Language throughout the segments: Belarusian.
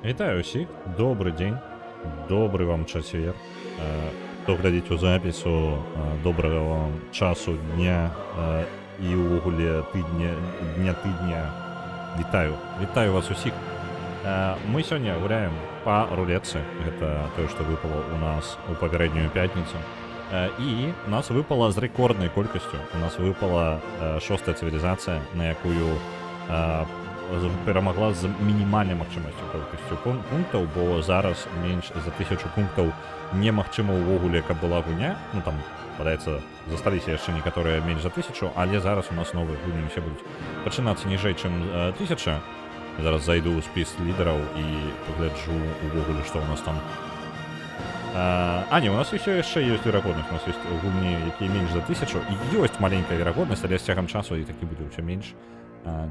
Вітаю усіх, добрий день, добрий вам четвер. Хто глядить у запису, доброго вам часу дня і увогуле дня. Вітаю вас усіх. Мы сёння гуляем по рулетцы. Это то, что выпало у нас у папярэднюю пятницу. И у нас выпало з рэкорднай колькасцю. У нас выпала шостая цивілізація, на якую перамагла з мінімальнай магчымасцю колькасцю пунктаў, бо зараз менш за 1000 пунктаў немагчыма ўвогуле, каб была гульня. Ну там, падаецца, засталіся яшчэ некаторыя менш за 1000, але зараз у нас новыя гульні ўсе будуць пачынацца ніжэй, чым 1000. Зараз зайду ў спіс лідараў і пагляджу увогуле, што у нас там. Не, у нас ўсё яшчэ ёсць верагоднасць. У нас ёсць гульні, якія менш за 1000, і ёсць маленькая верагоднасць, але з цягам часу і такі будзе ўсё менш.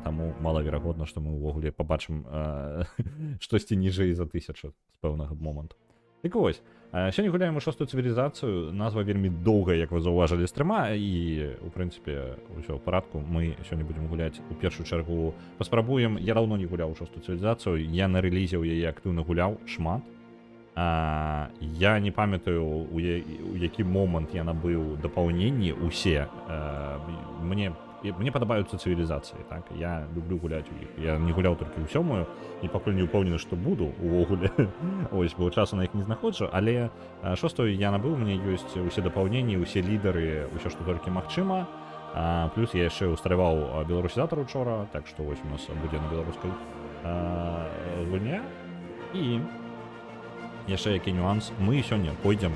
Таму малаверагодна, што мы ўвогуле пабачым штосьці ніжэй за 1000 з пэўнага моманту. Дык вось, сёння гуляем у шостую цывілізацыю. Назва вельмі доўгая, як вы заўважылі, стрыма, і, у прынцыпе, ўсё ў парадку. Мы сёння будзем гуляць у першую чаргу. Паспрабуем, я даўно не гуляў у шостую цывілізацыю, я на рэлізе ў яе актыўна гуляў шмат. Я не памятаю, у які момант я набыў дапаўненні усе. Мне падабаюцца цывілізацыі, так? Я люблю гуляць у іх. Я не гуляў толькі ў сёмую, і пакуль не ўпэўнены, што буду увогуле. Ось, бо часу на іх не знаходжу, але шостую я набыў, у мяне ёсць усе дапаўненні, усе лідары, усё, што толькі магчыма. Плюс я яшчэ усталяваў беларусізатар учора, так што вось у нас будзе на беларускай гульня. І яшчэ які нюанс, мы сёння пойдзем,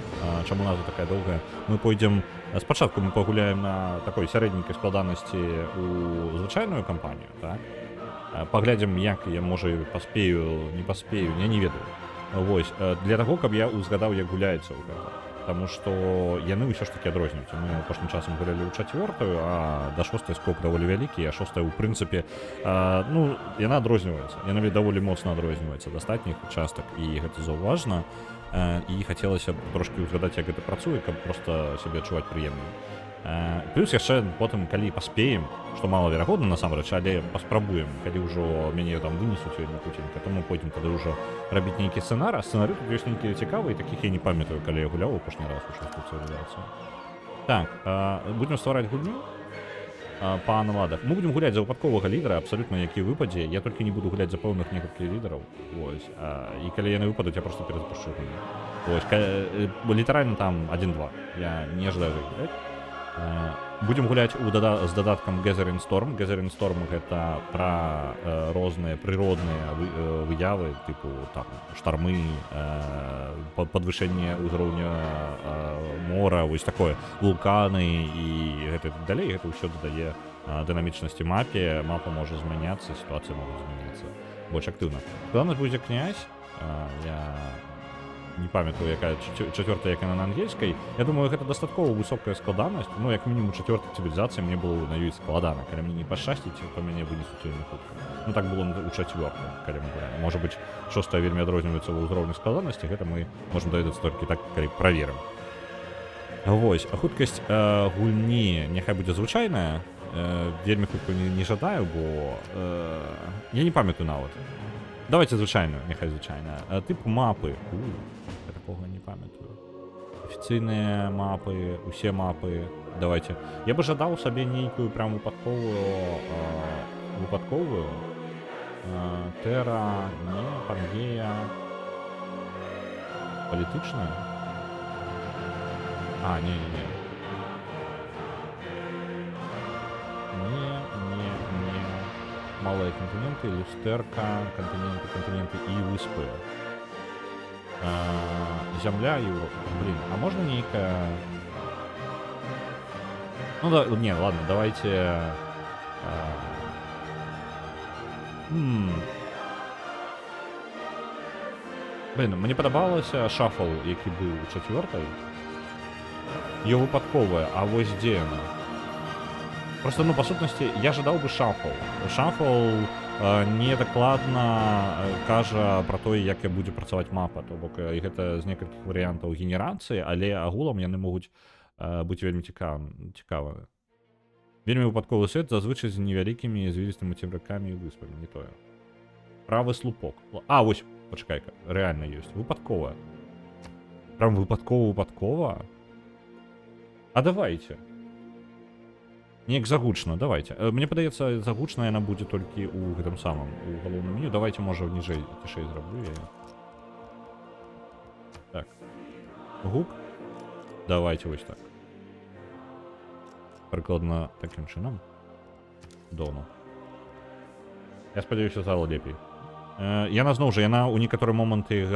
чаму назва такая доўгая, мы пойдзем, спачатку мы пагуляем на такой сярэдненькай складанасці у звычайную кампанію, так? Паглядзім, як я, можа, паспею, не паспею, я не ведаю. Вось, для таго, каб я узгадаў, як гуляецца ў гэта. Таму што яны ўсё ж такі адрозніваюцца. Мы апошнім часам гулялі ў чацвёртую, а да шостай скок даволі вялікі, а шостая, у прынцыпе, яна адрозніваецца. Яна даволі моцна адрозніваецца ад астатніх частак, і гэта заўважна. І хацелася б трошкі ўзгадаць, як гэта працуе, каб проста сябе адчуваць прыемна. Плюс яшчэ потым, калі паспеем, што малаверагодна насамрэч, але паспрабуем, калі ўжо мяне там вынесуць вельмі хуценька, то мы пойдзем тады ўжо рабіць нейкі сцэнар, а сцэнары тут ёсць нейкія цікавыя, такіх я не памятаю, калі я гуляў апошні раз у шостую цывілізацыю. Так, будзем ствараць гульню па наладах. Мы будзем гуляць за выпадковага лідара, абсалютна які выпадзе. Я толькі не буду гуляць за пэўных некалькі лідараў. Вось. І калі яны выпадуць, я проста перазапушчу гульню. Вось, літаральна там 1-2. Я не ожидаю выйграць. Будем гуляць з дадаткам Gathering Storm. Gathering Storm — гэта пра розныя прыродныя выявы, тыпу там штармы, падвышэнне ўзроўня мора, вось такое, вулканы і гэта далей. Гэта ўсё дадае дынамічнасці мапе. Мапа можа змяняцца, сітуацыя могуць змяняцца больш актыўна. Калі у нас будзе князь, я не памятаю, якая чацвёртая, як яна на ангельскай. Я думаю, гэта дастаткова высокая складанасць. Ну, як мінімум, чацвёртай цывілізацыі мне было на ёй складана. Калі мне не пашчасціць, то мяне вынесуць вельмі хутка. Ну, так было у чацвёртай, калі мы гуляем. Можа быць, шостая вельмі адрозніваецца ва ўзроўні складанасці. Гэта мы можам даведацца толькі так, калі праверым. Вось, а хуткасць гульні няхай будзе звычайная. Вельмі хутка не жадаю, бо я не памятаю нават. Давайте звычайную, няхай звычайная. Тыпу мапы. Я такога не памятаю. Афіцыйныя мапы, усе мапы. Давайте. Я бы жадаў сабе нейкую прям выпадковую. Тера, не, Пангея. Палітычная? Не. Малые континенты, люстерка, континенты и выспы. Земля, Европа. Блин, а можно нейкая... Ну да, не, ладно, давайте... Блин, мне падабалася шафл, які быў у чацвёртай. Её выпадковая, а вось дзе яна? Просто, па сутнасці, я жадаў бы шафл. Шафл недакладна кажа пра тое, як будзе працаваць мапа. То бок, гэта з некалькіх варыянтаў генерацыі, але агулам яны могуць быць вельмі цікавымі. Вельмі выпадковы свет, зазвычай з невялікімі звілістымі цемракамі і выспамі, не тое. Правы слупок. Вось, Почекай-ка, реально ёсць. Випадково. Прям випадково. А давайте. Неяк загучна, давайте. Мне падаецца, загучна яна будзе толькі ў гэтым самым, у галоўным меню. Давайте, можа, ніжэй, цішэй зраблю я. Так. Гук. Давайте вось так. Прыкладна таким чынам. Дону. Я спадзяюся, стала лепей. Яна зноў жа, яна ў некаторыя моманты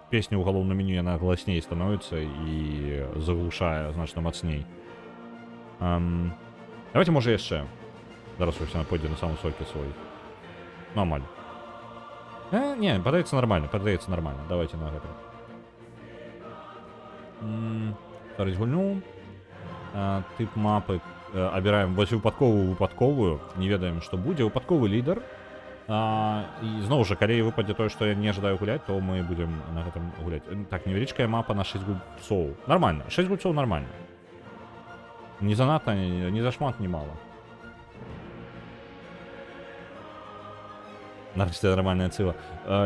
песні ў галоўным меню яна гласней становіцца і заглушае значна мацней. Давайте, можа, яшчэ. Зараз вось яна пойдзе на самы сокі свой. Ну, амаль. Не, падаецца нормально. Давайте на гэта. Ставіць гульню. Тып мапы. Абіраем вось выпадковую. Не ведаем, што будзе. Выпадковы лідар. І зноў жа, калі выпадзе тое, што я не жадаю гуляць, то мы будзем на гэтым гуляць. Так, невялічкая мапа на 6 гульцоў. Нормально. 6 гульцоў нормально. Не занадта, не зашмат, не мало. Нарэшце нармальная цыла.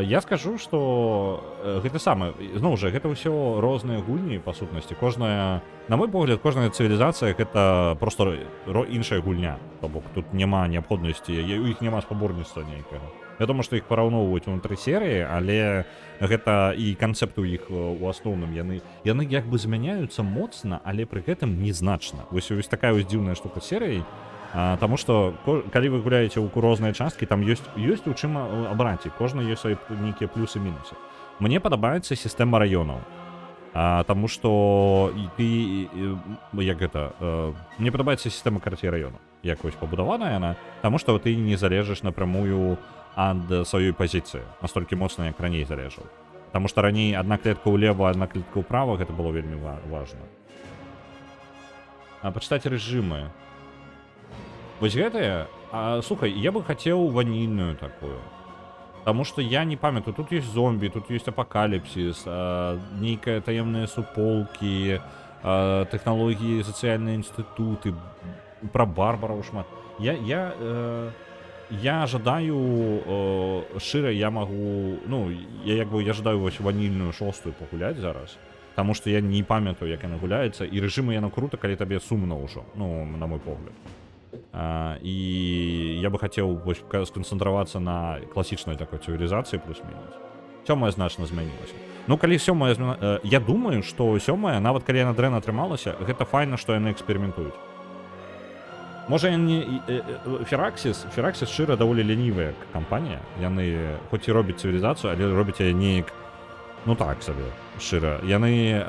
Я скажу, што гэта самае, зноў жа, гэта ўсё розныя гульні, па сутнасці. Кожная, на мой погляд, кожная цывілізацыя гэта проста іншая гульня. То бок тут няма неабходнасці, у іх няма спаборніцтва нейкага. Вядома, што іх параўноўваюць унутры серыі, але гэта і канцэпты ў іх у асноўным, яны як бы змяняюцца моцна, але пры гэтым незначна. Вось такая вось дзіўная штука серыі. Таму што, калі вы гуляеце ў розныя часткі, там ёсць у чым абраць, кожны ёсць свае нейкія плюсы-мінусы. Мне падабаецца сістэма раёнаў. Таму што мне падабаецца сістэма карцей раёнаў. Як вось пабудавана яна, таму што ты не залежыш напрамую ад сваёй пазіцыі. Настолькі моцна, як раней залежаў. Таму што раней адна клетка ўлева, адна клетка ўправа, гэта было вельмі важна. Пачытаць рэжымы. Вось гэтае, слухай, я бы хацеў ванільную такую. Таму што я не памятаю, тут ёсць зомбі, тут ёсць апакаліпсіс, нейкая таемныя суполкі, тэхналогіі, сацыяльныя інстытуты, пра барбараў шмат. Я жадаю, шчыра, я магу, я жадаю вось ванільную 6-ю пагуляць зараз. Таму што я не памятаю, як яна гуляецца, і рэжымы яна крута, калі табе сумна ўжо, на мой погляд. І я бы хацеў сканцэнтравацца на класічнай такой цывілізацыі плюс-мінус. 7-я значна змянілася. Калі 7-я... Я думаю, што 7-я, нават калі яна дрэнна атрымалася, гэта файна, што яны эксперыментуюць. Можа, Фераксіс шчыра даволі лянівая кампанія. Яны хоць і робяць цывілізацыю, але робяць яе неяк, так сабе, шчыра. Яны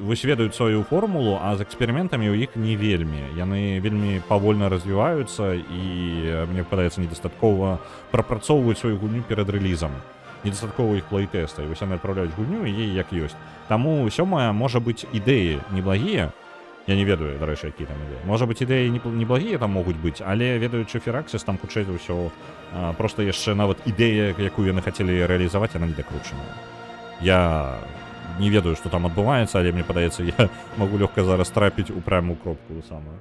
ведаюць сваю формулу, а з эксперыментамі ў іх не вельмі. Яны вельмі павольна развіваюцца і, мне падаецца, недастаткова прапрацоўваюць сваю гульню перад рэлізам. Недастаткова іх плейтэста. І вось яны адпраўляюць гульню і яе як ёсць. Таму 7-я, можа быць, ідэі неблагія. Я не ведаю, дарэчы, якія там ідэі. Можа быць, ідэі неблагія там могуць быць, але ведаючы Фераксіс, там хутчэй за ўсё проста яшчэ нават ідэя, якую яны хацелі рэалізаваць, яна не дакручаная. Я не ведаю, што там адбываецца, але мне падаецца, я магу лёгка зараз трапіць у прямую кропку самую.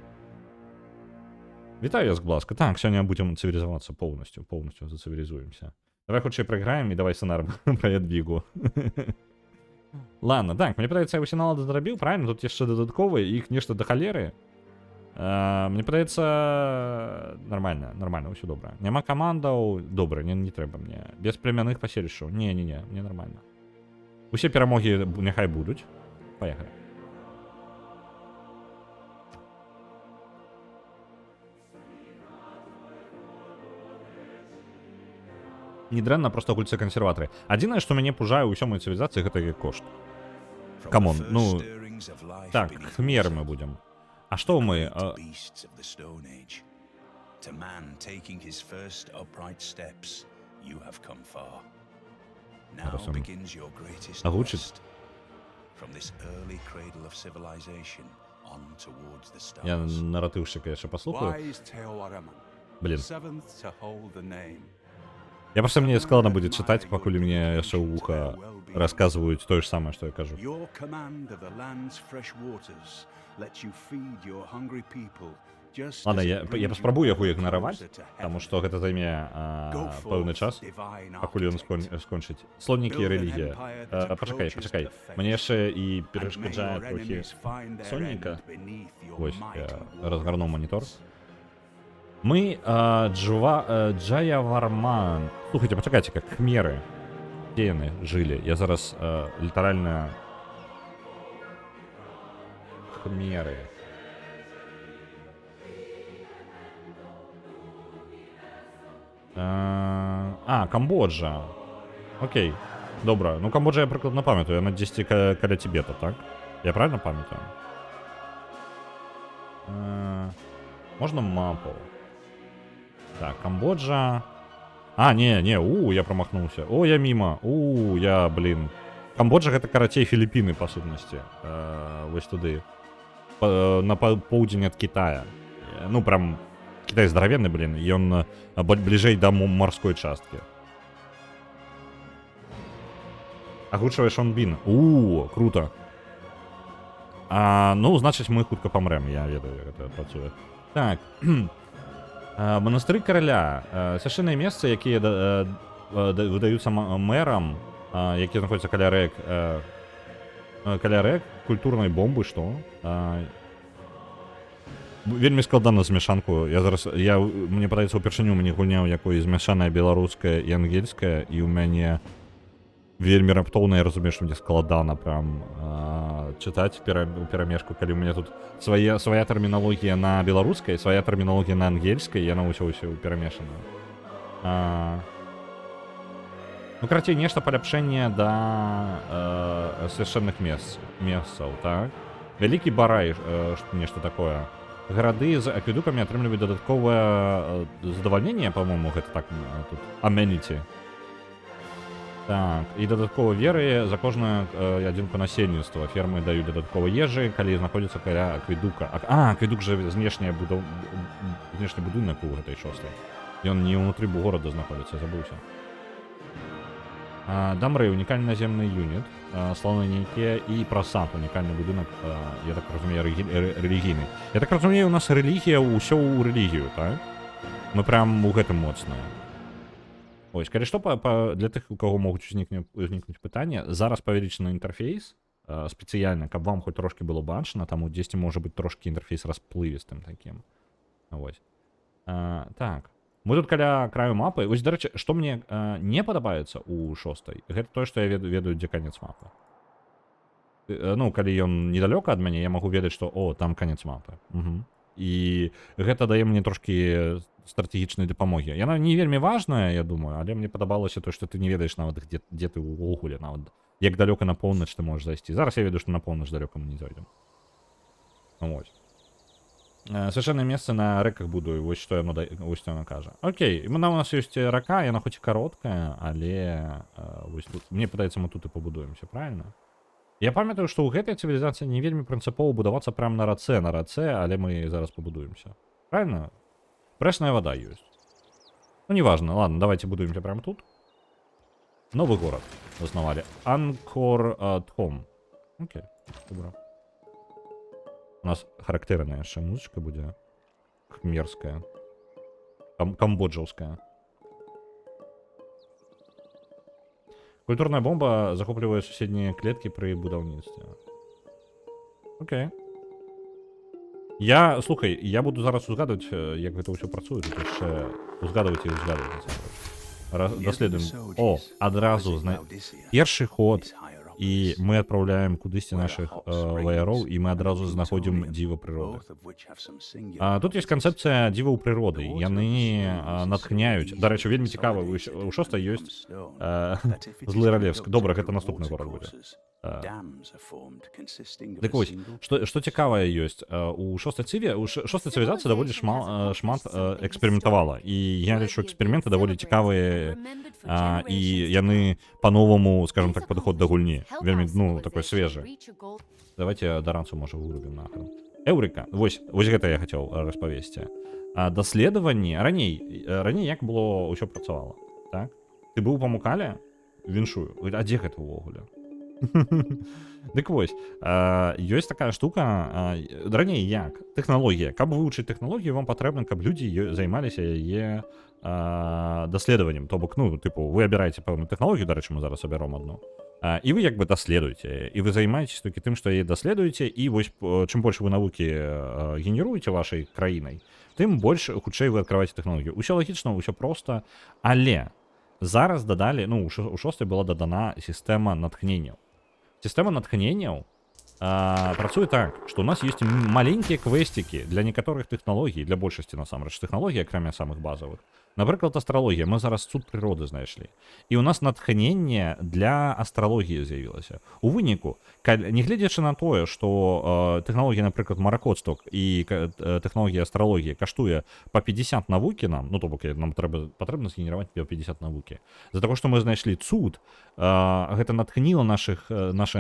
Вітаю, Ясгласка. Так, сёння будзем цывілізавацца поўнасцю зацывілізуемся. Давай хутчэй прайграем і давай сцэнар пра Ядвігу. Ладно, так, мне падаецца, я ўсе налады зрабіў, правильно? Тут яшчэ дадатковыя, іх нешта да халеры. Мне падаецца, нормально, ўсё добра. Няма камандаў, добра, не трэба мне. Без племянных паселішчаў, не, мне нормально. Усе перамогі няхай будуць. Паехалі. Недрэнна, проста гульцы-кансерватары. Адзінае, што мяне пужае ў 7-й цывілізацыі, гэта кошт. Камон, так, хмеры мы будзем. А што мы... Агучыць? Я наратыўшчыка яшчэ паслухаю. Блин. Я проста, мне складна будзе чытаць, пакуль мне яшчэ ў вуха расказваюць тое ж самае, што я кажу. Ладно, я паспрабую яго ігнараваць, таму што гэта займе пэўны час, пакуль ён скончыць. Слоўнікі і рэлігія. Пачакай. Мне яшчэ і перашкаджае трохі сонненька. Вось, я разгарнуў манітор. Мы Джаяварман. Слухайте, пачакайце, как хмеры. Где яны жылі? Я зараз літаральна... Хмеры. Камбоджа. Окей, добра. Ну, Камбоджа я прыкладна памятаю, яна 10 каля Тибета, так? Я правильно памятаю? Можна мапу? Так, Камбоджа... не, я промахнуўся. О, я міма. Блин. Камбоджа гэта карацей Філіпіны, па сутнасці. Вось туды. На поўдзень ад Китая. Ну, прям... Китай здоровенный, блин, и он ближей до морской частки. Агучивая Шон Бін. Круто. Ну, значит, мы хутка помрем, я ведаю, это працуе. Так. Монастыры короля. Священные месцы, якія выдаюцца мэрам, якія знаходзяцца каля рэк, культурнай бомбы, што? Вельмі складана змяшанку. Мне падаецца, упершыню у мяне гульня, у якой змяшаная беларуская і ангельская, і ў мяне вельмі раптоўна, я разумею, што мне складана прям чытаць у перамешку, калі у мяне тут свая тэрміналогія на беларускай, свая тэрміналогія на ангельскай, яна ўсё перамешана. Ну, карацей, нешта паляпшэнне да свяшчэнных месцаў, так? Вялікі барай, нешта такое. Гарады з акведукамі атрымліваюць дадатковае задавальненне, па-моему, гэта так тут amenity. Так, і дадаткова веры за кожную адзінку насельніцтва. Фермы даюць дадаткова ежы, калі знаходзіцца каля акведука. Акведук жа знешні будынак у гэтай шостай. Ён не ўнутры горада знаходзіцца, забыўся. Дамры, унікальны наземны юніт, слаўны нейкія і прасад, унікальны будынак, я так разумею, рэлігійны. Я так разумею, у нас рэлігія, ўсё ў рэлігію, так? Мы прям у гэтым моцныя. Ось, калі што, для тых, у каго могуць узнікнуць пытанне, зараз павялічаны інтэрфейс, спецыяльна, каб вам хоць трошкі было бачна, таму дзесьці можа быць трошкі інтэрфейс расплывістым такім. Вось. Так. Мы тут каля краю мапы. Вось, дарэчы, што мне не падабаецца ў шостай, гэта тое, што я ведаю, дзе канец мапы. Ну, калі ён недалёка ад мяне, я магу ведаць, што там канец мапы. І гэта дае мне трошкі стратэгічнай дапамогі. Яна не вельмі важная, я думаю, але мне падабалася то, што ты не ведаеш нават, дзе ты ўвогуле, нават як далёка на поўнач ты можаш зайсці. Зараз я ведаю, што на поўнач далёка мы не зайдзем. Вось. Свяшчэннае месца на рэках будую, вось што яно кажа. Окей, у нас ёсць рака, яна хоць і кароткая, але вось тут, мне падаецца, мы тут і пабудуемся, правильно? Я памятаю, што ў гэтай цывілізацыі не вельмі прынцыпова будавацца прям на рацэ, але мы зараз пабудуемся. Правильно? Прэсная вада ёсць. Ну, неважно, ладно, давайте будуемся прямо тут. Новы горад заснавалі. Анкор Тхом. Окей, добра. У нас характэрная яшчэ музычка будзе. Хмерская. Камбоджаўская. Культурная бомба захоплівае суседнія клеткі пры будаўніцтве. Окей. Слухай, я буду зараз узгадваць, як гэта ўсё працуе. Тут яшчэ узгадваць і узгадваць. Даследуем. Адразу, першы ход. І мы адпраўляем кудысьці нашых ваяроў, і мы адразу знаходзім дзіва прыроды. Тут ёсць канцэпцыя дзіваў прыроды. Яны натхняюць. Дарэчы, вельмі цікава, у шостай ёсць Злыралевск. Добра, гэта наступны горад будзе. Так вось, што цікавае ёсць, у шостай цывілізацыі даволі шмат эксперыментавала. І я лічу, эксперыменты даволі цікавыя, і яны па-новаму, скажем так, падыход да гульні. Вельмі, такой свежы. Давайте даранцу, можа, вырубім нахрен. Эўрыка. Вось гэта я хацеў распавесці. Даследаванні. Раней як было ўсё працавала, так? Ты быў па Мукале? Віншую. А дзе гэта ўвогуле? Дык вось, ёсць такая штука, раней як тэхналогія, каб вывучыць тэхналогію, вам патрэбна, каб людзі займаліся яе даследаваннем, то бок, ну, тыпу, вы абіраеце пэўную тэхналогію, дарэчы, мы зараз абяром адну, і вы як бы даследуеце, і вы займаецесь толькі тым, што яе даследуеце, і вось чым больш вы навукі генеруеце вашай краінай, тым больш хутчэй вы адкрываеце тэхналогію. Усё лагічна, усё проста, але зараз дадалі, ну, у 6 была дадана сістэма натхненняў. Сістэма натхненняў працуе так, што ў нас ёсць маленькія квесцікі для некаторых тэхналогій, для большасці насамрэч тэхналогій, акрамя самых базавых. Напрыклад, астралогія, мы зараз цуд прыроды знайшлі. І ў нас натхненне для астралогіі з'явілася. У выніку, нягледзячы на тое, што тэхналогія, напрыклад, мараходства і тэхналогія астралогіі каштуе па 50 навукі нам, ну то бок нам патрэбна згенераваць 50 навукі. З-за таго, што мы знайшлі цуд, гэта натхніла наше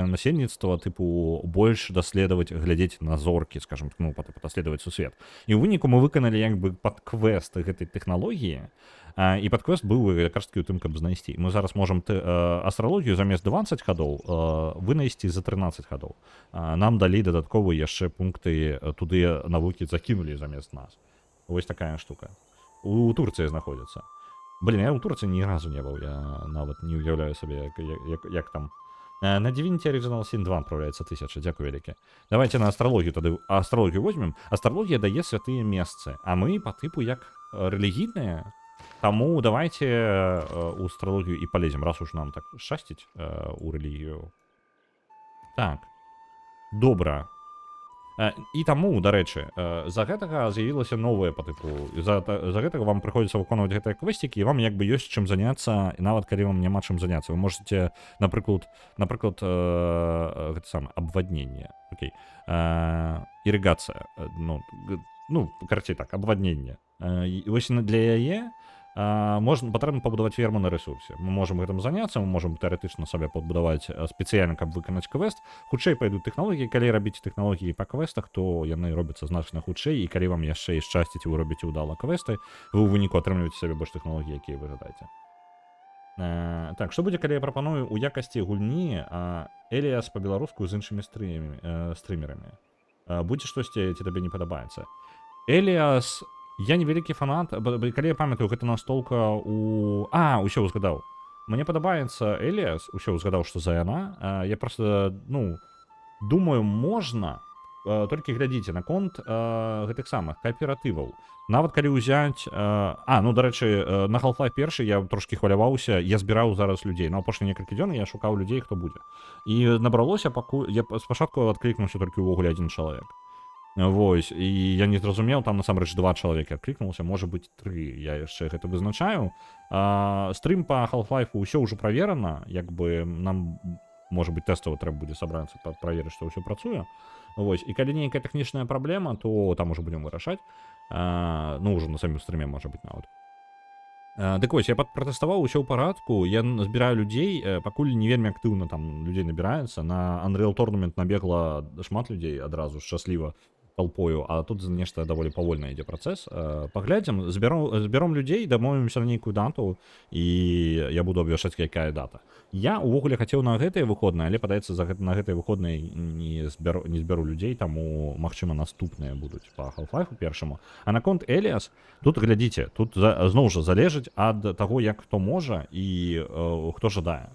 насельніцтва, тыпу, больш даследаваць, глядзець на зоркі, скажем, ну, даследаваць сусвет. І ў выніку мы выканалі як бы падквест гэтай тэхналогіі, і падквест быў якраз такі ў тым, каб знайсці. Мы зараз можам астралогію замест 20 гадоў вынайсці за 13 гадоў. Нам далі дадатковыя яшчэ пункты, туды навукі закінулі замест нас. Вось такая штука. У Турцыі знаходзіцца. Блин, я ў Турцыі ні разу не быў, я нават не уяўляю сабе, як там. На Divinity Original Sin 2 отправляется 1000, дякую вялікі. Давайте на астралогію тады астралогію возьмем. Астралогія дае святыя месцы, а мы па тыпу як рэлігійныя. Таму давайте у астралогію і палезем, раз уж нам так шчасціць у рэлігію. Так. Добра. І таму, дарэчы, за гэтага з'явілася новая па тыпу. За гэтага вам прыходзіцца выконваць гэтыя квесцікі, і вам як бы ёсць чым заняцца, і нават калі вам няма чым заняцца. Вы можете, напрыклад, гэта самае абвадненне, окей, ірыгацыя, ну, карацей так, абвадненне. Вось для яе патрэбна пабудаваць ферму на рэсурсе. Мы можам гэтым заняцца, мы можам тэарэтычна сабе пабудаваць спецыяльна, каб выканаць квест. Хутчэй пайдуць тэхналогіі, калі рабіць тэхналогіі па квестах, то яны робяцца значна хутчэй, і калі вам яшчэ і шчасціць, вы робіце ўдала квесты, вы ў выніку атрымліваеце сабе больш тэхналогій, якія вы жадаеце. Так, што будзе, калі я прапаную ў якасці гульні Эліас па-беларуску з іншымі стрымерамі? Будзе штосьці, ці табе не падабаецца? Эліас... Я невялікі фанат, калі я памятаю, гэта настолка ўсё ўзгадаў. Мне падабаецца Эліас, усё ўзгадаў, што за яна. Я просто, ну, думаю, можна, толькі глядзіце, наконт гэтых самых кааператываў. Нават калі ўзяць... дарэчы, на Half-Life 1 я трошкі хваляваўся, я збіраў зараз людзей. На апошнія некалькі дзён я шукаў людзей, хто будзе. І набралося, пакуль... Я спачатку адклікнуўся толькі ўвогуле адзін чалавек. Вось, і я не зразумеў, там насамрэч 2 чалавекі адклікнулася, можа быць 3, я яшчэ гэта вызначаю. Стрым па Half-Life ўсё ўжо праверана, як бы нам, можа быць, тэстава трэба будзе сабрацца, праверыць, што ўсё працуе. Вось, і калі нейкая тэхнічная праблема, то там ужо будзем вырашаць. Ну, ўжо на самім стрыме, можа быць, нават. Дык вось, я пратэставаў, усё ў парадку, я збіраю людзей, пакуль не вельмі актыўна там людзей набіраецца. На Unreal Tournament набегла шмат людзей адразу шчасліва толпою, а тут нешта даволі павольна ідзе працэс. Паглядзім, збяром людзей, дамовімся на нейкую дату, і я буду абвяшчаць, якая дата. Я увогуле хацеў на гэтыя выходныя, але, падаецца, на гэтыя выходныя не збяру людзей, таму, магчыма, наступныя будуць па Half-Life першаму. А наконт Эліас, тут глядзіце, тут зноў жа залежыць ад таго, як хто можа і хто жадае.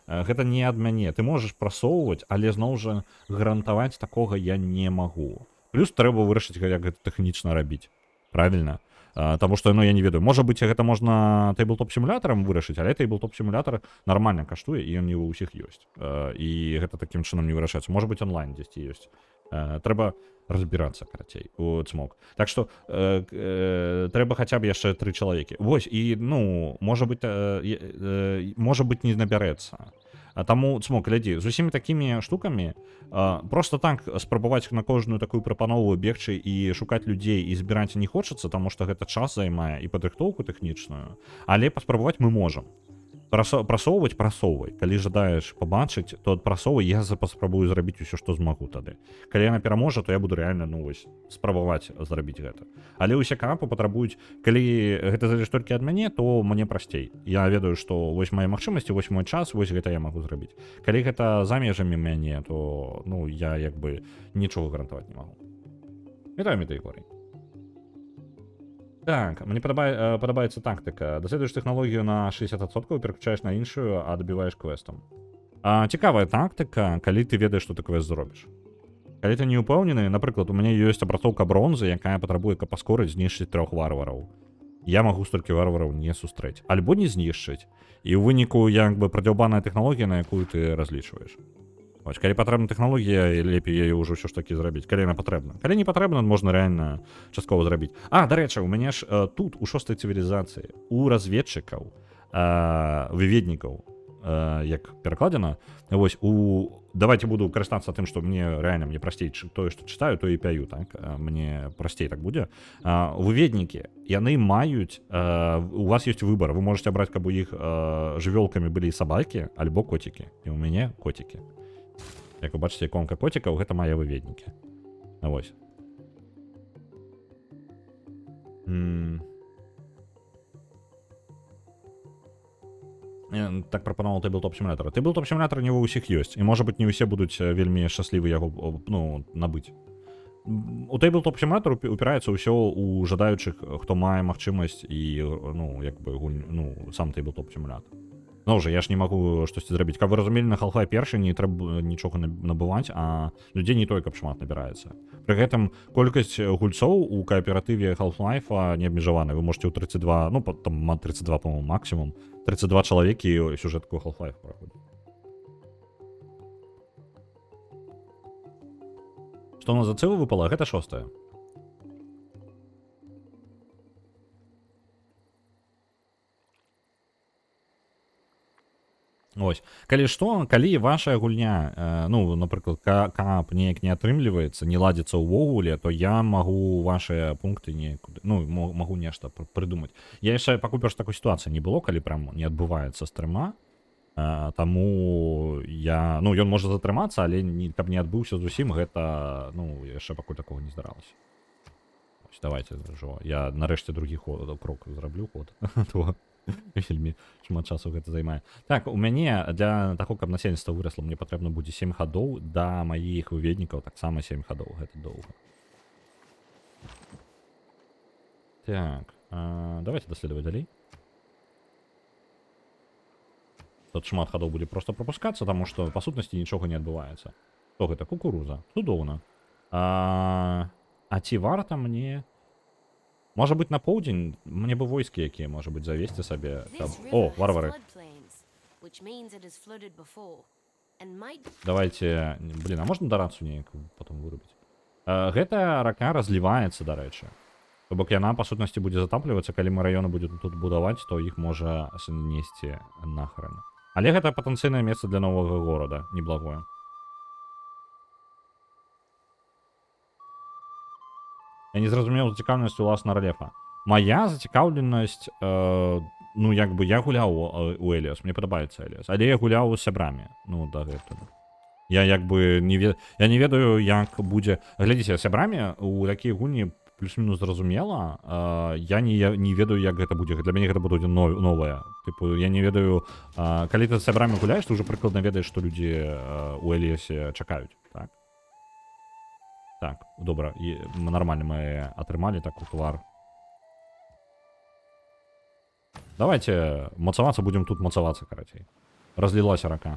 Гэта не ад мяне. Ты можаш прасоўваць, але зноў жа гарантаваць такога я не магу. Плюс трэба вырашыць, як гэта тэхнічна рабіць. Правільна? Таму што, ну, я не ведаю. Можа быць, гэта можна тейблтоп-сімулятарам вырашыць, але тейблтоп-сімулятар нармальна каштуе, і ён не ва ўсіх ёсць. І гэта такім чынам не вырашаецца. Можа быць, онлайн дзесьці ёсць. Трэба разбірацца, карацей, у цмок. Так што трэба хаця б яшчэ 3 чалавекі. Вось, і, ну, можа быць, не набярэцца. Таму, цмок, глядзі, з усімі такімі штукамі проста так спрабаваць на кожную такую прапанову бегчы і шукаць людзей і збіраць не хочацца, таму што гэта час займае і падрыхтоўку тэхнічную, але паспрабаваць мы можам. Прасоўвай. Калі жадаеш пабачыць, то прасоўвай, я паспрабую зрабіць усё, што змагу тады. Калі яна пераможа, то я буду рэальна, ну вось, спрабаваць зрабіць гэта. Але ўсе каапы патрабуюць, калі гэта залежыць толькі ад мяне, то мне прасцей. Я ведаю, што вось мае магчымасці, вось мой час, вось гэта я магу зрабіць. Калі гэта за межамі мяне, то, ну, я як бы нічога гарантаваць не магу. Вітаю, Метаігорый. Так, мне падабаецца тактыка. Даследуеш тэхналогію на 60%, пераключаеш на іншую, а дабіваеш квестам. Цікавая тактыка, калі ты ведаеш, што ты квест зробіш. Калі ты не ўпэўнены, напрыклад, у мяне ёсць апрацоўка бронзы, якая патрабуе, каб паскорыць знішчыць 3 варвараў. Я магу столькі варвараў не сустрэць. Альбо не знішчыць. І ў выніку, як бы, прадзяўбаная тэхналогія, на якую ты разлічваеш. Вось, калі патрэбна тэхналогія, лепей яе ўжо ўсё ж такі зрабіць, калі яна патрэбна. Калі не патрэбна, можна рэальна часткова зрабіць. Дарэчы, у мяне ж тут, у 6-й цывілізацыі, у разведчыкаў, выведнікаў, як перакладзена, вось, давайте буду карыстацца тым, што мне прасцей тое, што чытаю, то і пяю, так? Мне прасцей так будзе. Выведнікі, яны маюць, у вас ёсць выбар, вы можете браць, каб у іх жывёлкамі былі сабакі, альбо коцікі. І ў мяне коцікі. Як вы бачыце, іконка коцікаў, гэта мае выведнікі. Вось. Так прапанаваў Tabletop Simulator. Tabletop Simulator не ва ўсіх ёсць. І, можа быць, не ўсе будуць вельмі шчаслівы яго, ну, набыць. У Tabletop Simulator упіраецца ўсё ў жадаючых, хто мае магчымасць і, ну, як бы, ну, сам Tabletop Simulator. Ну уже, я ж не магу штосьці зрабіць. Каб вы разумелі, на Half-Life першы не трэба нічога набываць, а людзей не той, каб шмат набіраецца. Пры гэтым колькасць гульцоў у кааператыве Half-Life не абмежаваная. Вы можете ў 32, ну, там 32, по-моему, максімум. 32 чалавекі сюжэтку Half-Life праходзіць. Што у нас за цыву выпала? Гэта 6-я. Ось. Калі што, калі ваша гульня, ну, напрыклад, каап неяк не атрымліваецца, не ладзіцца ўвогуле, то я магу вашыя пункты некуды, ну, магу нешта прыдумаць. Я яшчэ пакуль ж такой сітуацыі не было, калі прям не адбываецца стрыма, таму я, ну, ён можа затрымацца, але каб не адбыўся зусім, гэта, ну, яшчэ пакуль такога не здаралася. Ось, давайте, я нарэшце другі крок зраблю ход, то вельмі шмат часу гэта займае. Так, у мяне для таго, каб насельніцтва вырасла, мне патрэбна будзе 7 гадоў, да маіх выведнікаў таксама 7 гадоў, гэта доўга. Так, давайте даследаваць далей. Тут шмат гадоў будзе проста прапускацца, таму што па сутнасці нічога не адбываецца. Што гэта? Кукуруза. Цудоўна. А ці варта мне... Можа быць, на поўдзень мне бы войскі якія, можа быць, завесці сабе. О, варвары. Давайте... Блин, а можна дарацу неяк потом вырубіць? Гэтая рака разліваецца, дарэчы. То бок яна, па сутнасці, будзе затаплівацца, калі мы раёны будзем тут будаваць, то іх можа снесці нахрен. Але гэта патэнцыйнае месца для новага горада, неблагое. Я не зразумеў зацікаўленасць уласна рэлефа. Мая зацікаўленасць, ну, як бы, я гуляў у Эліас, мне падабаецца Эліас, але я гуляў з сябрамі, ну, да гэтага. Я, як бы, я не ведаю, як будзе... Глядзіце, сябрамі у такія гульні плюс-мінус зразумела, я не ведаю, як гэта будзе. Для мяне гэта будзе новае. Тыпу, я не ведаю... Калі ты з сябрамі гуляеш, ты ўжо прыкладна ведаеш, што людзі у Эліасе чакаюць, так? Так, добра, і нармальна мы атрымалі таку твар. Давайте мацавацца, будзем тут мацавацца, карацей. Разлілася рака.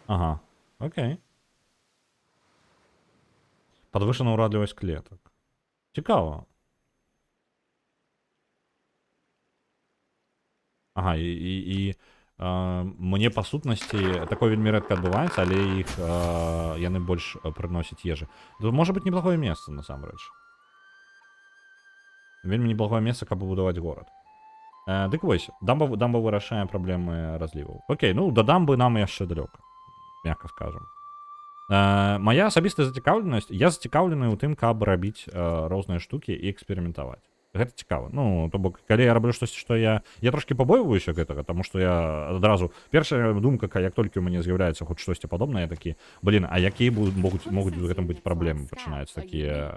Ага, окей. Падвышана ўрадлівасць клетак. Цікава. Ага, і мне па сутнасці такое вельмі рэдка адбываецца, але іх яны больш прыносяць ежы. Можа быць неблагое месца, насамрэч. Вельмі неблагое месца, каб будаваць горад. Дык вось, дамба вырашае праблемы разліваў. Окей, ну да дамбы нам яшчэ далёка, мякка скажам. Мая асабістая зацікаўленасць, я зацікаўлены ў тым, каб рабіць розныя штукі і эксперыментаваць. Гэта цікава. Ну, то бок, калі я раблю штосьці, што я трошкі пабойваюся гэтага, таму што я адразу першая думка, як толькі ў мяне з'яўляецца хоць штосьці падобнае, я такі, блін, а якія могуць у гэтым быць праблемы, пачынаюцца такія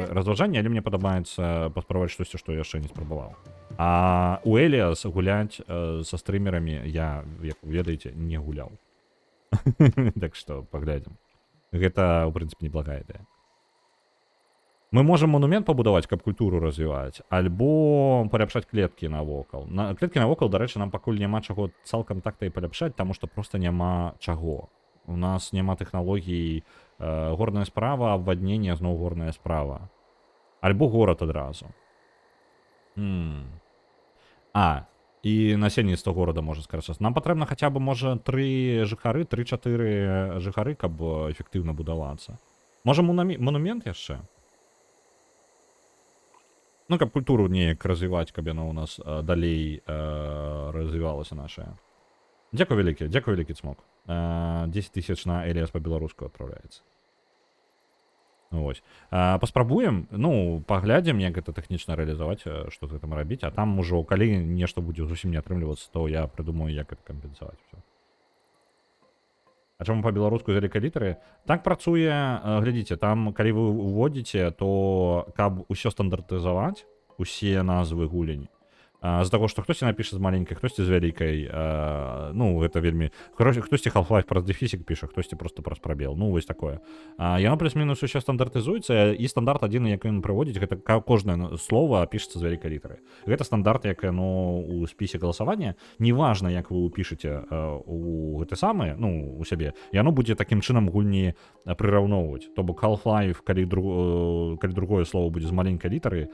разважанні, але мне падабаецца паспрабаваць штосьці, што я яшчэ не спрабаваў. А у Эліас гуляць са стрымерамі я, як вы ведаеце, не гуляў. Так што паглядзім. Гэта, у прынцыпе, неблагая ідэя. Мы можам манумент пабудаваць, каб культуру развіваць, альбо паляпшаць клеткі навокал. Клеткі навокал, дарэчы, нам пакуль няма чаго цалкам так-то і паляпшаць, таму што проста няма чаго. У нас няма тэхналогій, горная справа, абваднення, зноў горная справа. Альбо горад адразу. І насельніцтва горада можа скарачацца. Нам патрэбна хаця бы, можа, 3-4 жыхары, каб эфектыўна будавацца. Можа, манумент яшчэ? Ну, каб культуру неяк развіваць, каб яно ў нас далей развівалася нашая. Дзякуй вялікі цмок. 10 000 на Эліас па-беларуску адпраўляецца. Вось. Паспрабуем, ну, паглядзім, як гэта тэхнічна рэалізаваць, што з гэтым рабіць, а там ужо, калі нешта будзе зусім не атрымлівацца, то я прыдумаю, як гэта кампенсаваць. Все. А чаму па-беларуску з вялікай літары? Так працуе, глядзіце, там, калі вы уводзіце, то каб усё стандартызаваць, усе назвы гулень, з-за таго, што хтосьці напіша з маленькай, хтосьці з вялікай, ну, гэта вельмі... Хтосьці Half-Life праз дэфісік піша, хтосьці проста праз прабел, ну, вось такое. Яно плюс-мінус усё стандартызуецца, і стандарт адзіны, які ён прыводзіць, гэта кожнае слова пішацца з вялікай літары. Гэта стандарт, як яно ў спісе галасавання, неважна, як вы пішаце у гэты самы, ну, у сябе, яно будзе такім чынам гульні прыраўноўваць. То бок Half-Life, калі другое слово будзе з маленькай літары,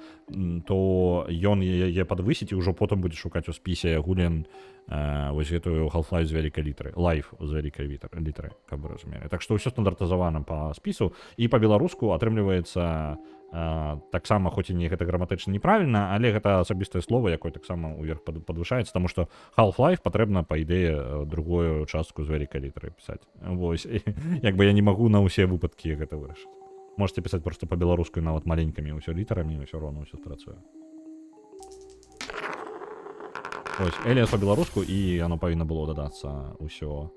то ён яе падвысіць, ўжо потым будзе шукаць у спісе гулен вось гэтую Half-Life з вялікай літары, Life з вялікай літары, каб вы разумелі. Так што ўсё стандартызавана па спісу, і па-беларуску атрымліваецца таксама, хоць і не гэта граматычна неправільна, але гэта асабістае слово, якое таксама ўверх падвышаецца, таму што Half-Life патрэбна, па ідэі, другую частку з вялікай літары пісаць. Вось, як бы я не магу на ўсе выпадкі гэта вырашыць. Можете пісаць проста па-беларуску нават маленькамі ўсё літарамі, ўсё роўна ўсё працуе. Ось, Эліас па-беларуску, і оно павінна было дадацца ўсё.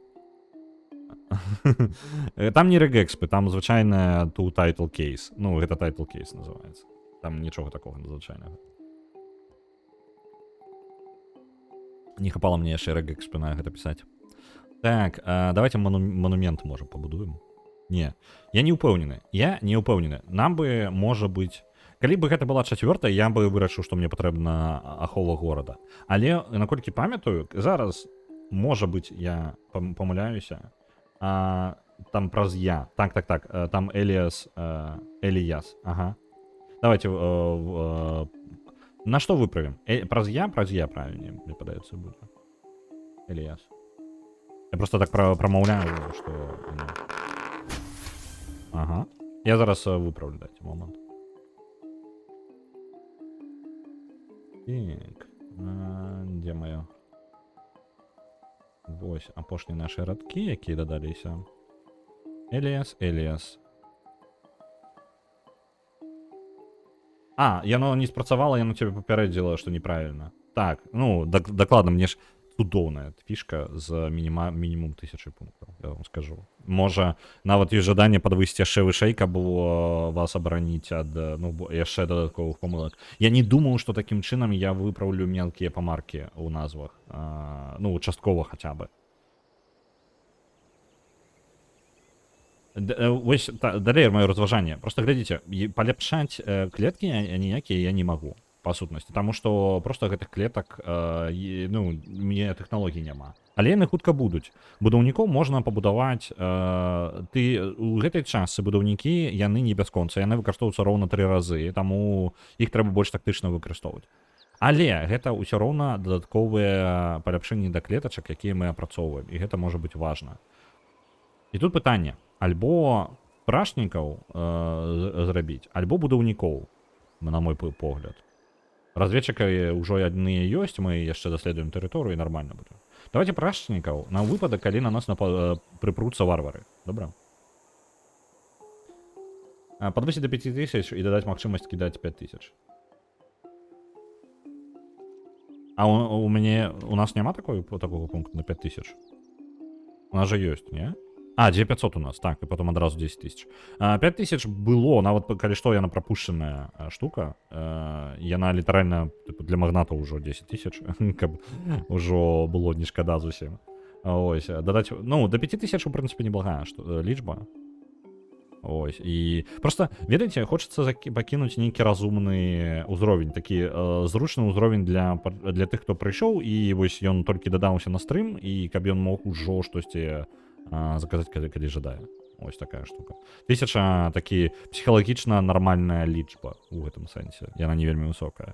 Там не рэгекспы, там звычайная to title case. Ну, гэта title case называецца. Там нічога такога надзвычайнага. Не хапала мне яшчэ рэгекспы на гэта пісаць. Так, давайте манумент, можа, пабудуем. Не, я не ўпэўнены. Нам бы, можа быць... Калі бы гэта была 4-я, я бы вырашыў, што мне патрэбна ахова горада. Але, наколькі памятаю, зараз, можа быць, я памыляюся, там праз я. Так, там Эліас, ага. Давайте, на што выправім? Праз я, правільнее, мне падаецца, будзе. Эліас. Я просто так прамаўляю, што... Ага. Я зараз выправлю, дайце момент. Так, дзе маё? Вось, апошнія нашы радкі, якія дадаліся. Эліас. Яно не спрацавала, яно цябе папярэдзіла, што неправільна. Так, ну, дакладна, мне ж цудоўная фішка з мінімум 1000 пунктаў, я вам скажу. Можа, нават ёсць жаданне падвысіць яшчэ вышэй, каб вас абараніць ад, ну, яшчэ дадатковых памылак. Я не думаў, што такім чынам я выпраўлю мелкія памаркі ў назвах. Ну, часткова хаця бы. Вось, далей маё разважанне. Просто глядзіце, паляпшаць клеткі ніякія я не магу. Па сутнасці, таму што проста гэтых клетак, ну, мне тэхналогій няма. Але яны хутка будуць. Будаўнікоў можна пабудаваць, у гэтай частцы будаўнікі, яны не бясконца, яны выкарыстоўваюцца роўна 3 разы, таму іх трэба больш тактычна выкарыстоўваць. Але гэта ўсё роўна дадатковыя паляпшэнні да клетачак, якія мы апрацоўваем, і гэта можа быць важна. І тут пытанне, альбо прашнікаў зрабіць, альбо будаўнікоў, на мой погляд. Разведчыкі ўжо адныя ёсць, мы яшчэ даследуем тэрыторыю і нармальна будзе. Давайте прашнікаў на выпадак, калі на нас прыпруцца варвары. Добра? Падвысіць да 5000 і дадаць магчымасць кідаць 5000. А у нас нема такого пункту на 5000? У нас же есть, не? А, 2500 у нас, так, и потом одразу 10 тысяч. 5000 было, нават, калі што, яна прапушчаная штука. Яна літаральна типу, для магната ўжо 10 тысяч, каб ужо было не шкада зусім. Ось, дадаць, ну, до 5000, у прынцыпе, неблагая лічба. Ось, і просто, ведаеце, хочацца пакінуць нейкі разумны ўзровень, такі зручны ўзровень для тых, хто прыйшоў, і вось ён толькі дадаўся на стрым, і каб ён мог ужо штосьці заказаць, калі жадае. Ось такая штука. 1000 такі псіхалагічна нармальная лічба ў гэтым сэнсе. Яна не вельмі высокая.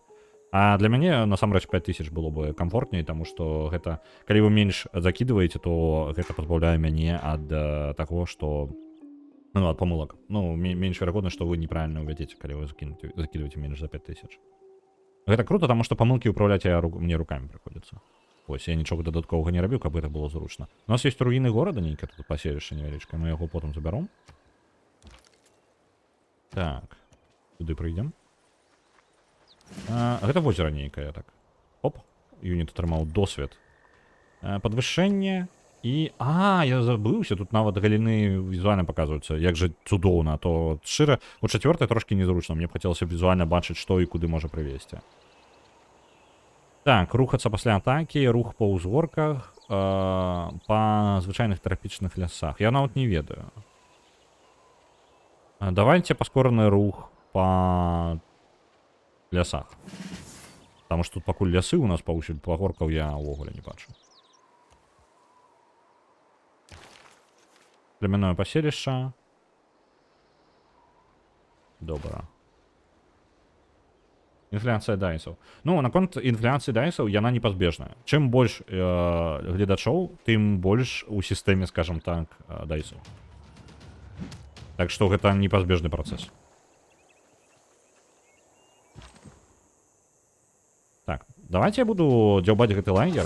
А для мяне, насамрэч, 5000 было бы камфортней, таму што гэта, калі вы менш закідваеце, то гэта пазбаўляе мяне ад таго, што ну, от помылок. Ну, меньше вероятно, что вы неправильно уведете, когда вы закидываете меньше за 5000. Это круто, потому что помылки управлять мне руками приходится. Ось, я ничего додаткового не роблю, как бы это было зручно. У нас есть руины города, нейка тут поселище невеличке, мы его потом заберем. Так, туди прийдем. Это озеро нейкое, так. Оп, юнит отримав досвід. Подвищення. І, я забыўся, тут нават галіны візуальна паказваюцца, як жа цудоўна, а то шчыра, у чацвёртай трошкі незручна, мне б хацелася візуальна бачыць, што і куды можа прывесці. Так, рухацца пасля атакі, рух па ўзгорках, па звычайных трапічных лясах. Я нават не ведаю. Давайте паскораны рух па лясах. Таму што тут пакуль лясы у нас паўсюль, пагоркаў я ўвогуле не бачу. Племянное поселище. Добра. Інфляцыя дайсаў. Ну, наконт інфляцыі дайсаў, яна непазбежная. Чым больш гледачоў, тым больш у сістэме, скажем так, дайсаў. Так што гэта непазбежны працэс. Так, давайте я буду дзяўбаць гэты лагер.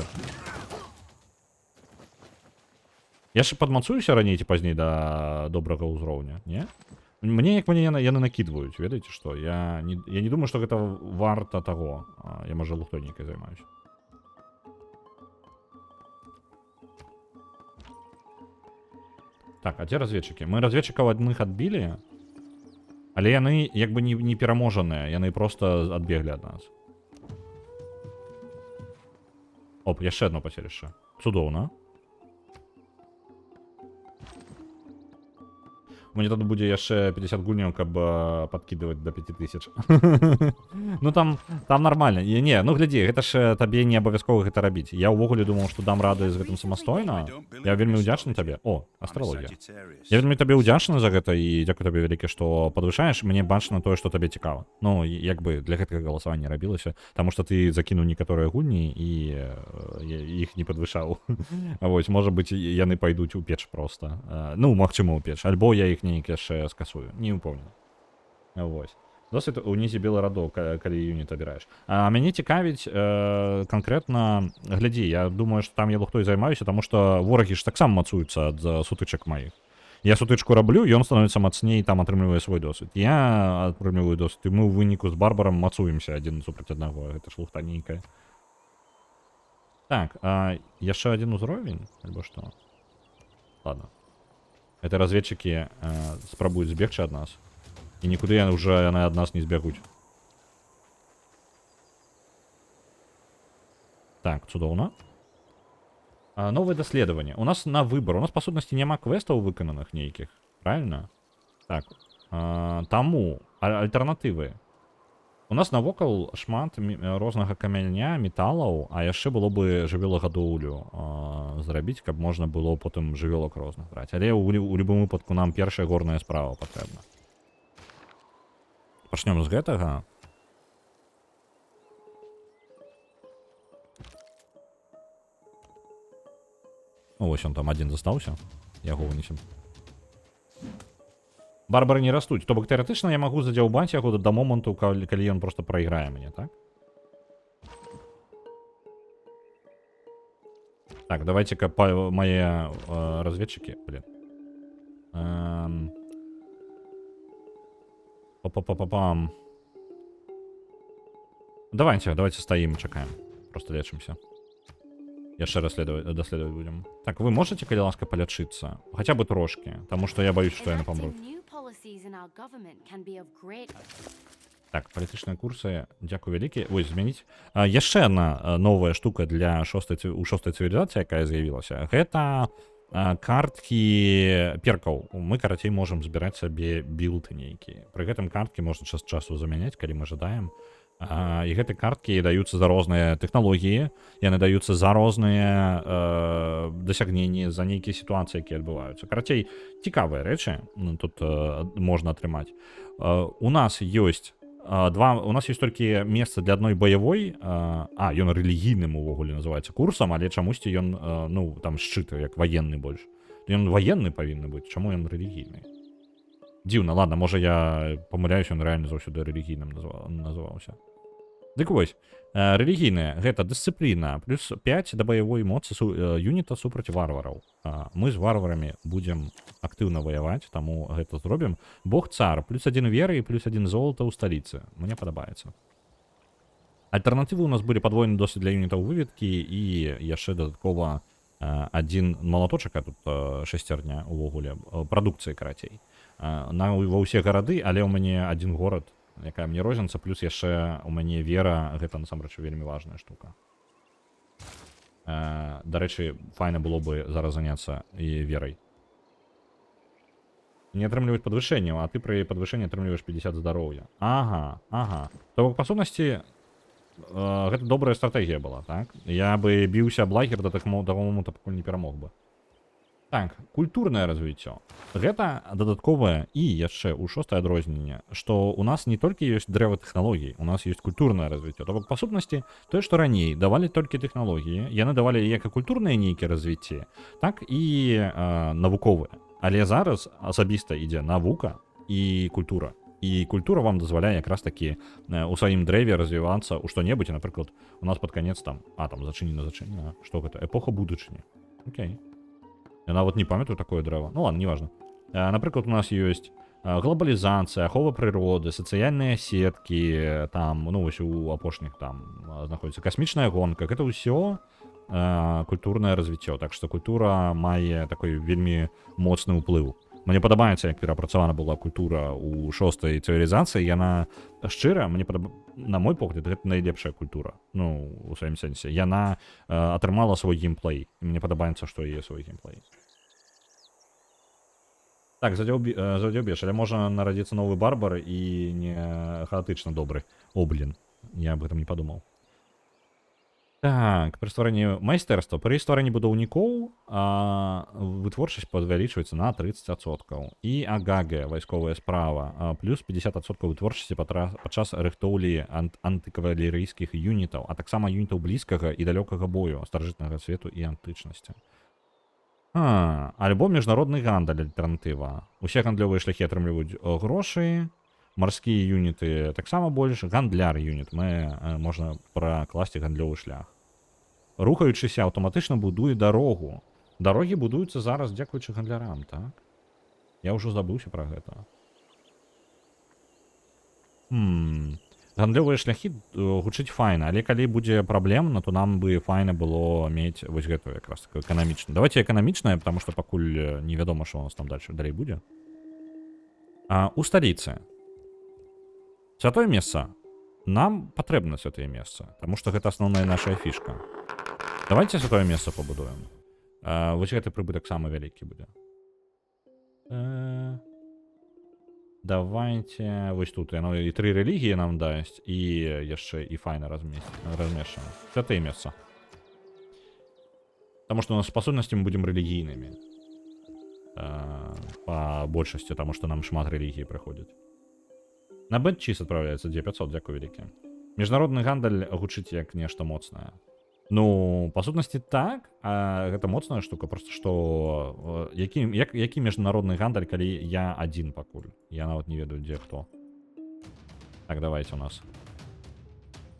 Я ж падмацуюся раней ці пазней да добрага ўзроўня, не? Мне, як мне яны накідваюць, ведаеце што? Я не думаю, што гэта варта таго. Я, можа, лухтой нейкай займаюся. Так, а дзе разведчыкі? Мы разведчыкаў адных адбілі, але яны як бы не пераможаныя, яны проста адбеглі ад нас. Оп, яшчэ одно паселішча. Цудоўна. Мне тут будзе яшчэ 50 гульняў, каб падкідываць до 5000. Ну там нормально. Не, ну глядзі, гэта ж табе не абавязкова гэта рабіць. Я ўвогуле думаў, што дам рады з гэтым самастойна. Я вельмі ўдзячны табе. О, астралогія. Я вельмі табе ўдзячны за гэта і дзякую табе вялікі, што падвышаеш. Мне бачна тое, што табе цікава. Ну, як бы для гэтага галасавання рабілася, таму што ты закінуў некаторыя гульні і іх не падвышаў. Вось, можа быць, яны пайдуць у печ проста. Ну, магчыма, у печ. Альбо я іх нейкі яшчэ скасую, не ўпомню. Вось. Досыць унізе белы радок, калі юніт абіраеш. А мяне цікавіць канкрэтна, глядзі, я думаю, што там я лухтой займаюся, таму што ворагі ж таксама мацуюцца ад сутычак маіх. Я сутычку раблю, ён становіцца мацней, там атрымлівае свой досвід. Я атрымліваю досвід, і мы ў выніку з барбарам мацуемся адзін супраць аднаго. Гэта ж лухта нейкая. Так, яшчэ адзін узровень, альбо што? Ладно. Это разведчики спрабуюць збегчы ад нас. І нікуды яны ад нас не збегуць. Так, цудоўна. Новые даследаванні. У нас на выбор. У нас, па сутнасці, няма квестаў выкананых нейкіх. Правильно? Так. Таму альтэрнатывы. У нас навокал шмат рознага камяня, металаў, а яшчэ было бы жывёлагадоўлю зрабіць, каб можна было потым жывёлак розных браць. Але ў любым выпадку нам першая горная справа патрэбна. Пачнём з гэтага. Ну, вось он там адзін застаўся. Яго вынесем. Барбары не растуць. То бок тэарэтычна я магу задзяўбаць яго да моманту, калі ён проста прайграе мне, так? Так, давайте-ка мои разведчики, блин. Давайте стоим, чекаем. просто лечимся. Яшчэ даследаваць будем. Так, вы можете, калі ласка, палячыцца? Хаця бы трошки, таму што я баюсь, што яны памруць. Так, палітычныя курсы, дзякую вялікі. Вось, змяніць. Яшчэ адна новая штука для у шостай цывілізацыі, якая з'явілася. Гэта карткі перкаў. Мы, карацей, можам збіраць сабе білд нейкі. Пры гэтым карткі можна час часу замяняць, калі мы жадаем. І гэты карткі даюцца за розныя тэхналогіі, яны даюцца за розныя дасягненні, за нейкія сітуацыі, якія адбываюцца. Карацей, цікавыя рэчы тут можна атрымаць. У нас ёсць толькі месца для адной баявой, ён рэлігійным увогуле называецца курсам, але чамусьці ён, там шчыт, як ваенны больш. Ён ваенны павінны быць, чаму ён рэлігійны? Дзіўна, ладно, можа я памыляюсь, ён рэальна заўсёды рэлігійным называўся. Дык вось, рэлігійная, гэта дысцыпліна, плюс 5 да баявой моцы юніта супраць варвараў. Мы з варварамі будзем актыўна ваяваць, таму гэта зробім. Бог цар, плюс 1 веры і плюс 1 золата ў сталіцы. Мне падабаецца. Альтэрнатывы у нас былі падвойны досвід для юнітаў выведкі і яшчэ дадаткова адзін малаточак, а тут шасцярня увогуле, прадукцыі, карацей. Ва ўсе гарады, але ў мяне адзін горад, якая мне розніца, плюс яшчэ у мяне вера, гэта насамрэч вельмі важная штука. Дарэчы, файна было бы зараз заняцца і верай. Не атрымліваць падвышэнняў, а ты пры падвышэнні атрымліваеш 50 здароўя. Ага. То бок, па сутнасці, гэта добрая стратэгія была, так? Я бы біўся аб лагер да таго моманту, пакуль не перамог бы. Так, культурнае развіццё. Гэта дадатковае і яшчэ ў шостае адрозненне, што у нас не толькі ёсць дрэва тэхналогій, у нас ёсць культурнае развіццё. То бок, па сутнасці, тое, што раней давалі толькі тэхналогіі, яны давалі як і культурныя нейкія развіцці, так і навуковыя. Але зараз асабіста ідзе навука і культура. І культура вам дазваляе якраз такі у сваім дрэве развівацца ў што-небудзь, напрыклад, у нас пад канец там зачынена, што гэта? Эпоха будучыні. Окей. Я нават не памятаю такое дрэва. Ну ладно, неважно. Напрыклад, у нас ёсць глобалізацыя, ахова прыроды, сацыяльныя сеткі, там, вось у апошніх там знаходзіцца касмічная гонка. Гэта ўсё культурнае развіццё. Так што культура мае такой вельмі моцны ўплыў. Мне падабаецца, як перапрацавана была культура ў шостай цывілізацыі. Яна шчыра, на мой погляд, гэта найлепшая культура. У сваім сэнсе. Яна атрымала свой геймплей. І мне падабаецца, што яе свой геймплей. Так, задзяўбеш, але можа нарадзіцца новы барбар і не хаатычна добры. Я об этом не падумаў. Так, пры стварэнні майстэрства. Пры стварэнні будаўнікоў вытворчасць павялічваецца на 30%. І АГАГ, вайсковая справа, плюс 50% вытворчасці падчас рыхтоўлі антыкавалерыйскіх юнітаў, а таксама юнітаў блізкага і далёкага бою, старажытнага свету і антычнасці. Альбо міжнародны гандаль альтэрнатыва. Усе гандлёвыя шляхі атрымліваюць грошы, марскія юніты таксама больш, гандляр юніт. Можна пракласці гандлёвы шлях. Рухаючыся аўтаматычна будуе дарогу. Дарогі будуюцца зараз дзякуючы гандлярам, так? Я ўжо забыўся пра гэта. Гандлёвыя шляхі гучыць файна, але калі будзе праблемна, то нам бы файна было мець вось гэтую якраз такую эканамічную. Давайте эканамічнае, потому што пакуль невядома, што у нас там далей будзе. У сталіцы. Святое месца. Нам патрэбна святое месца, таму што гэта асноўная наша фішка. Давайте святое месца пабудуем. Вось гэты прыбытак самы вялікі будзе. Давайте вось тут яно і 3 рэлігіі нам дасць, і яшчэ і файна размешчана. Святое месца. Таму што у нас па сутнасці мы будзем рэлігійнымі. Па большасці, таму што нам шмат рэлігій прыходзіць. На бэт-чіс адпраўляецца 2500, дзякую вялікі. Міжнародны гандаль гучыць як нешта моцнае. Па сутнасці так, гэта моцная штука, просто што які міжнародны гандаль, калі я адзін пакуль. Я нават не ведаю, дзе хто. Так, давайте у нас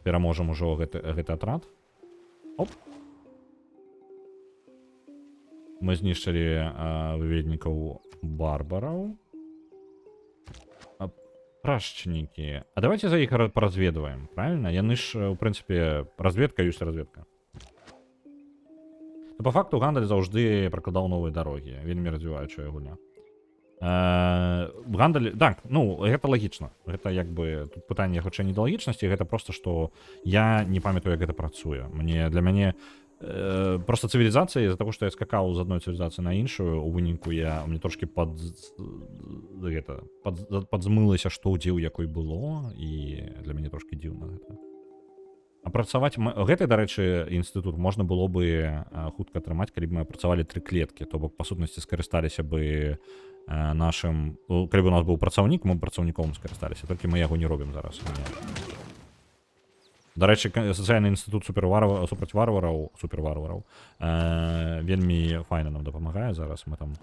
пераможам ужо гэты атрад. Оп. Мы знішчылі выведнікаў барбараў. Прашчнікі. А давайте за іх паразведваем, правильно? Яны ж, у прынцыпе, разведка ёсць разведка. То па факту гандаль заўжды пракладаў новыя дарогі, вельмі развіваючая гульня. Гандаль, так, ну, гэта лагічна. Гэта як бы, тут пытанне хутчэй не да лагічнасці, гэта просто, што я не памятаю, як гэта працуе. Для мяне просто цывілізацыя, з-за таго, што я скакаў з адной цывілізацыі на іншую, у выніку мне трошкі падзмылася, што дзе ў якой было, і для мяне трошкі дзіўна гэта. А працаваць гэты, дарэчы, інстытут можна было бы хутка атрымаць, калі б мы апрацавалі 3 клеткі, то бок па сутнасці скарысталіся бы нашым, калі б у нас быў працаўнік, мы працаўніком скарысталіся, толькі мы яго не робім зараз. Дарэчы, сацыяльны інстытут супраць варвараў вельмі файна нам дапамагае зараз, мы там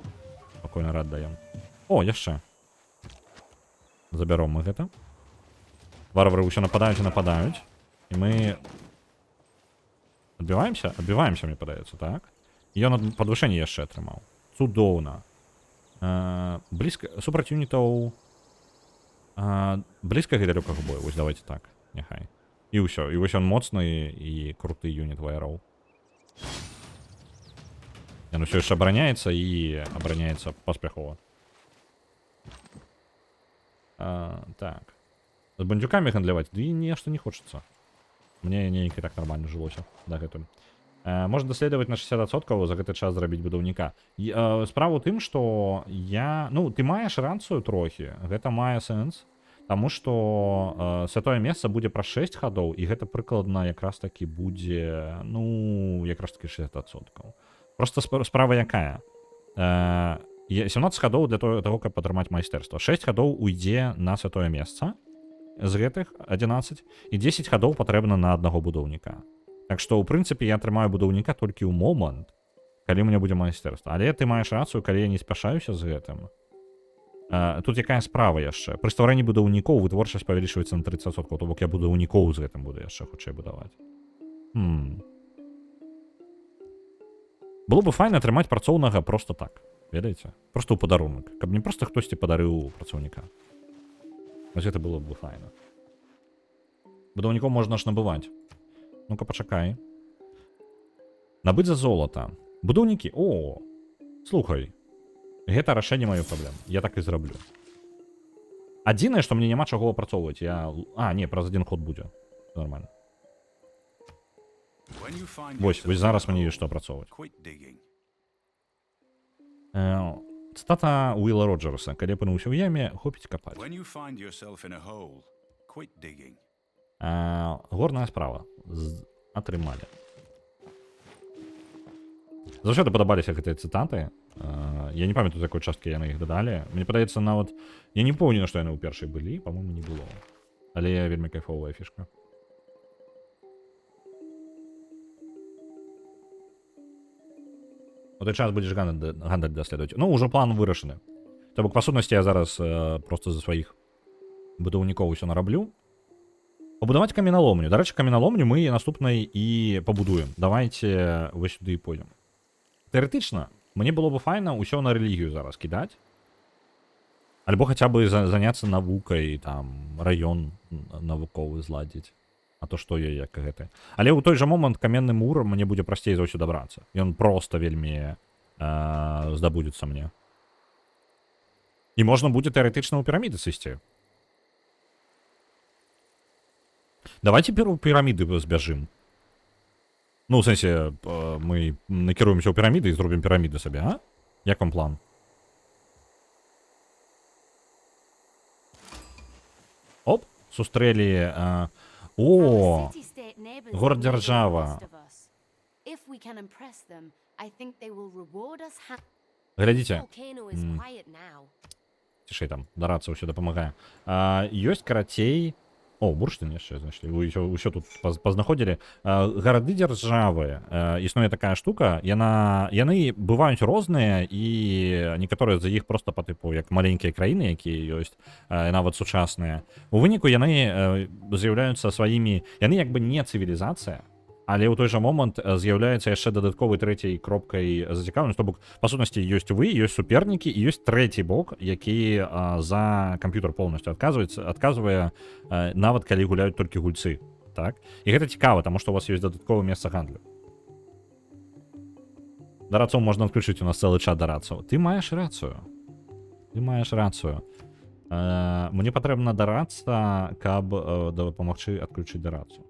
спакойна рад даем. О, яшчэ. Забяром мы гэта. Варвары ўсё нападаюць і нападаюць. І мы адбіваемся, мне падаецца, так? І ён падвышэнне яшчэ атрымаў. Цудоўна. Блізка, супраць юнітаў блізкага і далёкага бою, вось давайте так, няхай. І ўсё, і вось ён моцны і круты юніт ваяраў. Ён усё яшчэ абараняецца і абараняецца паспяхова. Так. З бандзюкамі гандляваць, ды нешта не хочацца. Мне неяк і так нармальна жылося дагэтуль. Можна даследаваць на 60% за гэты час зрабіць будаўніка. Справа ў тым, што ты маеш рацыю трохі, гэта мае сэнс. Таму што святое месца будзе праз 6 гадоў, і гэта прыкладна якраз такі будзе, якраз такі 60%. Просто справа якая? 17 гадоў для таго, каб атрымаць майстэрства. 6 гадоў уйдзе на святое месца, з гэтых 11, і 10 гадоў патрэбна на аднаго будаўніка. Так што, ў прынцыпе, я атрымаю будаўніка толькі ў момант, калі ў мяне будзе майстэрства. Але ты маеш рацыю, калі я не спяшаюся з гэтым. Тут якая справа яшчэ? Пры стварэнні будаўнікоў вытворчасць павялічваецца на 30%, то бок я будаўнікоў з гэтым буду яшчэ хутчэй будаваць. Было бы файна атрымаць працоўнага просто так, ведаеце? Просто ў падарунак, каб не просто хтосьці падарыў працаўніка. Вось гэта было бы файна. Будаўнікоў можна ж набываць. Ну-ка, пачакай. Набыць за золата. Будаўнікі, слухай. Гэта рашэнне маёй праблемы. Я так і зраблю. Адзінае, што мне няма чаго апрацоўваць. Не, праз адзін ход будзе. Нормально. Вось зараз мне ёсць што апрацоўваць. Цытата Уилла Роджерса. Калі апынуўся ў яме, хопіць капаць. Горная справа. Атрымалі. Заўсёды падабаліся гэтыя цытаты. Я не памятаю, з якой часткі яны іх дадалі. Мне падаецца, нават... Я не помню, што яны ў першай былі, па-мойму, не было. Але вельмі кайфовая фішка. У той час будзеш гандаль даследаваць. Ужо план вырашаны. То бок, па сутнасці, я зараз проста за сваіх будаўнікоў усё нараблю. Пабудаваць каменяломню. Дарэчы, каменяломню мы наступнай і пабудуем. Давайте вось сюды і пойдзем. Тэарэтычна, мне было бы файна ўсё на рэлігію зараз кідаць. Альбо хаця бы заняцца навукай, там, раён навуковы зладзіць. А то што я як гэты. Але ў той жа момант каменны мур мне будзе прасцей за ўсё дабрацца. Ён проста вельмі здабудзецца мне. І можна будзе тэарэтычна ў піраміды сысці. Давайте піраміды збяжым. У сэнсе, мы накіруемся ў піраміды і зробім піраміды сабе, а? Як вам план? Оп, сустрэлі... горад-дзяржава. Глядзіце. Цішэй там, дарацца ўсё дапамагае. Ёсць карацей... бурштын яшчэ знайшлі. Вы ўсё тут пазнаходзілі. Гарады-дзяржавы. Існуе такая штука. Яны бываюць розныя, і некаторыя з іх проста па тыпу як маленькія краіны, якія ёсць, нават сучасныя. У выніку яны з'яўляюцца сваімі... Яны як бы не цывілізацыя, але ў той жа момант з'яўляецца яшчэ дадатковай трэцяй кропкай зацікаўленасці. То бок, па сутнасці, ёсць вы, ёсць супернікі і ёсць трэці бок, які за камп'ютар поўнасцю адказвае, нават калі гуляюць толькі гульцы. Так? І гэта цікава, таму што у вас ёсць дадатковае месца гандлю. Дарацоў можна адключыць, у нас цэлы чат дарацаў. Ты маеш рацыю. Мне патрэбна дарацца, каб дапамагчы адключыць дарацу.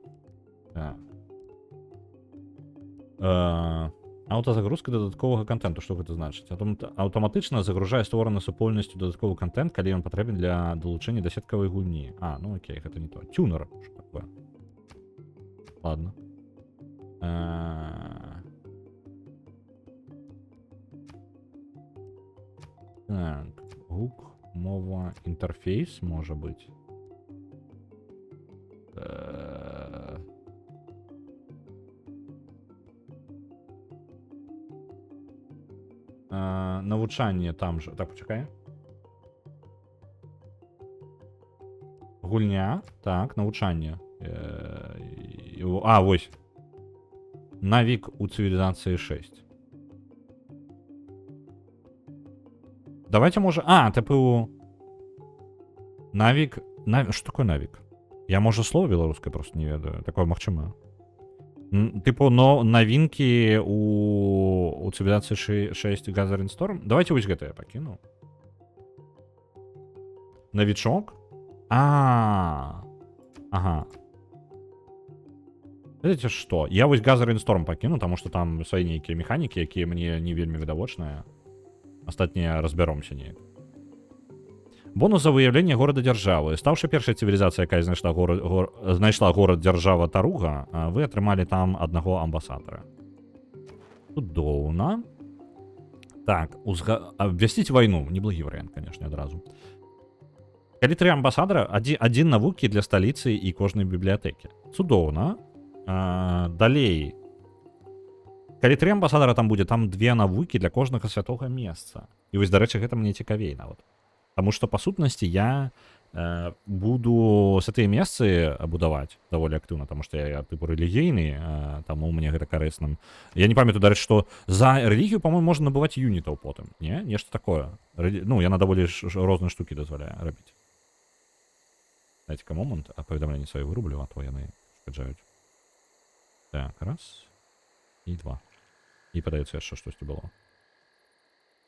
Аўтазагрузка дадатковага контенту. Што гэта значыць? Аўтаматычна загружае створаны супольнасцю дадатковы контент, калі ён патрэбен для далучэння да сеткавай гульні. Ну окей, гэта не то. Тюнер. Што такое? Ладно. Так, гук, мова, інтэрфейс, можа быць. Навучанне там же. Так, почекай. Гульня. Так, навучанне. Вось. Навік у цивілізації 6. Давайте, може... типу... Навік... Що таке навік? Я, може, слово білоруське просто не ведаю. Такое магчыма. Типу, новинки у цивілізації 6 Gathering Storm. Давайте ось гэта я пакину. Новичок? Ага. Видите, что? Я ось Gathering Storm пакину, потому что там свої нейкія механіки, якія мне не вельмі відавочныя. Астатнія разбяромся неяк. Бонус за выяўленне горада-дзяржавы. Стаўшы першай цывілізацыяй, якая знайшла горад-дзяржава Таруга, вы атрымалі там аднаго амбасадара. Цудоўна. Так, абвясціць вайну. Неблагі варыянт, конечно, адразу. Калі 3 амбасадара, адзін навукі для сталіцы і кожнай бібліятэкі. Цудоўна. Далей. Калі 3 амбасадара там будзе, там 2 навукі для кожнага святога месца. І вось, дарэчы, гэта мне цікавей нават. Таму што, па сутнасці, я буду святыя месцы будаваць даволі актыўна, таму што я тыпу рэлігійны, таму мне гэта карысна. Я не памятаю, дарэчы, што за рэлігію, па-моему, можна набываць юнітаў потым. Не? Нешта такое. Яна даволі розныя штукі дазваляе рабіць. Дайце-ка момант, паведамленне свае вырублю, а то яны шкаджаюць. Так, раз. І 2. І падаецца яшчэ штосьці было.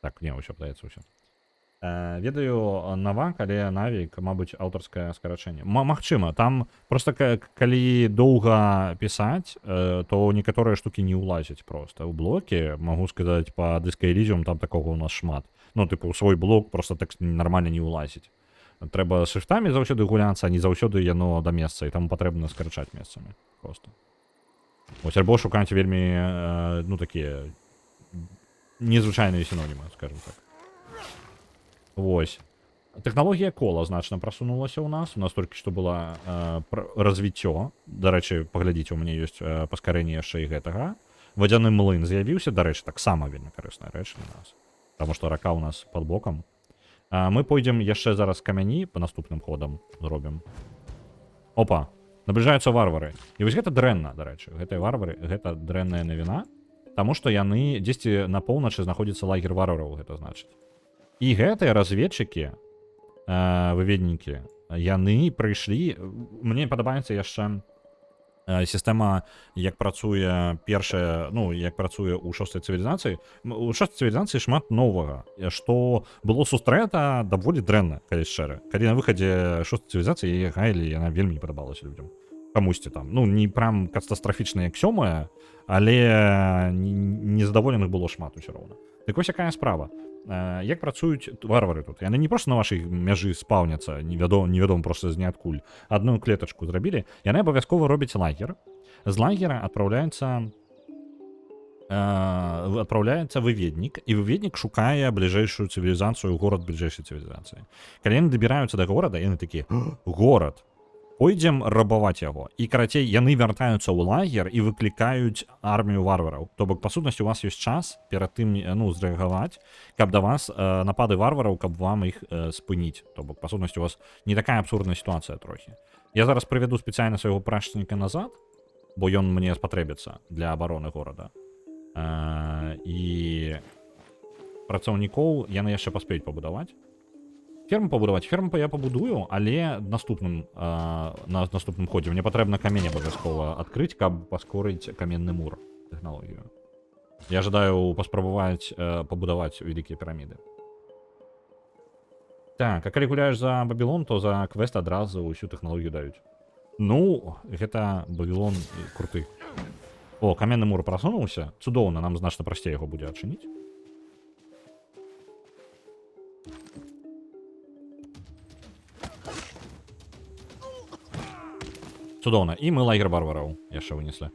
Так, не, ўсё падаецца ўсё. Ведаю навак, але навік, мабыць, аўтарскае скарачэнне. Магчыма, там просто калі доўга пісаць, то некаторыя штукі не ўлазяць просто. У блоке, магу сказаць, па Disco Elysium там такога у нас шмат. Тыпу, свой блок просто так нармальна не ўлазіць. Трэба шрифтамі заўсёды гуляцца, а не заўсёды яно да месца, і таму патрэбна скарачаць месцамі просто. Вось, альбо шукаць вельмі, такія незвычайныя сінонімы, скажем так. Вось. Тэхналогія кола значна прасунулася ў нас. У нас толькі што было развіццё. Дарэчы, паглядзіце, у мяне ёсць паскарэнне яшчэ і гэтага. Вадзяны млын з'явіўся, дарэчы, таксама вельмі карысная рэч для нас. Таму што рака ў нас пад бокам. Мы пойдзем яшчэ зараз камяні па наступным ходам зробім. Опа, набліжаюцца варвары. І вось гэта дрэнна, дарэчы. Гэтыя варвары, гэта дрэнная навіна, таму што яны дзесьці на поўначы знаходзіцца лагер варвараў, гэта значыць. І гэтыя разведчыкі, выведнікі, яны прыйшлі... Мне падабаецца яшчэ сістэма, як працуе першая, як працуе ў 6-й цывілізацыі. У 6-й цывілізацыі шмат новага, што было сустрэта даволі дрэнна, калі шчыра. Калі на выхадзе 6-й цывілізацыі яе гайлі, яна вельмі не падабалася людзям. Камусьці там. Не прям катастрафічна, як 7-я, але незадаволеных было шмат усё роўна. Так вось якая справа. Як працуюць варвары тут? Яны не проста на вашай мяжы спаўняцца, невядома проста з ніадкуль. Адну клетачку зрабілі. Яны абавязкова робяць лагер. З лагера адпраўляецца выведнік, і выведнік шукае бліжэйшую цывілізацыю, горад бліжэйшай цывілізацыі. Калі яны дабіраюцца да горада, яны такі: горад, пойдзем рабаваць яго. І, карацей, яны вяртаюцца ў лагер і выклікаюць армію варвараў. То бок, па сутнасці, у вас ёсць час перад тым, зрэагаваць, каб да вас напады варвараў, каб вам іх спыніць. То бок, па сутнасці, у вас не такая абсурдная сітуацыя трохі. Я зараз прывяду спецыяльна свайго прачніка назад. бо ён мне спатрэбіцца для абароны горада. І працаўнікоў яны яшчэ паспеюць пабудаваць. Ферму пабудаваць, ферму я пабудую, але на наступным ходзе мне патрэбна камень абавязкова адкрыць, каб паскорыць каменны мур тэхналогію. Я жадаю паспрабаваць пабудаваць вялікія піраміды. Так, а калі гуляеш за Бабілон, то за квест адразу ўсю тэхналогію даюць. Ну, гэта Бабілон круты. О, каменны мур прасунуўся. Цудоўна, нам значна прасцей яго будзе адчыніць. Цудоўна. І мы лагер барбараў яшчэ вынеслі.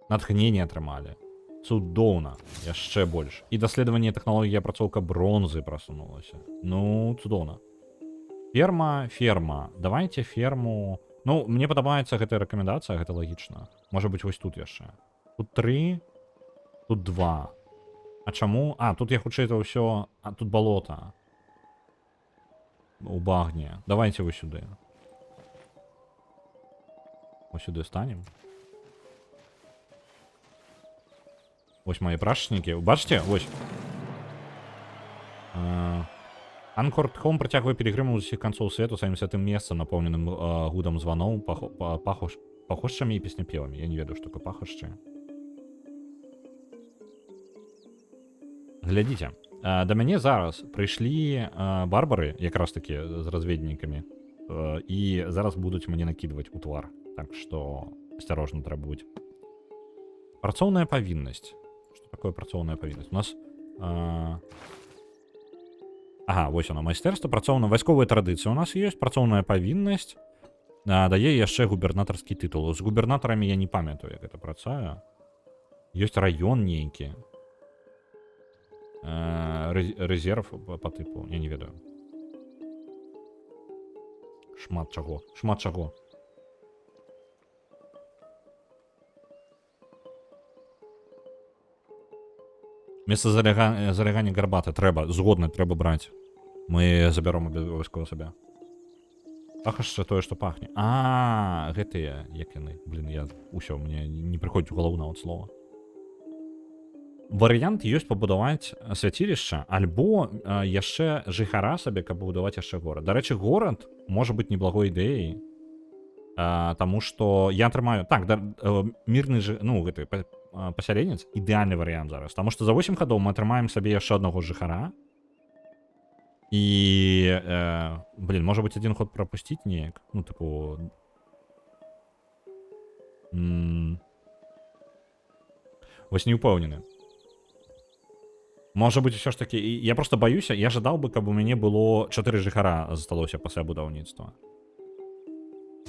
Натхненне атрымалі. Цудоўна. Яшчэ больш. І даследаванне тэхналогіі апрацоўка бронзы прасунулася. Ну, цудоўна. Ферма. Давайте ферму... Ну, мне падабаецца гэтая рэкамендацыя, гэта лагічна. Можа быць, вось тут яшчэ. Тут 3, тут 2. А чаму? А, тут я хутчэй за ўсё... А, тут балота. У багне. Давайте вы сюды. Ось сюди станем. Ось мої прашніки. Бачите? Ось. Анкорд Хоум працягвае пілігрымаў з усіх канцоў свету самым святым месцам, напоўненым гудам званоў, пахошчамі і песняпевамі. Я не ведаю, што такое пахошчы. Глядзіце. Да мяне зараз прыйшлі барбары, якраз такі з разведнікамі, і зараз будуць мне накідваць у твар. Так што асцярожна трэба быць. Працоўная павіннасць. Што такое працоўная павіннасць? У нас... Ага, вось она, майстэрства, вайсковая традыцыя. У нас ёсць працоўная павіннасць. Дае яшчэ губернатарскі тытул. З губернатарамі я не памятаю, як гэта працуе. Ёсць раён нейкі. Рэзерв па тыпу, я не ведаю. Шмат чаго. Месца залягання гарбаты трэба, згодна, трэба браць. Мы забяром абавязкова сабе. Пахашча тое, што пахне. Гэтыя, як яны. Блін, усё, мне не прыходзіць у галаву нават слова. Варыянт ёсць пабудаваць свяцілішча, альбо яшчэ жыхара сабе, каб пабудаваць яшчэ горад. Дарэчы, горад можа быць неблагой ідэяй. Таму што я атрымаю... Так, мірны гэты... пасяленец ідэальны варыянт зараз, таму што за 8 гадоў мы атрымаем сабе яшчэ аднаго жыхара і можа быць адзін ход прапусціць неяк, ну тыпу вось не ўпэўнены. Можа быць усё ж такі, я просто баюся, я жадаў бы, каб у мяне было 4 жыхара засталося пасля будаўніцтва.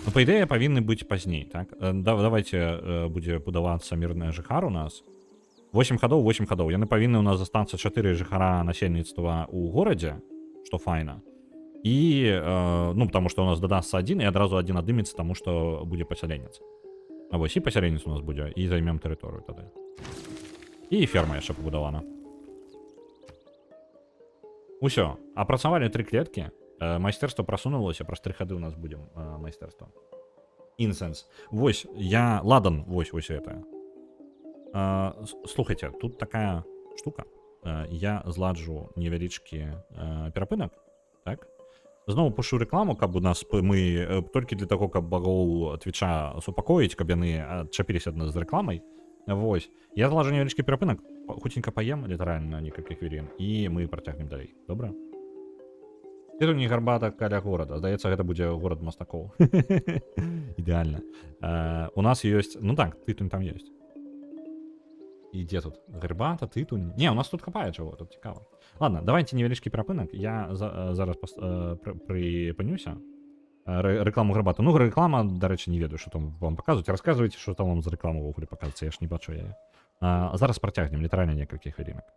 Ну, па ідэі, павінны быць пазней, так? Давайте будзе будавацца мірны жыхар у нас. 8 гадоў. Яны павінны у нас застацца 4 жыхара насельніцтва ў горадзе, што файна. І, таму што у нас дадасца адзін, і адразу адзін адымецца, таму што будзе пасяленец. А вось і пасяленец у нас будзе, і займем тэрыторыю тады. І ферма яшчэ пабудавана. Усё, апрацавалі 3 клеткі. Майстэрства прасунулася, праз 3 хады у нас будзе майстэрства. Інсенс. Вось, ладан, вось гэта. Слухайце, тут такая штука. Я зладжу невялічкі перапынак, так? Зноў пушу рэкламу, каб у нас мы толькі для таго, каб багоў Твіча супакоіць, каб яны адчапіліся ад нас з рэкламай. Вось. Я зладжу невялічкі перапынак, хуценька паем, літаральна некалькі хвілін, і мы працягнем далей. Добра? Тытунь і гарбата каля горада. Здаецца, гэта будзе горад мастакоў. Ідэальна. У нас ёсць... Ну так, тытунь там ёсць. І дзе тут? Гарбата, тытунь? Не, у нас тут хапае чаго, тут цікава. Ладно, давайте невялічкі перапынак. Я зараз прыпынюся. Рэкламу гарбату. Ну, рэклама, дарэчы, не ведаю, што там вам паказваюць. Расказвайце, што там вам з рэкламы ўвогуле паказваецца. Я ж не бачу яе. Зараз працягнем, літаральна некалькі хвілінак.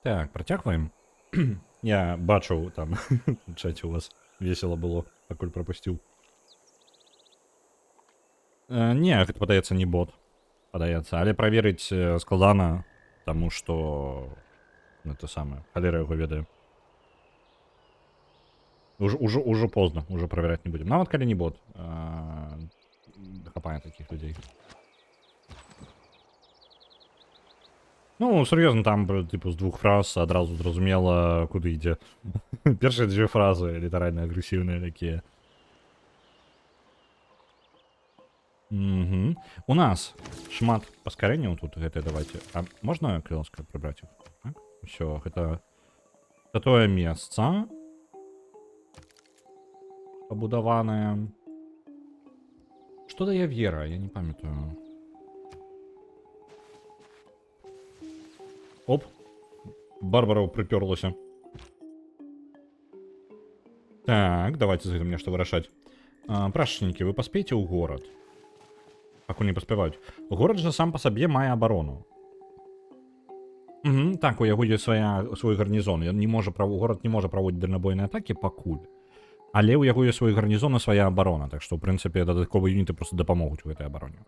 Так, працягваем. Я бачыў там у чаце у вас весело было, пакуль прапусціў. Не, гэта падаецца не бот. Падаецца, але праверыць складана, таму што это самае, халера яго ведае. Ужо поздно, уже проверять не будем. Нават калі не бот. Хапае таких людей. Ну, сур'ёзна, там, типу, з двух фраз адразу зразумела, куды ідзе. Першыя дзве фразы літаральна агрэсіўныя такія. У нас шмат паскарэнняў тут гэтае, давайте. А можна крылоска прыбраць іх? Так? Усё, гэта тое месца пабудаваная. Што дае вера? Я не памятаю. Оп. Барбараў прыпёрлася. Так, давайте за гэтым нешта вырашаць. Прашчнікі, вы паспееце ў горад? Пакуль не паспяваюць. Горад жа сам па сабе мае абарону. Так, у яго ёсць свой гарнізон. Горад не можа праводзіць дальнабойныя атакі пакуль. Але ў яго ёсць свой гарнізон і свая абарона, так што, ў прынцыпе, дадатковыя юніты проста дапамогуць у гэтай абароне.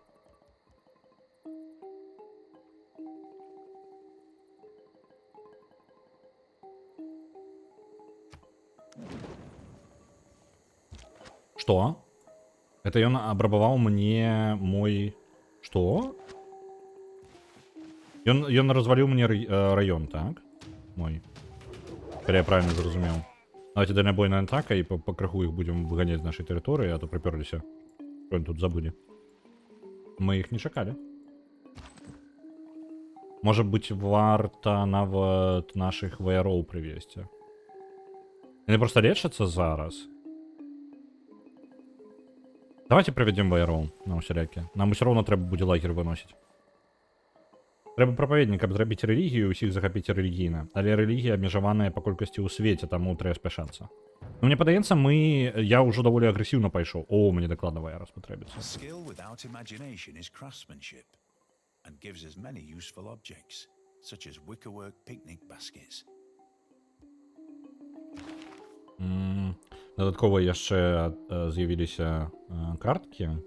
Што? Это ён абрабаваў мне мой... Што? Ён разваліў мне раён, так? Мой. Калі я правильно зразумеў. Давайте дальнабойная атака і па крыху іх будзем выганяць з нашай тэрыторыі, а то прыпёрліся. Што тут забылі? Мы іх не чакалі. Можа быць, варта нават нашых ваяроў прывесці. Яны проста лечацца зараз. Давайте прывядзем ваяроў на усялякі. Нам усё роўна трэба будзе лагер выносіць. Трэба прапаведнік, каб зрабіць рэлігію, усіх захапіць рэлігійна. Але рэлігія абмежаваная па колькасці ў свеце, таму трэба спяшацца. Ну, мне падаецца, я ўжо даволі агрэсіўна пайшоў. О, мне дакладна ваяр спатрэбіцца. Дадаткова яшчэ з'явіліся карткі.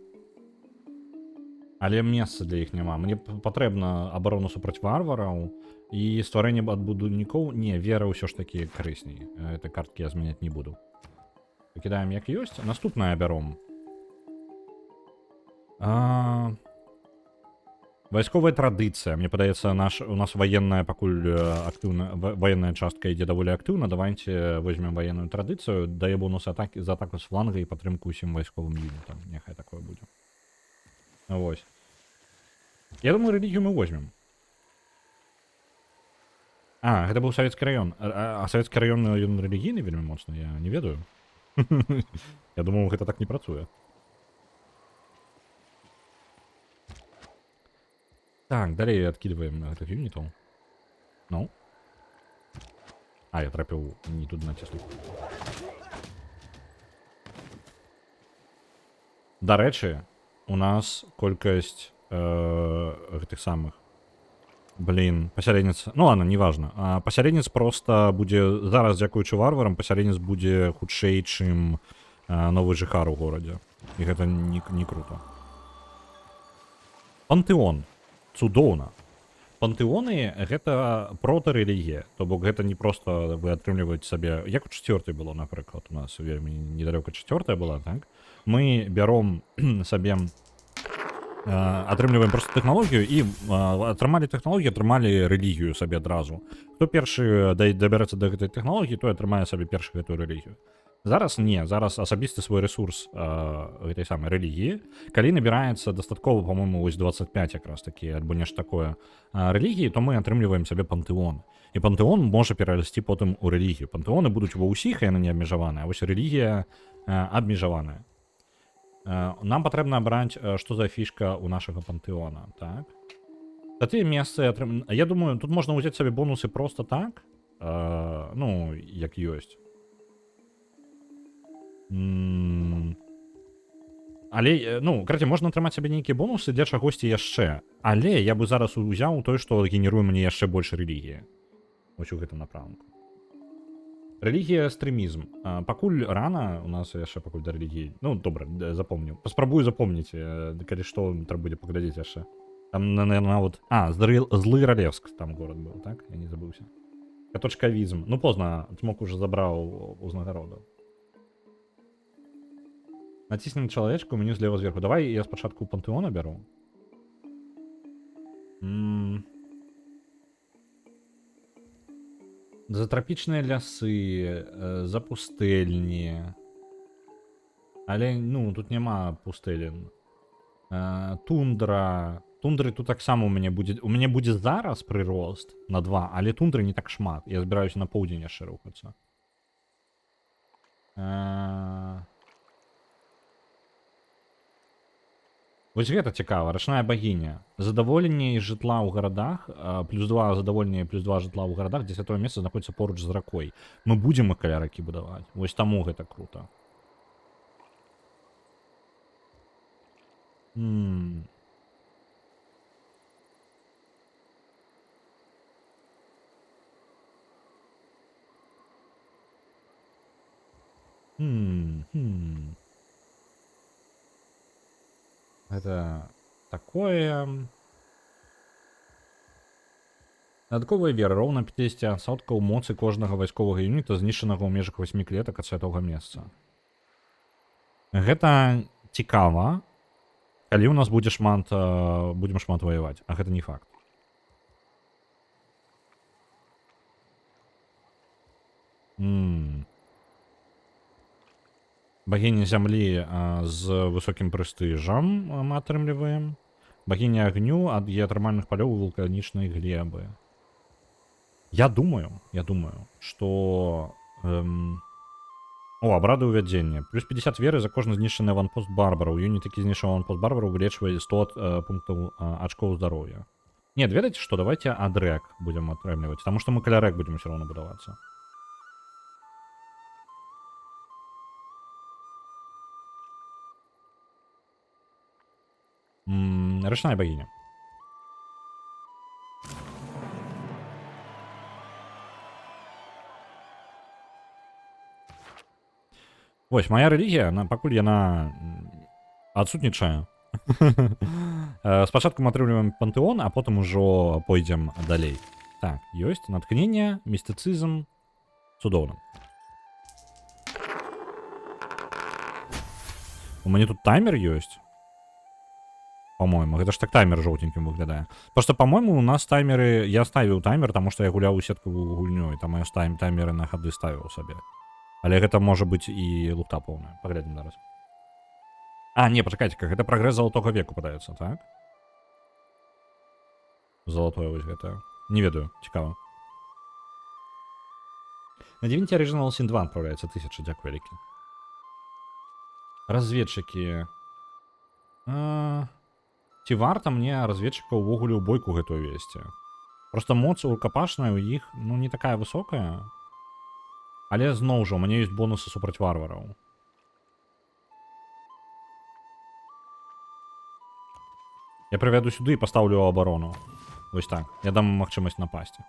Але месца для іх няма. Мне патрэбна абарона супраць варвараў і стварэнне ад будаўнікоў. Не, вера ўсё ж такі карысней. Гэта карткі я змяняць не буду. Пакідаем як ёсць. Наступнае бяром. Вайсковая традыцыя. Мне падаецца, у нас военная пакуль актыўна, военная частка ідзе даволі актыўна. Давайте возьмем военную традыцыю, дае бонус атакі за атаку з фланга і падтрымку ўсім вайсковым юнітам. Няхай такое будзе. Вось. Я думаю, рэлігію мы возьмем. Гэта быў савецкі раён. А савецкі раён, ён рэлігійны вельмі моцны, я не ведаю. Я думаю, гэта так не працуе. Так, далей адкідваем гэтых юнітаў. Ну. Я трапіў не туды націснуў. Дарэчы, у нас колькасць гэтых самых. Пасяленец. Ну ладно, неважно. Пасяленец просто будзе зараз, дзякуючы варварам, пасяленец будзе хутчэй, чым новы жыхар у горадзе. І гэта не круто. Пантэон. Цудоўна. Пантэоны гэта прота-рэлігія. То бок гэта не просто вы атрымліваеце сабе. Як у 4-й было, напрыклад, у нас вельмі недалёка 4-я была, так? Мы бяром сабе атрымліваем просто тэхналогію і атрымалі тэхналогію, атрымалі рэлігію сабе адразу. Хто першы дабярэцца да гэтай тэхналогіі, той атрымае сабе першы гэтую рэлігію. Зараз не, зараз асабісты свой ресурс гэтай самай рэлігіі. Калі набіраецца дастаткова, па-моему, вось 25 якраз такі, альбо нешта такое рэлігіі, то мы атрымліваем сабе пантэон. І пантэон можа перарасці потым у рэлігію. Пантэоны будуць ва ўсіх, яны не абмежаваныя, а вось рэлігія абмежаваная. Нам патрэбна абраць, што за фішка ў нашага пантэона, так? Тыя месцы я думаю, тут можна ўзяць сабе бонусы просто так, ну, як ёсць. Але, ну, караце, можна атрымаць сабе нейкія бонусы для чагосьці яшчэ. Але я бы зараз узяў той, што генеруе мне яшчэ больш рэлігіі. Вось у гэтым напрамку. Рэлігія, экстрэмізм. Пакуль рана, у нас яшчэ пакуль да рэлігіі. Ну, добра, запомню. Паспрабую запомніць, калі што, трэба будзе паглядзець яшчэ. Там, нават... Злы Ралевск там горад быў, так? Я не забыўся. Каточкавізм. Ну, позна, Цмок уже забраў узнагароду. Націснем чалавечку, меню злева зверху. Давай я спачатку пантэона бяру. Затрапічныя лясы, запустэльні. Але, ну, тут няма пустэлін. Тундра. Тундры тут таксама у мяне будзе... У мяне будзе зараз прырост на 2, але тундры не так шмат. Я збіраюся на поўдзень яшчэ рухацца. Вось гэта цікава, рачная багіня. Задаволенне жытла ў гарадах, плюс 2 задаволенне, плюс 2 жытла ў гарадах, 10-е месца знаходзіцца поруч з ракой. Мы будзем іх каля ракі будаваць. Вось таму гэта круто. Гэта такое... Дадатковая вера. Роўна 50% моцы кожнага вайсковага юніта знішчанага ў межах 8 клетак ад святога месца. Гэта цікава, калі ў нас будзе шмат... будзем шмат ваяваць. А гэта не факт. Багіня зямлі з высокім прэстыжам мы атрымліваем. Багіня агню ад геатэрмальных палёў вулканічнай глебы. Я думаю, што... абрады ўвядзення. Плюс 50 веры за кожны знішчаны аванпост барбараў. Юніт, які знішчыў аванпост барбараў, вылечвае 100 пунктаў ачкоў здароўя. Не, ведаеце што, давайте ад рэк будзем атрымліваць, таму што мы каля рэк будзем усё роўна будавацца. Рачная багіня. Вось, моя рэлігія, пакуль яна адсутнічае. Спачатку мы атрымліваем пантэон, а потым ужо пойдзем далей. Так, ёсць натхненне, містыцызм. Цудоўна. У мяне тут таймер ёсць. По-моему, гэта ж так таймер жоўтенькім выглядае. Просто, по-моему, у нас таймеры... Я ставіў таймер, таму што я гуляў у сеткавую гульню, і там я таймеры на хады ставіў сабе. Але гэта можа быць і лухта поўная. Паглядзім зараз. Не, пачакайце-ка, гэта прагрэс залатога веку падаецца, так? Залатое вось гэтае. Не ведаю, цікава. На Divinity Original Sin 2 адпраўляецца 1000, дзякуй вялікі. Разведчыкі. Ці варта мне разведчыка ўвогуле ў бойку гэтую весці? Просто моц рукапашная ў іх, ну, не такая высокая. Але зноў жа, у мяне ёсць бонусы супраць варвараў. Я прывяду сюды і пастаўлю абарону. Вось так. Я дам магчымасць напасці.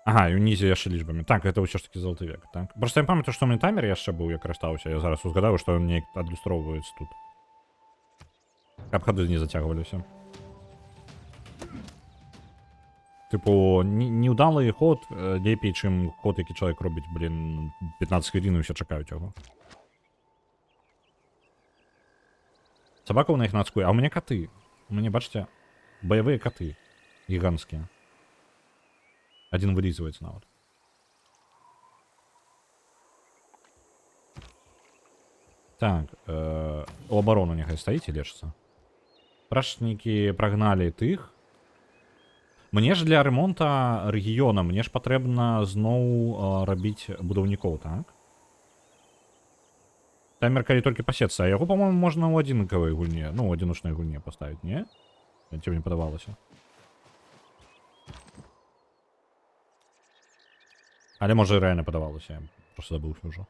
Ага, і ўнізе яшчэ лічбамі. Так, гэта ўсё ж такі залаты век, так? Просто я памятаю, што у мяне таймер яшчэ быў, я карыстаўся. Я зараз узгадаю, што ён неяк адлюстроўваецца тут. Каб хады не зацягваліся. Типу, неудалы ход лепей, чым ход, які чалавек робіць, 15 хвілін і ўсе чакаюць яго. Сабакаў на іх нацкуе. А ў мяне каты. У мяне, бачыце, баявыя каты. Гіганцкія. Один вылизывается нават. Так, у оборону няхай стаіць і лечыцца. Прачнікі прагналі тых. Мне ж для ремонта рэгіёна, мне ж патрэбна зноў рабіць будаўнікоў, так? Таймер калі толькі пасецца, а яго, по-моему, можна ў адзінкавай гульне, ну, ў адзіночнай гульне паставіць, не? Ці мне падавалася. Але, можа, рэальна падавалася, я просто забыўся ўжо.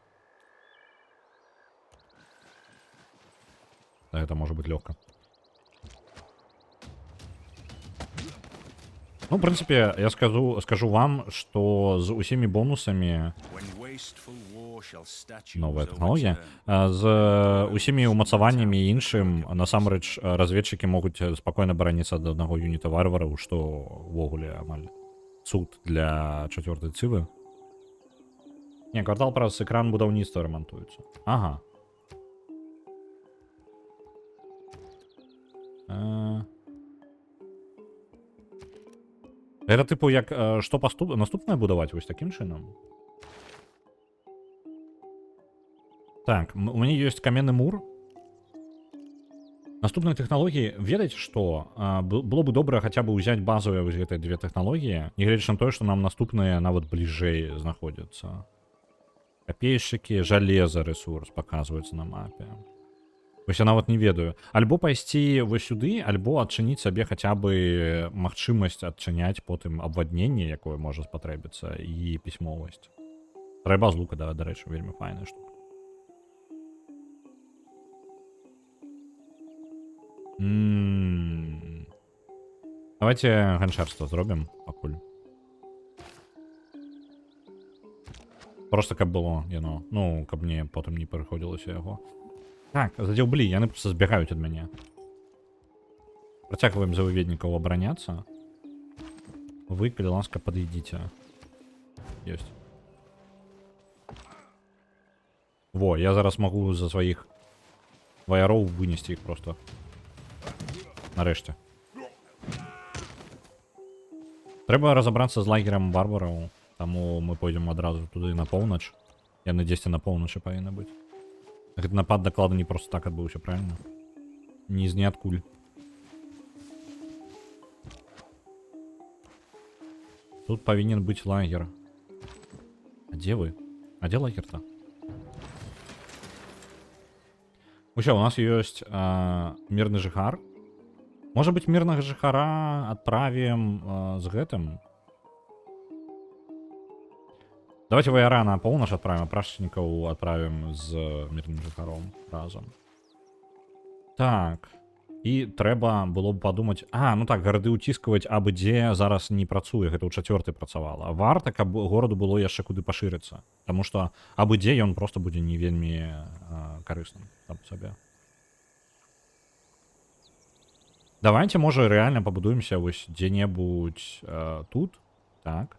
Гэта можа быць лёгка. Ну, в принципе, я скажу вам, что з усімі бонусами, новая технологія, з усімі умацаваннямі і іншым, насамрэч, разведчыкі могуць спакойна бараніцца ад аднаго юніта варвараў, што ўвогуле амаль цуд для чацвёртай цывы. Не, квартал праз экран будаўніцтва рамантуецца. Ага. Это типу як што наступнае будаваць вось такім чынам? Так, у мяне ёсць каменны мур. Наступныя тэхналогіі, ведаеце што? Было бы добра хаця бы ўзяць базовыя вось гэтыя две тэхналогіі, нягледзячы на тое, што нам наступныя нават бліжэй знаходзяцца. Капейшчыкі, жалеза рэсурс паказваюцца на мапе. Вось я нават не ведаю. Альбо пайсці вось сюды, альбо адчыніць сабе хаця бы магчымасць адчыняць потым абвадненне, якое можа спатрэбіцца, і пісьмовасць. Трэба з лука, дарэчы, вельмі файная штука. Давайте ганчарства зробім пакуль. Просто каб было яно, ну, каб мне потым не прыходзілася яго. Так, задзяўблі, яны просто збягаюць ад мяне. Працягваем завыведнікаў абараняцца. Вы, калі ласка, падыдзіце. Ёсць. Во, я зараз магу за сваіх ваяроў вынесці іх просто. Нарэшце. Трэба разабрацца з лагерам варвараў, таму мы пойдзем адразу туды на поўнач. Яны дзесьці на поўначы павінны быць. Гэты напад дакладна не просто так адбыўся, правильно? Ні з ніадкуль. Тут павінен быць лагер. А дзе вы? А дзе лагер-то? Усё, у нас ёсць мірны жыхар. Можа быць, мірнага жыхара адправім з гэтым? Давайте ваяра на поўнач адправім, а прачнікаў адправім з мірным жыхаром разам. Так. І трэба было б падумаць... ну так, гарады ўціскаваць абы дзе зараз не працуе, гэта ў 4-й працавала. Варта, каб гораду было яшчэ куды пашырыцца. Таму што абы дзе ён проста будзе не вельмі карысным там сабе. Давайте, можа, рэальна пабудуемся вось дзе-небудзь тут. Так.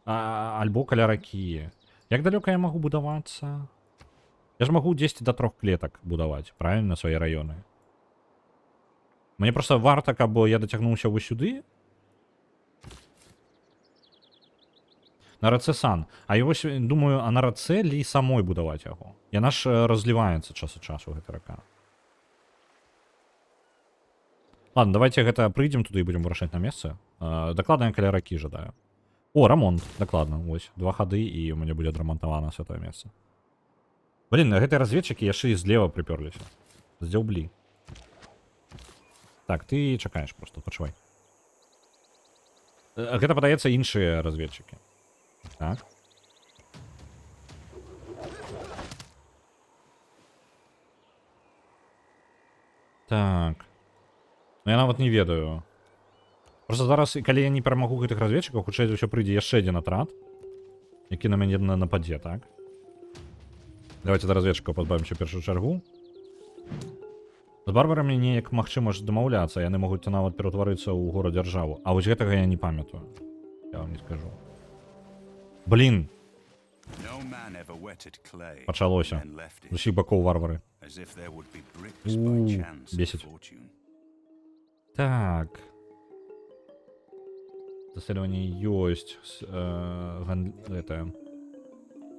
Альбо каля ракі. Як далёка я магу будавацца? Я ж магу 10 до 3 клетак будаваць, правильно, свае раёны. Мне просто варта, каб я дацягнуўся вось сюды. На рацэ Сан. А я вось думаю, а на рацэ ли самой будаваць яго? Яна ж разліваецца час ад часу, гэта рака. Ладно, давайте гэта прыйдзем туды і будзем вырашаць на месцы. Дакладна каля ракі жадаю. О, рамонт, дакладна, вось, 2 хады, і у мяне будзе адрамантавана святое месца. Блин, гэтыя разведчыкі яшчэ і злева прыпёрліся. Здзяўблі. Так, ты чакаеш просто, пачувай. Гэта, падаецца, іншыя разведчыкі. Так. Так. Ну, я нават не ведаю. Просто зараз, калі я не перамагу гэтых разведчыкаў, хутчэй за ўсё прыйдзе яшчэ адзін атрад, які на мяне нападзе, так? Давайте да разведчыкаў пазбавімся ў першую чаргу. З барбарамі неяк магчыма ж дамаўляцца, яны могуць нават ператварыцца ў горад-дзяржаву. А вось гэтага я не памятаю. Я вам не скажу. Блін! Пачалося. З усіх бакоў варвары. Бесіць. Так. Заселивание есть. Это.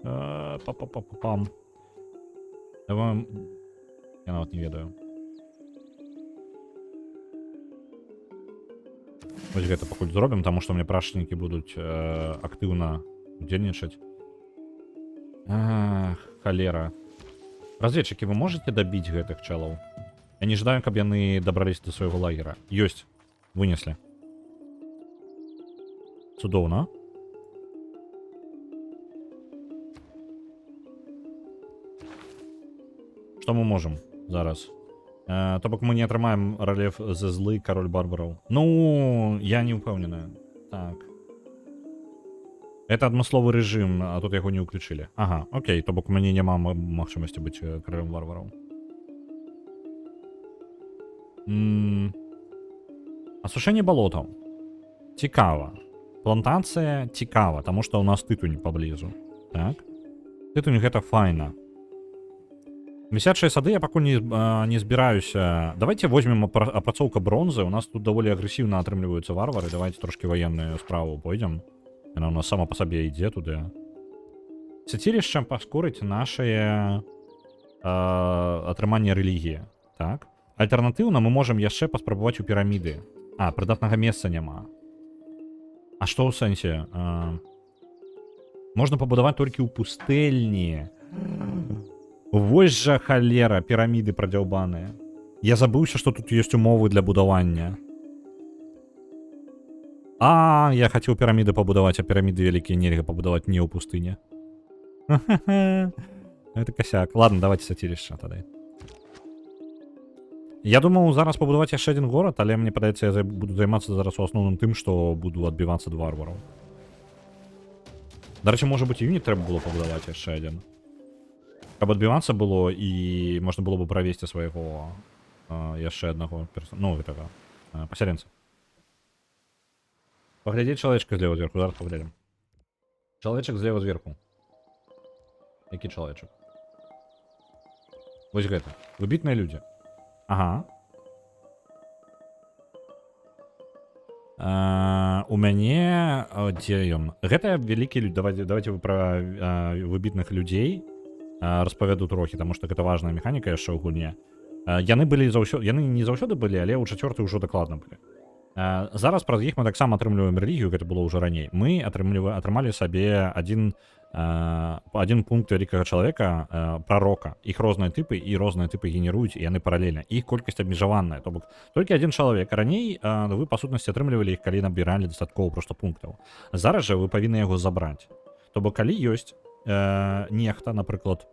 Па-па-па-па-пам. Я нават не ведаю. Вось гэта пакуль зробім, таму што мне прачнікі будуць актыўна удзельнічаць. Халера. Разведчыкі, вы можете дабіць гэтых чэлаў? Я не жадаю, каб яны дабрались до свайго лагера. Ёсць. Вынеслі. Цудоўна. Што мы можам зараз? То бок мы не атрымаем рэльеф за злы кароль барбараў. Ну, я не ўпэўнены. Так. Это адмысловы рэжым, а тут яго не ўключылі. Ага, окей, то бок у мяне няма магчымасці быць каралём варвараў. Асушэнне балотаў. Цікава. Плантацыя цікава, таму што ў нас тытунь паблізу. Так. Тытунь гэта файна. Вісячыя сады я пакуль не збіраюся. Давайте возьмем апрацоўка бронзы. У нас тут даволі агрэсіўна атрымліваюцца варвары. Давайте трошки ваенную справу пойдзем. Яна у нас сама па сабе ідзе туды. Свяцілішча паскорыць нашае атрыманне рэлігіі. Так. Альтэрнатыўна мы можам яшчэ паспрабаваць у піраміды. Прыдатнага месца няма. А што ў сэнсе? Можна пабудаваць толькі ў пустэльні. Вось жа халера, піраміды прадзяўбаныя. Я забыўся, што тут ёсць умовы для будавання. Я хацеў піраміды пабудаваць, а піраміды вялікія нельга пабудаваць не ў пустыне. Это косяк. Ладно, давайте свяцілішча тады. Я думаў зараз пабудаваць яшчэ адзін горад, але мне падаецца, я буду займацца зараз у асноўным тым, што буду адбівацца ад варвараў. Дарэчы, можа быць, юніт трэба было пабудаваць яшчэ адзін. Каб адбівацца было і можна было бы правесці свайго яшчэ аднаго гэтага пасяленца. Паглядзець чалавечка злева зверху, зараз паглядзім. Чалавечак злева зверху. Які чалавечак? Вось гэта. Выбітныя людзі. Ага. У мяне... Дзе ён? Гэта вялікі людзі. Давайте пра выбітных людзей распавяду трохі, таму што гэта важная механіка яшчэ ў гульне. Яны не заўсёды былі, але ў чацвёртай ўжо дакладна былі. Зараз праз іх мы таксама атрымліваем рэлігію, гэта было ўжо раней. Мы атрымалі сабе адзін пункт вялікага чалавека, прарока. Іх розныя тыпы і розныя тыпы генеруюць, і яны паралельна. Іх колькасць абмежаваная, то бок толькі адзін чалавек. Раней вы па сутнасці атрымлівалі іх, калі набіралі дастаткова проста пунктаў. Зараз жа вы павінны яго забраць. То бок калі ёсць нехта, напрыклад,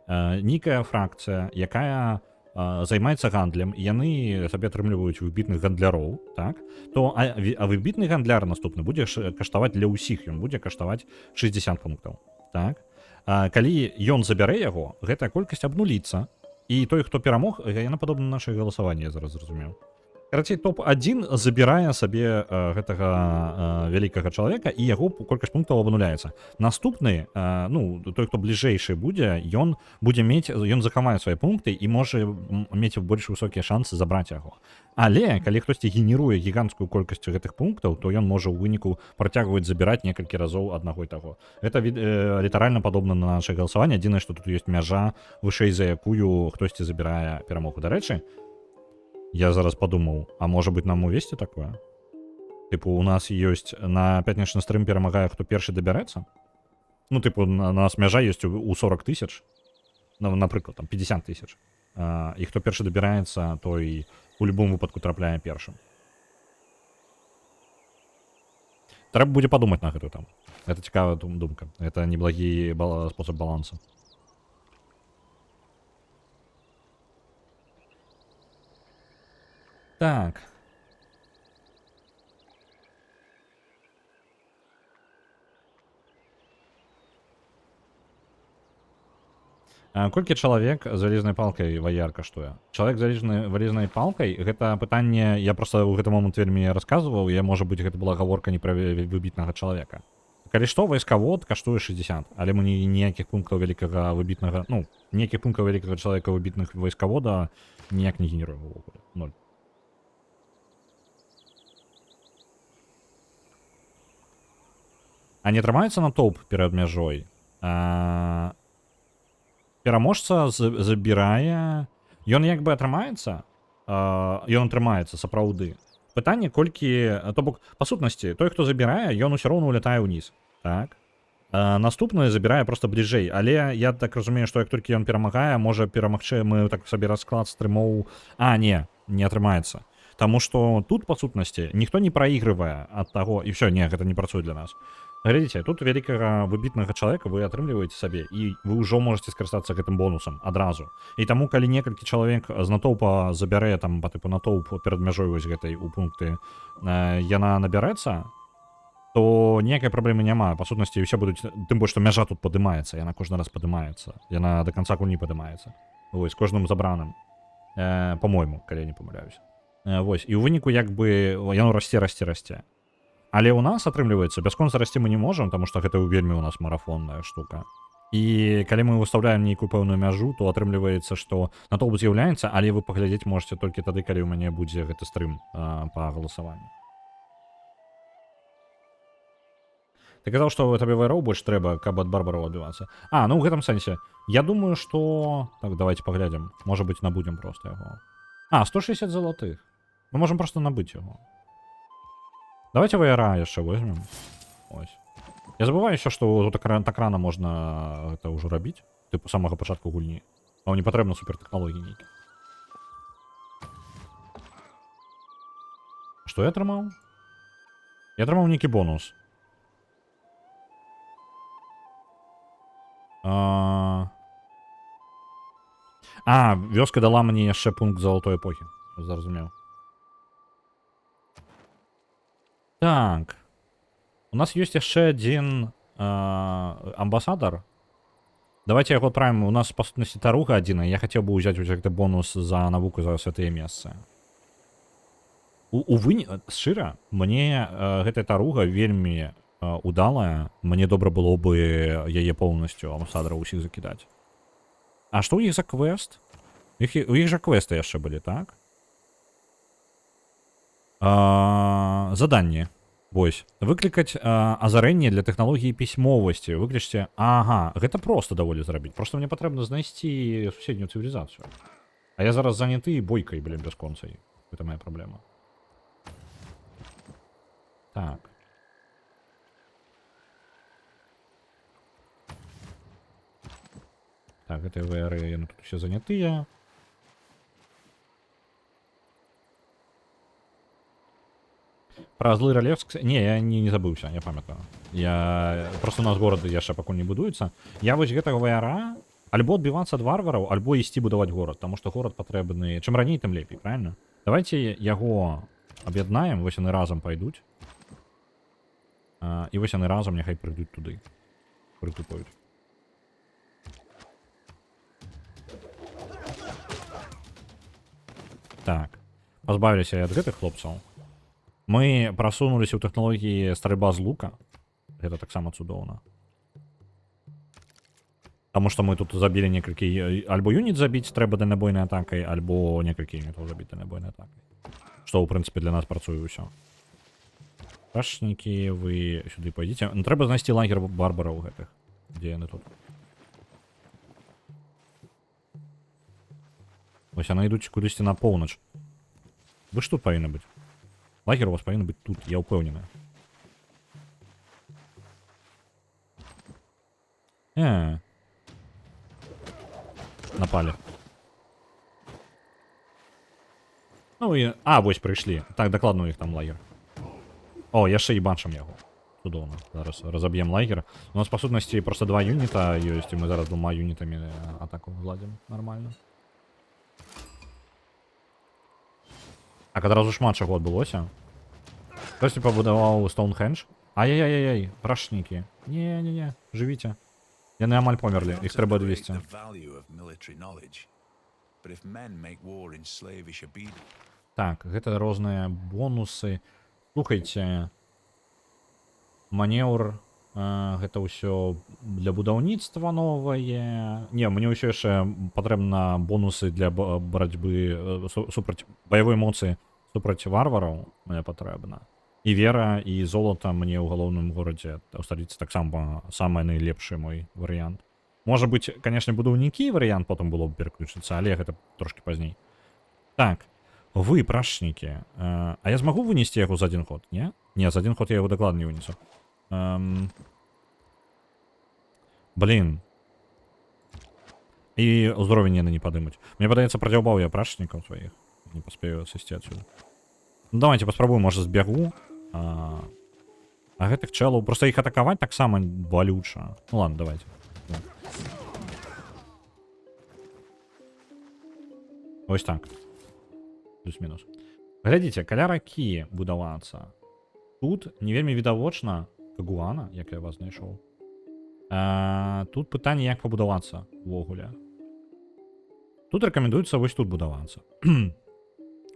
нейкая фракцыя, якая займаецца гандлем, і яны сабе атрымліваюць выбітных гандляроў, так, то выбітны гандляр наступны будзе каштаваць для ўсіх, ён будзе каштаваць 60 пунктаў. Так. Калі ён забярэ яго, гэтая колькасць абнуліцца, і той, хто перамог, яна падобна на нашае галасаванне, я зараз зразумеў. Карацей, топ-1 забірае сабе гэтага вялікага чалавека, і яго колькасць пунктаў абнуляецца. Наступны, той, хто бліжэйшы будзе, ён захавае свае пункты і можа мець больш высокія шансы забраць яго. Але, калі хтосьці генеруе гіганцкую колькасць гэтых пунктаў, то ён можа ў выніку працягваць забіраць некалькі разоў аднаго і таго. Гэта літаральна падобна на нашае галасаванне. Адзінае, што тут ёсць мяжа, вышэй за якую хтосьці забірае перамогу. Дарэчы, я зараз подумаў, а можа быць нам увесці такое? Тыпу, у нас ёсць на пятнічны стрым перамагае, хто першы дабярэцца? У нас мяжа ёсць у 40 тысяч, напрыклад, там 50 тысяч. І хто першы дабіраецца, той у любым выпадку трапляе першым. Трэба будзе падумаць на гэту там. Гэта цікавая думка. Гэта неблагі спосаб балансу. Так. Колькі чалавек з вялізнай палкай ваяр каштуе? Чалавек з вялізнай палкай, гэта пытанне, я проста ў гэты момант вельмі расказваў, і можа быць гэта была гаворка не пра выбітнага чалавека. Калі што, вайскавод каштуе 60, але мы ніякіх пунктаў вялікага выбітнага, ніякіх пунктаў вялікага чалавека выбітных вайскавода ніяк не генеруем увогуле. 0. А не атрымаецца натоўп перад мяжой. Пераможца забірае... Ён як бы атрымаецца? Ён атрымаецца, сапраўды. Пытанне, колькі... То бок, па сутнасці, той, хто забірае, ён усё роўна улятае ўніз. Так? Наступны забірае проста бліжэй. Але я так разумею, што як толькі ён перамагае, можа перамагчы, мы так сабе расклад стрымоў... не атрымаецца. Таму што тут, па сутнасці, ніхто не праігрывае ад таго... І ўсё, гэта не працуе для нас. Глядзіце, тут вялікага выбітнага чалавека вы атрымліваеце сабе, і вы ўжо можете скарыстацца гэтым бонусам адразу. І таму, калі некалькі чалавек з натоўпа забярэ, там, па тыпу натоўп перад мяжой вось гэтай у пункты, яна набярэцца, то ніякай праблемы няма. Па сутнасці ўсе будуць, тым больш што мяжа тут падымаецца, яна кожны раз падымаецца, яна до канца гульні падымаецца. Вось кожным забраным, по-мойму, калі я не памыляюся. Вось і ў выніку як бы яно расце. Але ў нас атрымліваецца бясконца расці мы не можам, таму што гэта вельмі у нас марафонная штука. І калі мы выставляем нейкую пэўную мяжу, то атрымліваецца, што натоўп з'яўляецца, але вы паглядзець можете толькі тады, калі ў мяне будзе гэты стрым па галасаванні. Ты казаў, што табе вайроў больш трэба, каб ад барбараў адбівацца. Ну ў гэтым сэнсе. Я думаю, што... Так, давайте паглядзім. Можа быць, набудзем проста яго. 160 залатых. Мы можам проста набыць яго. Давайте вайра яшчэ возьмем. Ось. Я забываю еще, што тут так рана можна гэта ўжо рабіць. Тыпу самага пачатку гульні. А не патрэбна супертэхналогіі нейкі. Што я атрымаў? Я атрымаў нейкі бонус. Вёска дала мне яшчэ пункт залатой эпохі. Зразумеў. Так. У нас ёсць яшчэ адзін амбасадар. Давайте яго адправім. У нас, па сутнасці, таруга адзіна. Я хацеў бы ўзяць гэты бонус за навуку за святыя месцы. Шчыра, мне гэтая таруга вельмі удалая. Мне добра было бы яе поўнасцю амбасадараў усіх закідаць. А што ў іх за квест? У іх жа квесты яшчэ былі, так? Заданне. Вось. Выклікаць азарэнне для тэхналогіі пісьмовасці. Выклічце... Гэта проста даволі зрабіць. Проста мне патрэбна знайсці суседнюю цывілізацыю. А я зараз заняты бойкай, бясконцай. Гэта моя праблема. Так. Так, гэтыя ВР, яны тут усе занятыя. Пра злы ралевск... Не, я не забыўся, я памятаю. Просто у нас горад яшчэ пакуль не будуецца. Я вось гэтага ВР альбо адбівацца ад варвараў, альбо ісці будаваць горад, таму што горад патрэбны... Чым раней, тым лепей, правильно? Давайте яго аб'яднаем, вось яны разам пайдуць. І вось яны разам няхай прыйдуць туды. Прытупаюць. Так. Пазбавіліся ад гэтых хлопцаў. Мы прасунуліся ў тэхналогіі стральба з лука. Гэта таксама цудоўна. Таму што мы тут забілі некалькі... Альбо юніт забіць трэба дальнабойнай атакай, альбо некалькі юнітаў забіць дальнабойнай атакай. Што, ў прынцыпе, для нас працуе ўсё. Рашнікі, вы сюды пойдзіце. Трэба знайсці лагер барбараў гэтых. Дзе яны тут? Вось яны ідуць кудысьці на поўнач. Вы ж тут павінны быць. Лагер у вас павінен быць тут, я ўпэўнены. Напалі. Ну і... вось прыйшлі. Так, дакладна у іх там лагер. Яшчэ і бачым яго. Цудоўна. Зараз разаб'ем лагер. У нас, па сутнасці, проста 2 юніта ёсць, і мы зараз 2 юнітамі атаку гладзім. Нормально. Так, адразу шмат чаго адбылося. Хтосьці пабудаваў Стоунхендж. Ай-яй-яй-яй, рашнікі. Не-не-не, жывіце. Яны амаль померлі, іх трэба адвесці. Так, гэта розныя бонусы. Слухайце, манеўр, гэта ўсё для будаўніцтва новае. Не, мне ўсё яшчэ патрэбна бонусы для барацьбы супраць баявой эмоцыі супраць варвараў мне патрэбна. І вера, і золата мне ў галоўным горадзе ў сталіцы таксама самы найлепшы мой варыянт. Можа быць, канешне, будаўнікі варыянт потым было б пераключыцца, але гэта трошки пазней. Так, вы прашнікі. А я змагу вынесці яго за адзін ход, не? Не, за адзін ход я яго дакладна не вынесу. Блин. І ўзровень яны не падымуць. Мне падаецца, прадзяўбаў я прашнікаў сваіх. Не паспею сысці адсюда. Ну, давайте паспрабуем, можа, збягу. А гэтых чэлаў, просто іх атакаваць таксама балюча. Ну ладно, давайте. Ось так. Плюс-мінус. Глядзіце, каля ракі будавацца. Тут не вельмі відавочна Кагуана, як я вас знайшоў. Тут пытанне, як пабудавацца увогуле. Тут рэкамендуецца вось тут будавацца.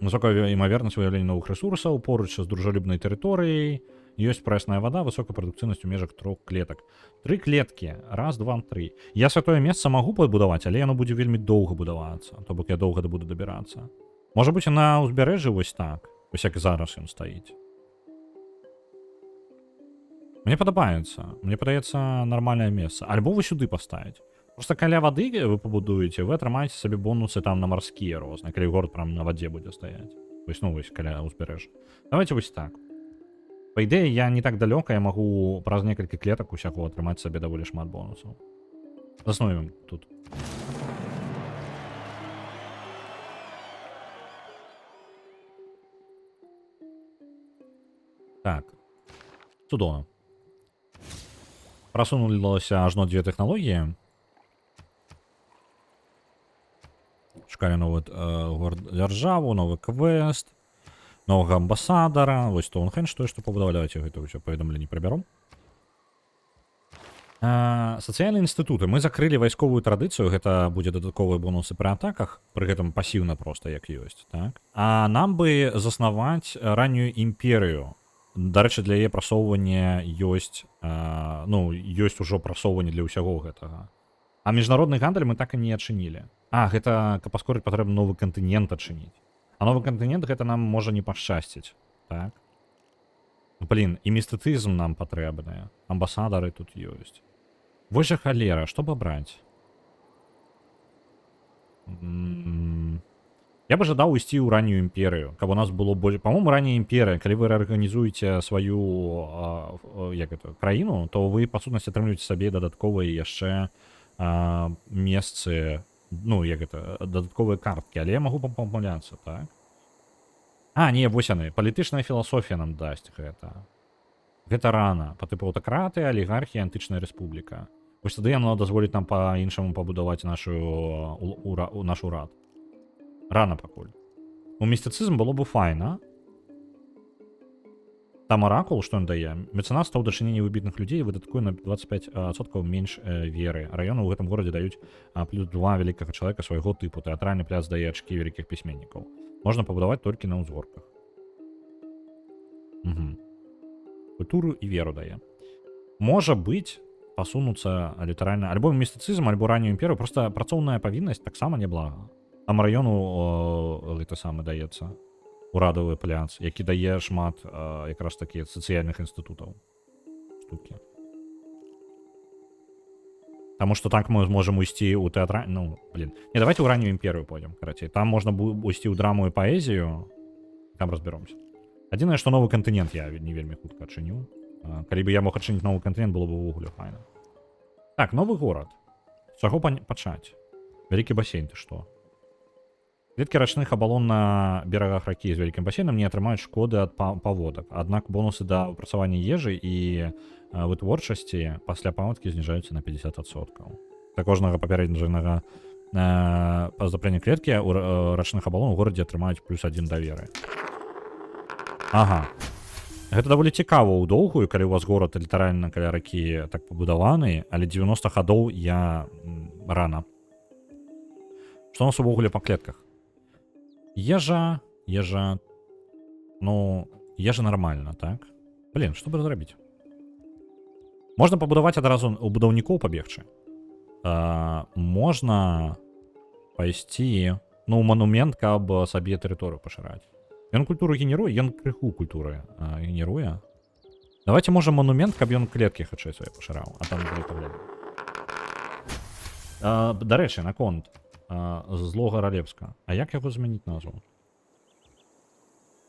Высокая імавернасць выяўлення новых рэсурсаў, поруч з дружалюбнай тэрыторыяй, ёсць прэсная вада, высокая прадукцыйнасць у межах 3 клетак. 3 клеткі, раз, два, 3. Я святое месца магу пабудаваць, але яно будзе вельмі доўга будавацца, то бок я доўга буду дабірацца. Можа быць, на ўзбярэжжы вось так, вось як зараз ён стаіць. Мне падабаецца, мне падаецца нармальнае месца. Альбо вы сюды паставіць. Просто каля вады вы пабудуеце, вы атрымаеце сабе бонусы там на марскія розныя, калі горад прям на вадзе будзе стаяць. Вось, ну, вось каля ўзбярэжжа. Давайте вось так. Па ідэі, я не так далёка, я магу праз некалькі клетак усяго атрымаць сабе даволі шмат бонусаў. Заснуем тут. Так. Цудоўна. Прасунулася ажно 2 тэхналогіі. Шукалі новы дзяржаву, новы квест, новага амбасадара, вось Стоунхендж, тое, што пабудавалі, давайте гэта ўсё паведамленні прыбяром. Сацыяльныя інстытуты. Мы закрылі вайсковую традыцыю, гэта будзе дадатковыя бонусы пры атаках, пры гэтым пасіўна проста, як ёсць, так? А нам бы заснаваць раннюю імперыю. Дарэчы, для яе прасоўвання ёсць, ну, ёсць ужо прасоўванне для ўсяго гэтага. А міжнародны гандаль мы так і не адчынілі. Гэта, каб паскорыць, патрэбна новы кантынент адчыніць. А новы кантынент гэта нам можа не пашчасціць, так? Блін, і містыцызм нам патрэбныя. Амбасадары тут ёсць. Вось жа халера, што б абраць? Я бы жадаў ісці ў раннюю імперыю, каб у нас было больш... Па-моему, ранняя імперыя, калі вы рэарганізуеце сваю краіну, то вы, па сутнасці, атрымліваеце сабе дадатковыя яшчэ месцы, ну, як гэта, дадатковыя карткі, але я магу памыляцца, так? Не, вось яны, палітычная філасофія нам дасць гэта. Гэта рана, па тыпу аўтакратыя, алігархія, антычная рэспубліка. Вось тады яно дазволіць нам па-іншаму пабудаваць наш урад. Рана пакуль. У містыцызм было бы файна. Там аракул, што ён дае? Мецэнацтва ў дачыненні выбітных людзей выдаткуе на 25% менш веры. Раёны ў гэтым горадзе даюць плюс 2 вялікага чалавека свайго тыпу. Тэатральны пляц дае ачкі вялікіх пісьменнікаў. Можна пабудаваць толькі на ўзгорках. Культуру і веру дае. Можа быць, пасунуцца літаральна альбо містыцызм, альбо раннюю імперыю, проста працоўная павіннасць таксама няблага. Там раёну гэта самы даецца. Урадавы пляц, які дае шмат якраз такі сацыяльных інстытутаў. Штукі. Таму што так мы зможам ісці ў тэатра... Ну, блін. Не, давайте ў раннюю імперыю пойдзем, карацей. Там можна ісці ў драму і паэзію. Там разберомся. Адзінае, што новы кантынент я не вельмі хутка адчыню. Калі б я мог адчыніць новы кантынент, было б увогуле файна. Так, новы горад. З чаго пачаць? Вялікі басейн, ты што? Клеткі рачных абалон на берагах ракі з вялікім басейнам не атрымаюць шкоды ад паводак. Аднак бонусы да выпрацавання ежы і вытворчасці пасля паводкі зніжаюцца на 50%. Да кожнага папярэдняга паздаплення клеткі у рачных абалон у горадзе атрымаюць плюс 1 да веры. Гэта даволі цікава ў доўгую, калі у вас горад літаральна каля ракі так пабудаваны, але 90 гадоў я рана. Што у нас увогуле па клетках? Ежа, ну, ежа нормально, так? Блин, што бы зрабіць? Можна пабудаваць адразу у будаўнікоў пабегчы. Можна пайсці, ну, манумент, каб сабе тэрыторыю пашыраць. Ён культуру генеруе, ён крыху культуры генеруе. Давайте можа манумент, каб ён клеткі хутчэй свае пашыраў, а там былі праблемы. Дарэчы, наконт злога Ралепска. А як яго змяніць назву?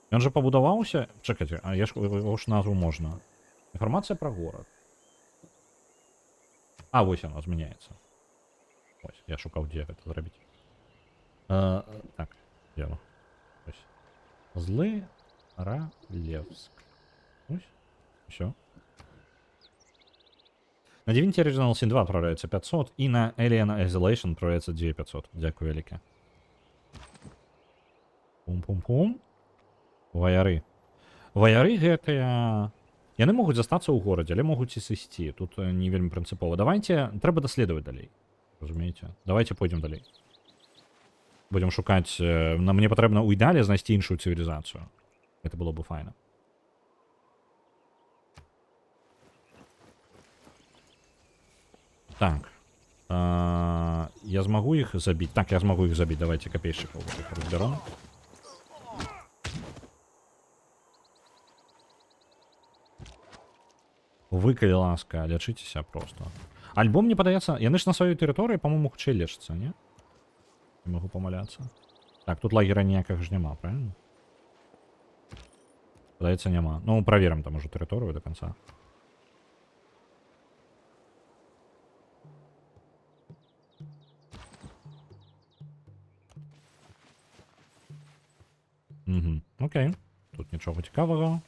Ён жа пабудаваўся... Чакайце, а яго ж назву можна. Інфармацыя пра горад. Вось яно змяняецца. Ось, я шукаў, дзе гэта зрабіць. Так, дзе яно? Ось. Злы Ралепск. Ось, усё. На Divinity Original Sin 2 отправляется 500, и на Alien Isolation отправляется 2500. Дякую велике. Пум-пум-пум. Ваяры. Ваяры гэтыя... Яны могуць застацца ў горадзе, але могуць і сысці. Тут не вельмі прынцыпова. Давайте, трэба даследаваць далей. Разумееце? Давайте пойдзем далей. Будем шукаць... Мне патрэбна ў ідэале знайсці іншую цывілізацыю. Гэта было бы файна. Так. Я змагу іх забіць. Так, я змагу іх забіць. Давайте капейшчыкаў разбяром. Вы, калі ласка, лячыцеся просто. Альбо, мне падаецца, яны ж на сваёй тэрыторыі, па-моему, хутчэй лечацца, не? Не магу памыляцца. Так, тут лагера ніякага ж няма, правильно? Падаецца, няма. Ну, праверым там ужо тэрыторыю до конца. Угу, окей. Тут нічога цікавага.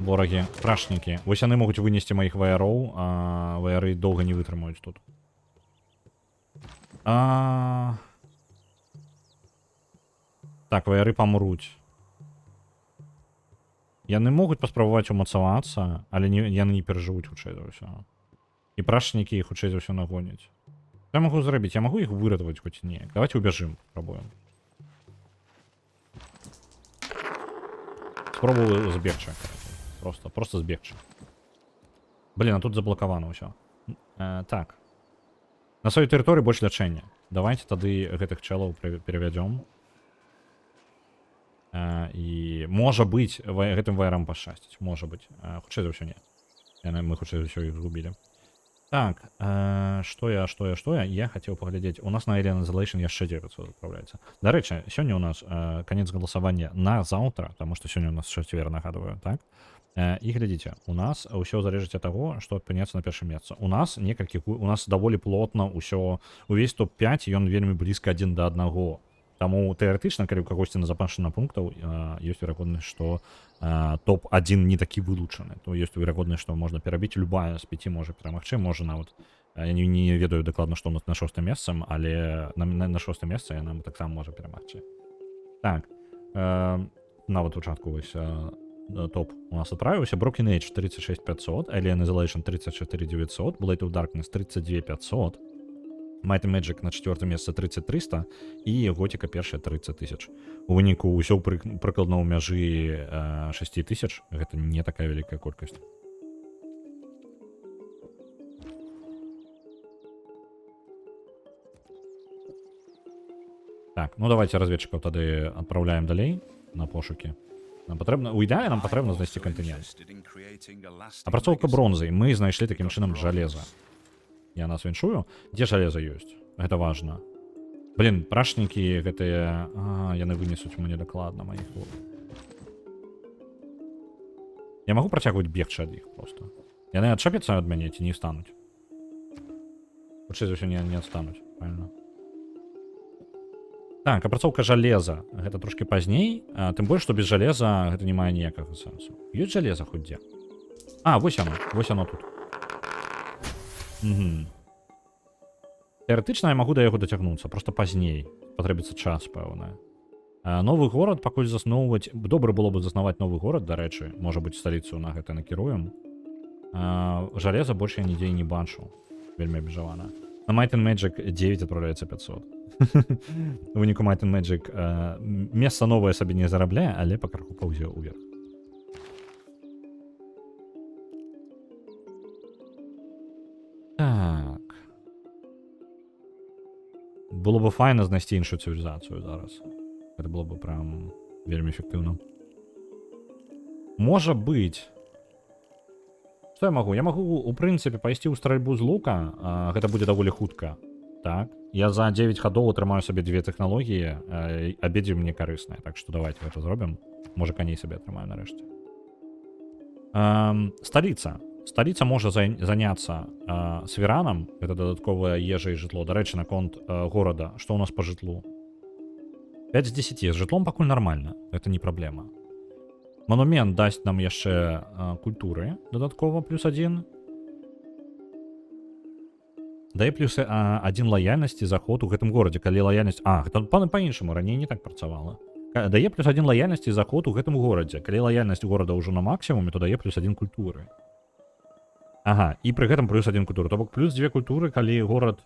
Ворагі, страшнікі. Вось яны могуць вынесці маіх ваяроў, а ваяры доўга не вытрымаюць тут. Так, ваяры памруць. Яны могуць паспрабаваць умацавацца, але яны не перажывуць хутчэй за ўсё. І прашнікі хутчэй за ўсё нагоняць. Што я магу зрабіць? Я магу іх выратаваць хоць неяк. Давайте убяжым, пробуем. Спробую збегчы. Просто збегчы. Блин, а тут заблокавана ўсё. Так. На сваёй тэрыторыі больш лячэння. Давайте тады гэтых чэлаў перавядзём. І можа быць, гэтым ваярам пашчасціць. Можа быць. Хутчэй за ўсё не. Мы хутчэй за ўсё іх згубілі. Так, што я? Я хацеў паглядзець. У нас на Alien Isolation яшчэ 900 адпраўляецца. Дарэчы, сёння у нас канец галасавання на заўтра, таму што сёння у нас чацвер, нагадваю, так? І глядзіце, у нас ўсё залежыць ад таго, што апынецца на першым месцы. У нас даволі плотна ўсё, увесь топ-5, ён вельмі блізка адзін да аднаго. Таму тэарэтычна, калі ў кагосьці назапашана пунктаў, ёсць верагоднасць, што топ-1 не такі вылучаны. То ёсць верагоднасць, што можна перабіць, любая з 5 можа перамагчы, можа нават. Я не ведаю дакладна, што у нас на 6-м месцам, але на 6-м месцы яна таксама можа перамагчы. Так, нават у чатку вось топ у нас адправіўся. Broken Age 36500, Alien Isolation 34900, Blade of Darkness 32500, Might and Magic на 4-м месцы 30300 і Готіка першая 30 000. У выніку ўсё прыкладна ў мяжы 6000. Гэта не такая вялікая колькасць. Так, ну давайте разведчыкаў тады адпраўляем далей на пошукі. Нам патрэбна, у ідэале нам патрэбна знайсці кантынент. Апрацоўка бронзы. Мы знайшлі такім чынам жалеза. Я нас віншую. Дзе жалеза ёсць? Гэта важна. Блин, прашнікі гэтыя... яны вынесуць мне дакладна маіх. Я магу працягваць бегчы ад іх просто. Яны адчапяцца ад мяне ці не стануць? Хутчэй за ўсё не адстануць, правильно? Так, апрацоўка жалеза. Гэта трошки пазней. Тым больш, што без жалеза гэта не мае ніякага сэнсу. Ёсць жалеза хоць дзе? Вось оно тут. Угу. Тэарэтычна я магу да яго дацягнуцца, просто пазней. Патрэбіцца час, пэўна. Новы горад пакуль засноўваць... Добра было бы заснаваць новы горад, дарэчы. Можа быць, сталіцу на гэта накіруем. Жалеза больш я нідзе не бачу. Вельмі абмежавана. На Might and Magic 9 адпраўляецца 500. У выніку Might and Magic месца новае сабе не зарабляе, але па краху паўзе ўверх. Так. Было бы файна знайсці іншую цывілізацыю зараз. Гэта было бы прям вельмі эфектыўна. Можа быць. Што я магу? Я магу, у прынцыпе, пайсці ў стральбу з лука. Гэта будзе даволі хутка. Так. Я за 9 хадоў атрымаю сабе 2 тэхналогіі, абедзве мне карысныя. Так што давайте гэта зробім. Можа, каней сабе атрымаю нарэшце. Сталіца. Сталіца можа заняцца свіранам. Гэта дадатковая ежа і жытло. Дарэчы, наконт горада. Што ў нас па жытлу? 5 з 10. З жытлом пакуль нармальна. Гэта не праблема. Манумент дасць нам яшчэ культуры. Дадаткова +1. Дае плюс 1 лаяльнасці за ход у гэтым горадзе, калі лаяльнасць... гэта па-іншаму, раней не так працавала. Дае плюс 1 лаяльнасці за ход у гэтым горадзе. Калі лаяльнасць горада ўжо на максімуме, то дае плюс 1 культуры. Ага, і пры гэтым плюс 1 культуры. То бок плюс 2 культуры, калі горад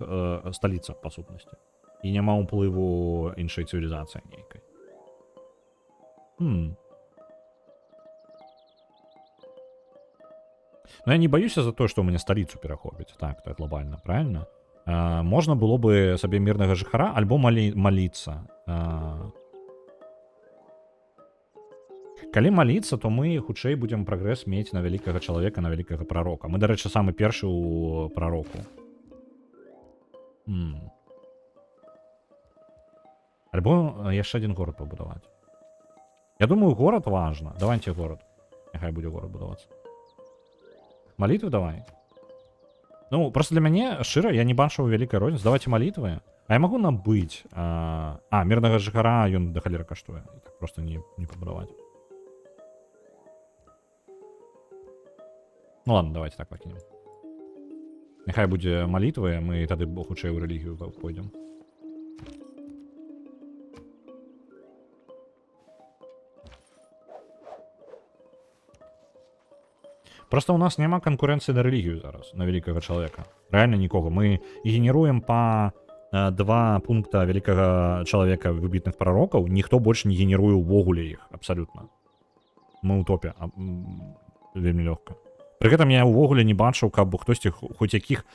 сталіца, па сутнасці. І няма ўплыву іншай цывілізацыі нейкай. Ну, я не баюся за то, што ў мяне сталіцу перахопіць. Так глобальна, правильно? Можна было бы сабе мірнага жыхара альбо маліцца. Калі маліцца, то мы хутчэй будзем прагрэс мець на вялікага чалавека, на вялікага прарока. Мы, дарэчы, самы першы ў прароку. Альбо яшчэ адзін горад пабудаваць. Я думаю, горад важна. Давайте горад. Няхай будзе горад будавацца. Малітвы давай. Ну, просто для мяне, шчыра, я не бачу вялікай розніцы. Давайте малітвы. А я магу набыць... мірнага жыхара, ён да халеры каштуе. І так просто не пабудаваць. Ну ладно, давайте так пакінем. Няхай будзе малітвы, мы тады хутчэй у рэлігію пойдзем. Просто у нас няма канкурэнцыі на рэлігію зараз, на вялікага чалавека. Рэальна нікога. Мы генеруем па 2 пункта вялікага чалавека выбітных прарокаў, ніхто больш не генеруе ўвогуле іх, абсалютна. Мы ў топе. Вельмі лёгка. Пры гэтым я ўвогуле не бачыў, каб хтосьці хоць якіх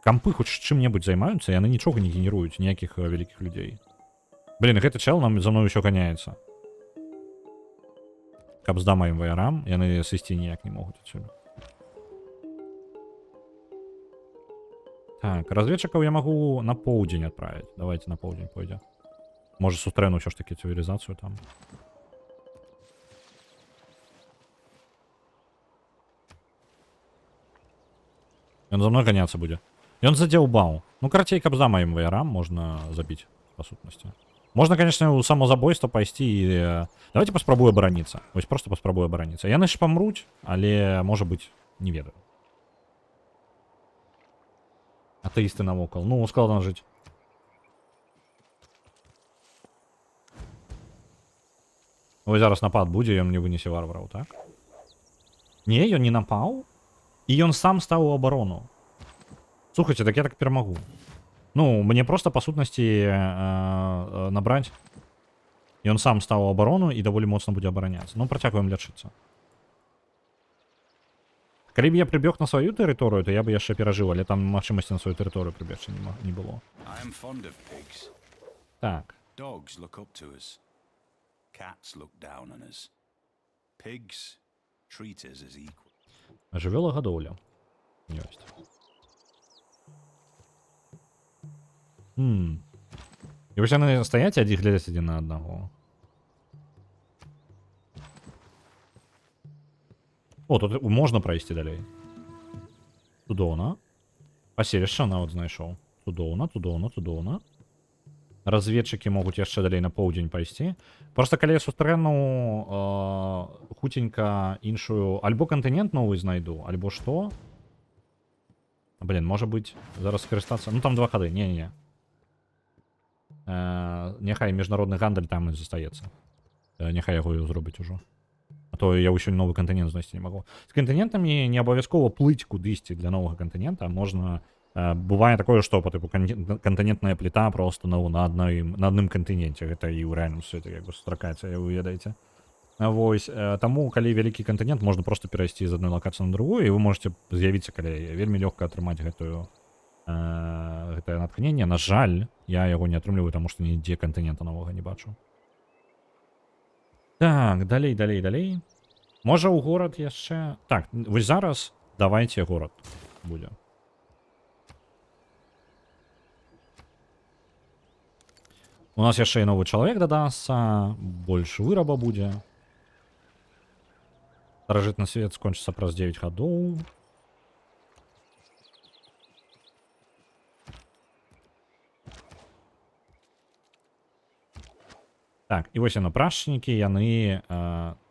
кампы хоць чым-небудзь займаюцца, яны нічога не генеруюць, ніякіх вялікіх людзей. Блін, гэты чел нам за мной усё ганяецца. Каб здам маім ваярам, яны сысці ніяк не могуць адсюль. Так, разведчыкаў я магу на поўдзень адправіць. Давайте на поўдзень пойдзе. Можа, сустрэну ўсё ж такі цывілізацыю там. Ён за мной ганяцца будзе. Ён задзяўбаў. Ну, карацей, каб здам маім ваярам, можна забіць, па сутнасці. Можна, конечно, у самозабойства пайсці і... Давайте паспрабую абараніцца. Вось просто паспрабую абараніцца. Яны ж памруць, але, можа быць, не ведаю. Атэісты навокал. Ну, складана жыць. Ось зараз напад будзе, ён мне вынесе варвараў, так? Не, ён не напаў. І ён сам стаў у абарону. Слухайце, так я так перамагу. Ну, мне просто, па сутнасці, набраць. Ён сам стаў у абарону і даволі моцна будзе абараняцца. Ну, працягваем лячыцца. Калі б я прыбег на сваю тэрыторыю, то я бы яшчэ перажыў, але там магчымасці на сваю тэрыторыю прыбегчы не было. Так. Жывёлагадоўля. Ёсць. І вось яны стаяць адзін глядзяць адзін на аднаго. О, тут можна прайсці далей. Цудоўна. Паселішча нават знайшоў. Цудоўна. Разведчыкі могуць яшчэ далей на поўдзень пайсці. Просто калі я сустрэну хуценька іншую... Альбо кантынент новый знайду, альбо што? Блін, можа быць, зараз скарыстацца... Ну, там 2 хады. Не-не-не. Няхай міжнародны гандаль там і застаецца. Няхай яго зробіць ужо. А то я ўсё новы кантынент знайсці не магу. З кантынентамі не абавязкова плыць кудысьці для новага кантынента. Можна... Бывае такое, што по тыпу кантынентная пліта просто на адным кантыненце. Гэта і ў рэальным свеце як бы сустракаецца, вы ведаеце. Вось, таму, калі вялікі кантынент, можна просто перайсці з адной лакацыі на другую, і вы можете з'явіцца, калі вельмі лёгка атрымаць гэтае натхненне. На жаль, я яго не атрымліваю, таму што нідзе кантынента новага не бачу. Так, далей. Можа, ў горад яшчэ... Так, вось зараз давайте горад будзе. У нас яшчэ і новы чалавек дадасца, больш выраба будзе. Старажытны свет скончыцца праз 9 гадоў. Так, і вось яно, прашчнікі, яны...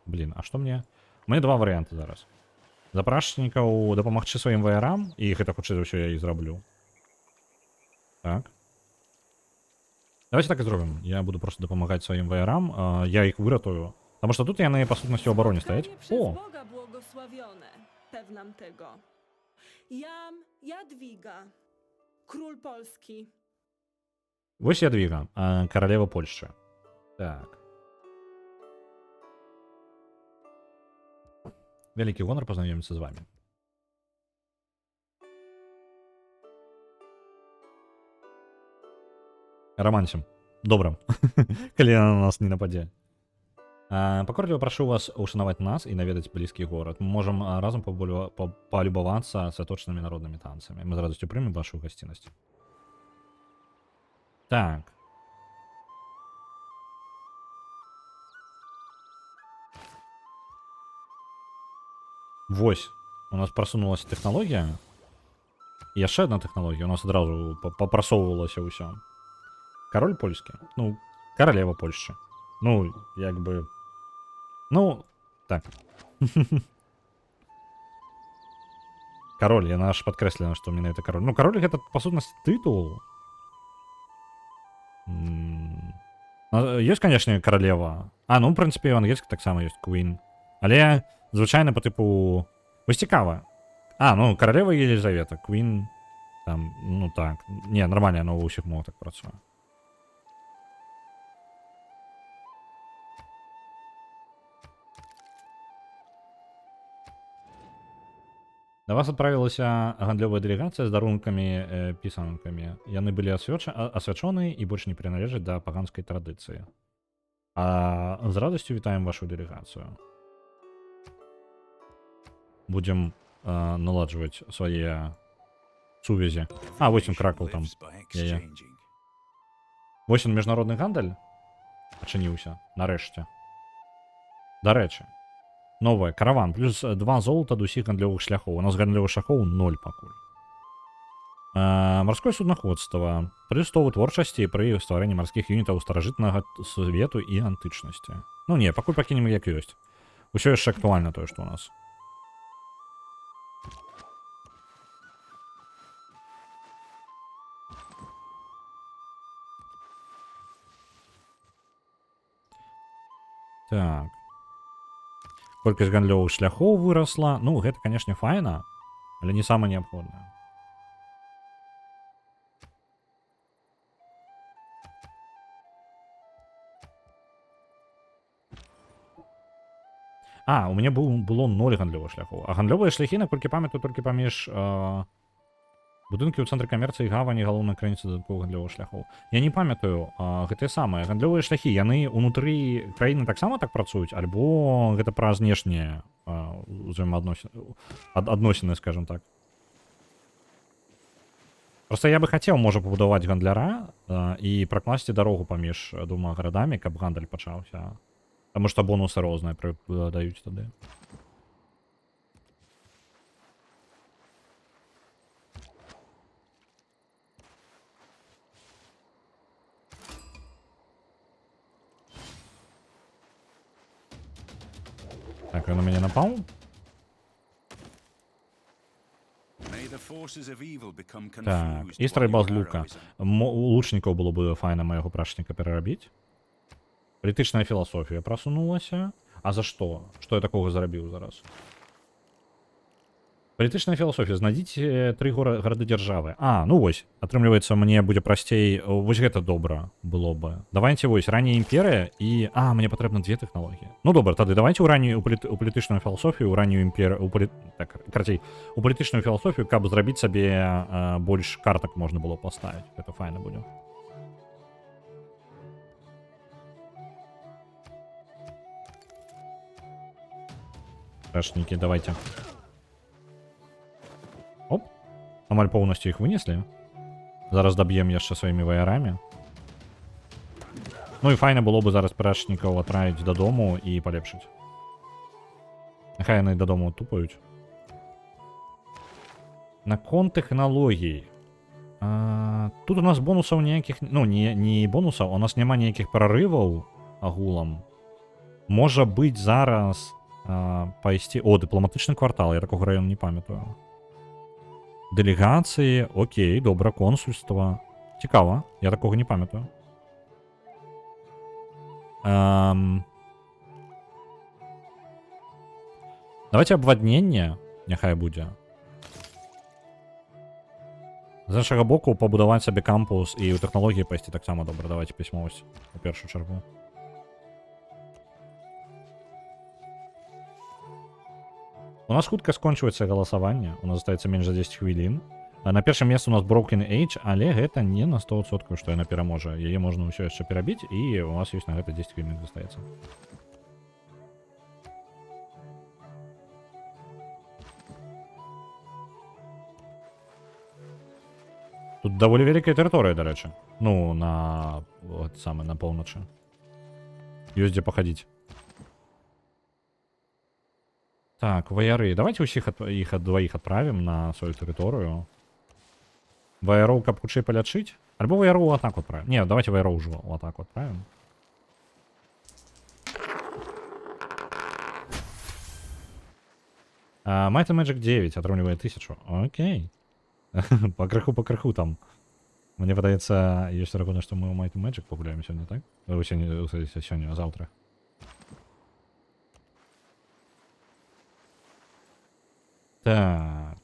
Блін, а што мне? У мяне 2 варыянты зараз. За прашчнікаў дапамагчы сваім ваярам, і гэта хутчэй за ўсё я і зраблю. Так. Давайте так і зробимо. Я буду просто допомагати своїм воярам. Я їх виратую. Тому що тут яны, по сутності, в обороні стоять. Przez О! Boga błogosławione, pewnam tego. Jam Jadwiga, król Polski. Ось Ядвіга, королева Польщі. Так. Великий гонор познайомиться з вами. Романсим. Добре. Коли на нас не нападе. Покорливо прошу вас ушанувати нас і навідати близький город. Ми можемо разом полюбуватися святочними народними танцями. Ми з радістю приймемо вашу гостинність. Так. Вось. У нас просунулася технологія. І яшчэ одна технологія. У нас одразу попрасоўвалася ўсё. Король польскі. Ну, королева Польшчы. Ну, як бы... Ну, так. Король, яна аж падкрэслена, што менавіта король. Ну, король гэта, па сутнасці, тытул. Ёсць, канешне, королева. Ну, в прынцыпе, у ангельскай таксама ёсць Queen. Але, звычайна, па тыпу... Вось цікава. Ну, королева Елизавета, Queen... Там, ну так. Не, нормально, оно у ўсіх мовах так працуе. Да вас отправілася гандлёвая дэлегацыя з дарункамі, пісанкамі. Яны былі асвячоныя і больш не прыналежаць да паганскай традыцыі. З радасцю вітаем вашу дэлегацыю. Будзем наладжваць свае сувязі. Вось он кракаў там. Вось он міжнародны гандаль адчыніўся, нарэшце. Дарэчы, новае, караван, плюс 2 золата ад усіх гандлёвых шляхоў. У нас гандлёвых шляхоў 0 пакуль. Марское суднаходства, плюс 100 вытворчасці пры стварэнні марскіх юнітаў старажытнага свету і антычнасці. Ну не, пакуль пакінем як ёсць. Усё яшчэ актуальна тое, што у нас. Так. Колькасць гандлёвых шляхоў вырасла. Ну, гэта, канешне, файна, але не самае неабходнае. У мяне было 0 гандлёвых шляхоў. Гандлёвыя шляхі, наколькі памятаю, толькі паміж будынкі ў цэнтры камерцыі, гавані, галоўнай крыніцы дадатковых гандлёвых шляхоў. Я не памятаю, гэтыя самыя гандлёвыя шляхі, яны ўнутры краіны таксама так працуюць, альбо гэта пра знешнія адносіны, скажем так. Просто я бы хацеў, можа, пабудаваць гандляра і пракласці дарогу паміж двума гарадамі, каб гандаль пачаўся. Таму што бонусы розныя даюць тады. Так, он на мяне напаў? Так, і стральба з лука. Лучнікаў было бы файна майго прачніка перарабіць. Палітычная філасофія прасунулася. За што? Што я такога зрабіў зараз? Палітычная філасофія. Знайдзіце 3 гарады дзяржавы. Ну вось, атрымліваецца, мне будзе прасцей. Вось гэта добра было бы. Давайте вось, ранняя імперія і... мне патрэбна 2 тэхналогіі. Ну добра, тады давайте у раннюю палітычную філасофію, у раннюю імперію... Так, карацей, у палітычную філасофію, каб зрабіць сабе больш картак можна было паставіць. Гэта файна будзе. Прачнікі, давайте. Оп. Амаль поўнасцю іх вынеслі. Зараз даб'ем яшчэ сваімі ваярамі. Ну і файна было бы зараз прачнікаў адправіць дадому і палепшыць. Няхай яны дадому тупаюць. Наконт тэхналогій. Тут у нас бонусаў ніякіх... Ну, не бонусаў, у нас няма ніякіх прарываў агулам. Можа быць зараз... пайсці... дыпламатычны квартал, я такога раёну не памятаю. Дэлегацыі, окей, добра, консульства. Цікаво, я такого не пам'ятаю. Давайте обводнення, нехай буде. З іншого боку, побудувати собі кампус і у технології пойти так само добре. Давайте письмовость у першу чергу. У нас хутка скончваецца галасаванне, у нас застаецца менш за 10 хвілін. На першым месцы у нас Broken Age, але гэта не на 100%, што яна пераможа. Яе можна ўсё яшчэ перабіць, і у нас ёсць на гэта 10 хвілін застаецца. Тут даволі вялікая тэрыторыя, дарэчы. Ну, на... вот самае, на поўначы. Ёсць дзе пахадзіць. Так, ваяры. Давайте ўсіх іх дваіх адправім на сваю тэрыторыю. Ваяроў, каб хутчэй палячыць. Альбо ваяроў у атаку адправім. Не, давайте ваяроў ўжо у атаку адправім. Might and Magic 9 атрымлівае 1000. Окей. Пакрыху там. Мне падаецца, ёсць верагоднасць, што мы ў Might and Magic пагуляем сёння, так? Сёння, а заўтра. Так.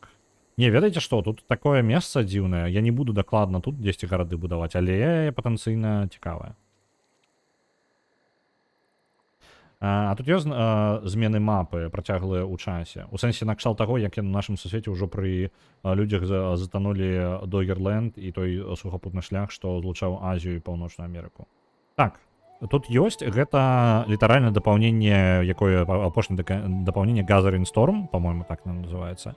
Не, ведаеце што, тут такое месца дзіўнае. Я не буду дакладна тут 10 гарады будаваць, але патэнцыйна цікавае. А тут ёсць змены мапы, працяглыя ў часе. У сэнсе накшталт таго, як на нашым сусвеце ўжо пры людзях затанулі Догерленд і той сухапутны шлях, што злучаў Азію і Паўночную Амерыку. Так, тут ёсць гэта літаральна дапаўненне, якое апошняе дапаўненне Gathering Storm, по-моему, так оно называецца.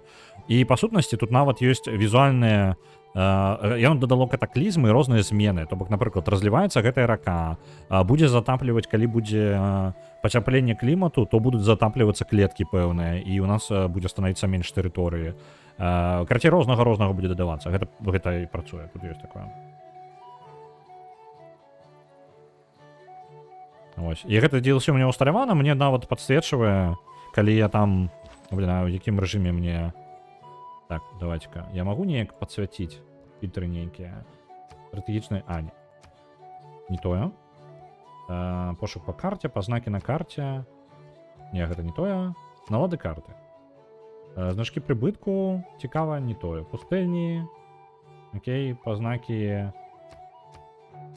І па сутнасці тут нават ёсць візуальныя яно дадало катаклізмы і розныя змены. То бок, напрыклад, разліваецца гэтая рака, будзе затапліваць, калі будзе пацяпленне клімату, то будуць затаплівацца клеткі пэўныя, і у нас будзе становіцца менш тэрыторыі. Карацей, рознага будзе дадавацца. Гэта і працуе, тут ёсць такое. Ось. І гэта DLC у мне усталявана, мне нават падсвечвае, калі я там, блин, а ў якім рэжыме мне... Так, давайте-ка. Я могу неяк подсвяціць фильтры нейкія? Стратэгічныя... А, не тое. Пошук по карте, познаки на карте. Не, гэта не тое. Налады карты. Значки прыбытку. Цікава, не тое. Пустэльні. Окей, познаки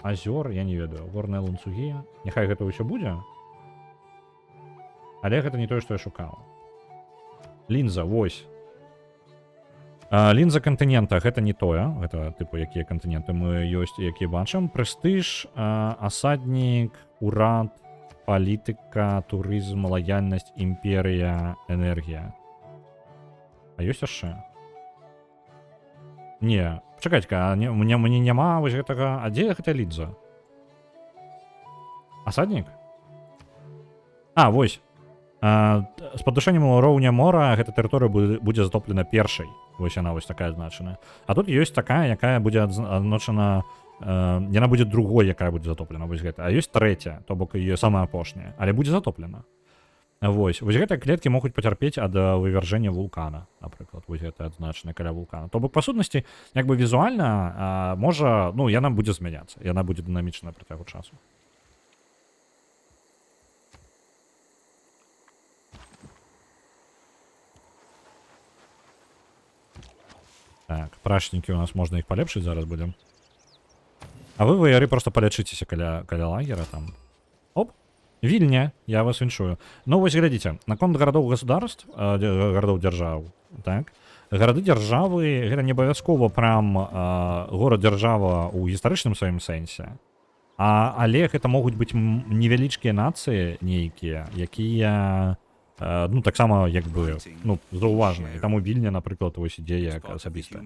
азёр, я не ведаю. Горныя ланцугі. Няхай гэта ўсё будзе. Але гэта не тое, што я шукаў. Лінза, вось. Лінза кантынента, гэта не тое. Гэта, тыпу, якія кантыненты мы ёсць, якія бачым. Прэстыж, асаднік, урад, палітыка, турызм, лаяльнасць, імперія, энергія. А ёсць яшчэ? Не, чакайце-ка, мне няма вось гэтага... А дзе гэта лінза? Асаднік? А, вось. З падушэннем роўня мора гэта тэрыторыя будзе затоплена першай. Вось яна вось такая значаная. А тут ёсць такая, якая будзе адзначана... Яна будзе другой, якая будзе затоплена. Вось гэта. А ёсць трэця, то бок яе самая апошняя. Але будзе затоплена. Вось гэтыя клеткі могуць пацярпець ад вывяржэння вулкана, напрыклад. Вось гэта адзначана каля вулкана. То бок, па сутнасці, як бы візуальна, можа... Ну, яна будзе змяняцца. Яна будзе дынамічна на працягу часу. Так, прачнікі у нас можна іх палепшыць зараз будзем. А вы ваяры просто палячыцеся каля лагера там. Оп, Вільня, я вас віншую. Ну вось глядзіце, наконт гарадоў государств, гарадоў дзяржаў, так? Гарады-дзяржавы гэта не абавязкова прям горад-дзяржава ў гістарычным сваім сэнсе. Але гэта могуць быць невялічкія нацыі нейкія, якія... Ну, таксама, як бы, ну, заўважныя. І таму Вільня, напрыклад, вось ідзе як асабіста.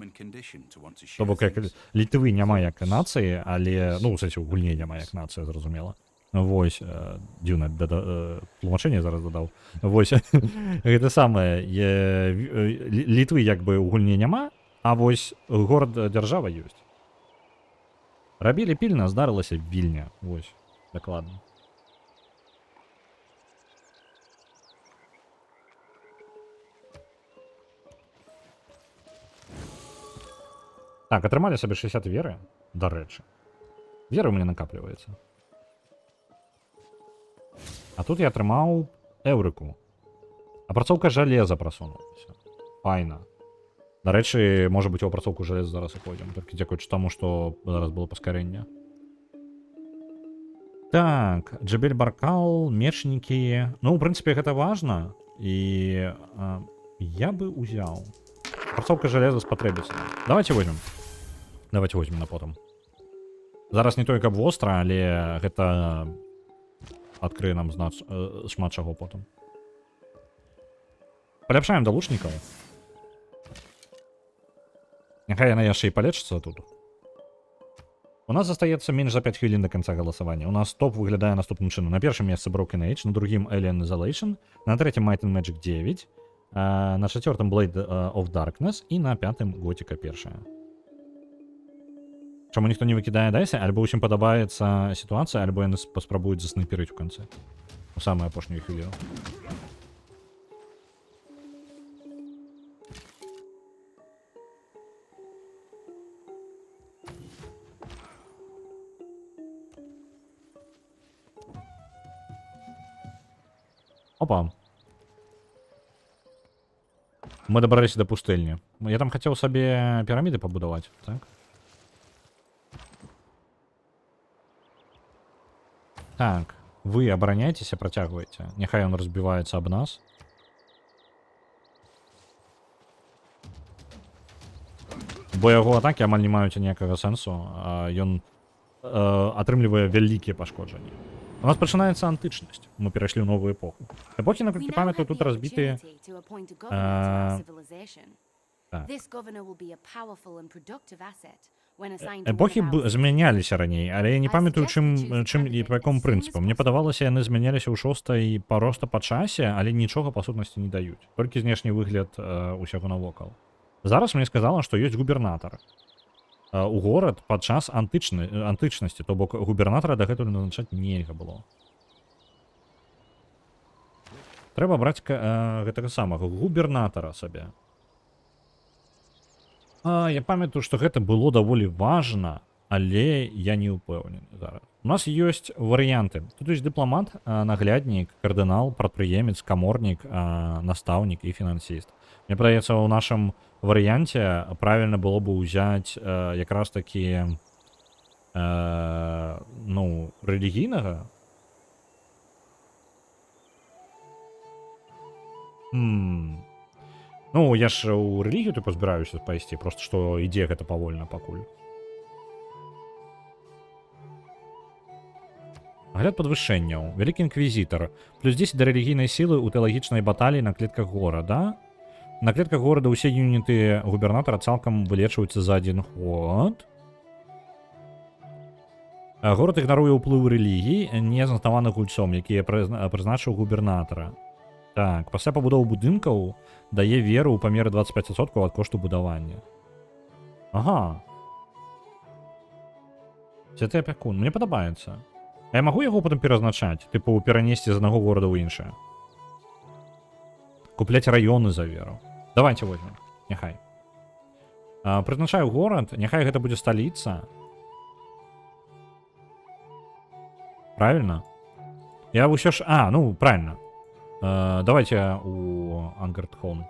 То бок, як Літвы няма як нацыі, але, ну, у сэнсе, у гульні няма як нацыя, зразумела. Вось, дзіўнае тлумачэнне зараз дадаў. Вось, гэта самае, Літвы як бы у гульні няма, а вось горад-дзяржава ёсць. Рабілі пільна, здарылася Вільня. Вось, дакладна. Так, атрымалі сабе 60 веры. До речі. Віра у мене накаплюється. А тут я атрымаў эўрыку. Апрацоўка жалеза прасунулася. Файна. До речі, може бути, у апрацоўку жалеза зараз і пойдем. Тільки дзякуючы тому, що зараз було паскарэнне. Так, Джебель Баркал, мечники. Ну, в принципе, гэта важно. И я бы узял. Апрацоўка жалеза спатрэбіцца. Давайте возьмем. Давайте возьмем на потом. Зараз не той, каб востра, але гэта адкрые нам шмат чаго потом. Поляпшаем до лучников. Няхай яна яшчэ і палечыцца тут. У нас застаецца менш за 5 хвілін до конца галасавання. У нас топ выглядае наступным чынам. На першым месцы Broken Age, на другім Alien Isolation, на третьем Might and Magic 9, на четвертом Blade of Darkness і на пятым Готика першая. Чаму ніхто не выкідае дайся, альбо ўсім падабаецца сітуацыя, альбо яны паспрабуюць заснайперыць у канцы. У самую апошнюю хвіліну. Опа. Мы добрались до пустэльні. Я там хацеў сабе піраміды пабудаваць, так? Так, вы абараняйцеся, працягвайце. Няхай ён разбіваецца аб нас. Бо яго атакі амаль не маюць ніякага сэнсу, а ён атрымлівае вялікія пашкоджанні. У нас пачынаецца антычнасць. Мы перайшлі ў новую эпоху. Эпохі, наколькі памятаю, тут разбітыя... Эпохі змяняліся раней, але я не памятаю, чым і па якому прынцыпу. Мне падавалася, яны змяняліся ў шостай проста па часе, але нічога па сутнасці не даюць. Толькі знешні выгляд усяго навокал. Зараз мне сказала, што ёсць губернатар. У горад падчас антычнасці, то бок губернатара дагэтуль назначаць нельга было. Трэба браць гэтага самага губернатара сабе. Я памятаю, што гэта было даволі важна, але я не ўпэўнены зараз. У нас ёсць варыянты. Тут ёсць дыпламат, нагляднік, кардынал, прадпрыемец, каморнік, настаўнік і фінансіст. Мне падаецца, у нашым варыянце правильно было бы ўзяць якраз такі рэлігійнага. Ну, я ж у рэлігію типу збіраюся пайсці, просто што ідзе гэта павольна пакуль. Агляд падвышэнняў. Вялікі інквізітар. Плюс 10 да рэлігійнай сілы ў тэалагічнай баталіі на клетках горада. На клетках горада ўсе юніты губернатара цалкам вылечваюцца за 1 год. Горад ігнаруе ўплыў рэлігій, не заснаваных гульцом, якія прызначыў губернатара. Так, пасля пабудовы будынкаў дае веру ў памеры 25% ад кошту будавання. Ага. Святы апякун. Мне падабаецца. А я магу яго потым перазначаць? Тыпу, перанесці з аднаго горада ў іншы? Купляць раёны за веру. Давайте возьмем. Няхай. Прызначаю горад. Няхай гэта будзе сталіца. Правильно? Я ўсё ж... ну, правильно. Давайте у Ангертхон.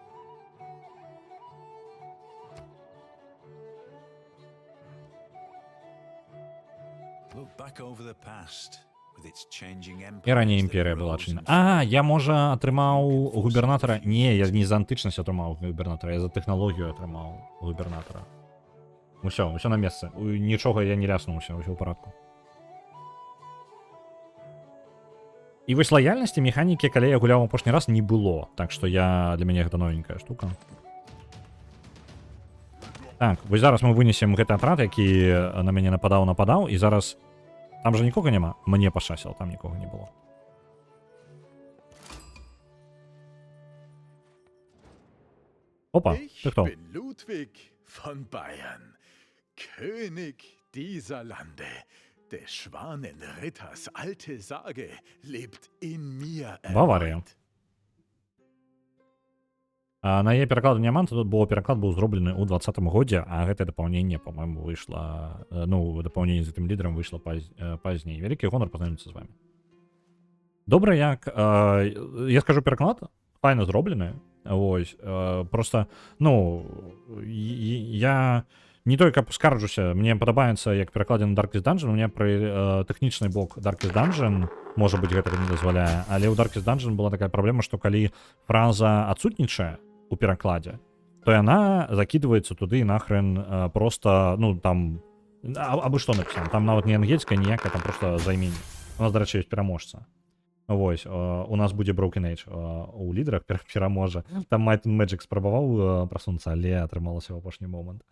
І раней імперія была адчынена. Я, можа, атрымаў губернатара... Не, я не за антычнасць атрымаў губернатара, я за тэхналогію атрымаў губернатара. Усё на месцы. Нічога я не ляснуўся, усё ў парадку. І вось лаяльнасці механікі, калі я гуляў апошні раз, не было. Так што для мяне гэта новенькая штука. Так, вось зараз мы вынесем гэты атрад, які на мяне нападаў, і зараз... Там же нікога няма? Мне пашасіла, там нікога не было. Опа, ты хто? Ludwig von Bayern, König dieser Lande. Des Schwanenritters alte Sage lebt in mir. Бавария. На яе перакладу няма, тут было пераклад быў зроблены ў 20-м годзе, а гэтае дапаўненне, па-мойму, выйшла, ну, дапаўненне з гэтым лідарам выйшла пазней. Вялікі гонар пазнаёміцца з вамі. Добра, як я скажу, пераклад файна зроблены. Вось, просто, ну, я не той, каб скарджуся, мне падабаецца, як перакладзены Darkest Dungeon, у меня пры тэхнічны бок Darkest Dungeon, можа быць, гэтага не дазваляе, але ў Darkest Dungeon была такая праблема, што калі фраза адсутнічае у перакладзе, то яна закидываецца туды нахрен просто, ну, там, абы што напісана, там нават не ангельская ніякая, там просто займенне. У нас, дарэчы, ёсць пераможца. Вось, у нас будзе Broken Age у лідарах пераможа. Там Might and Magic спрабаваў прасунуцца, але атрымалася ў апошні момант.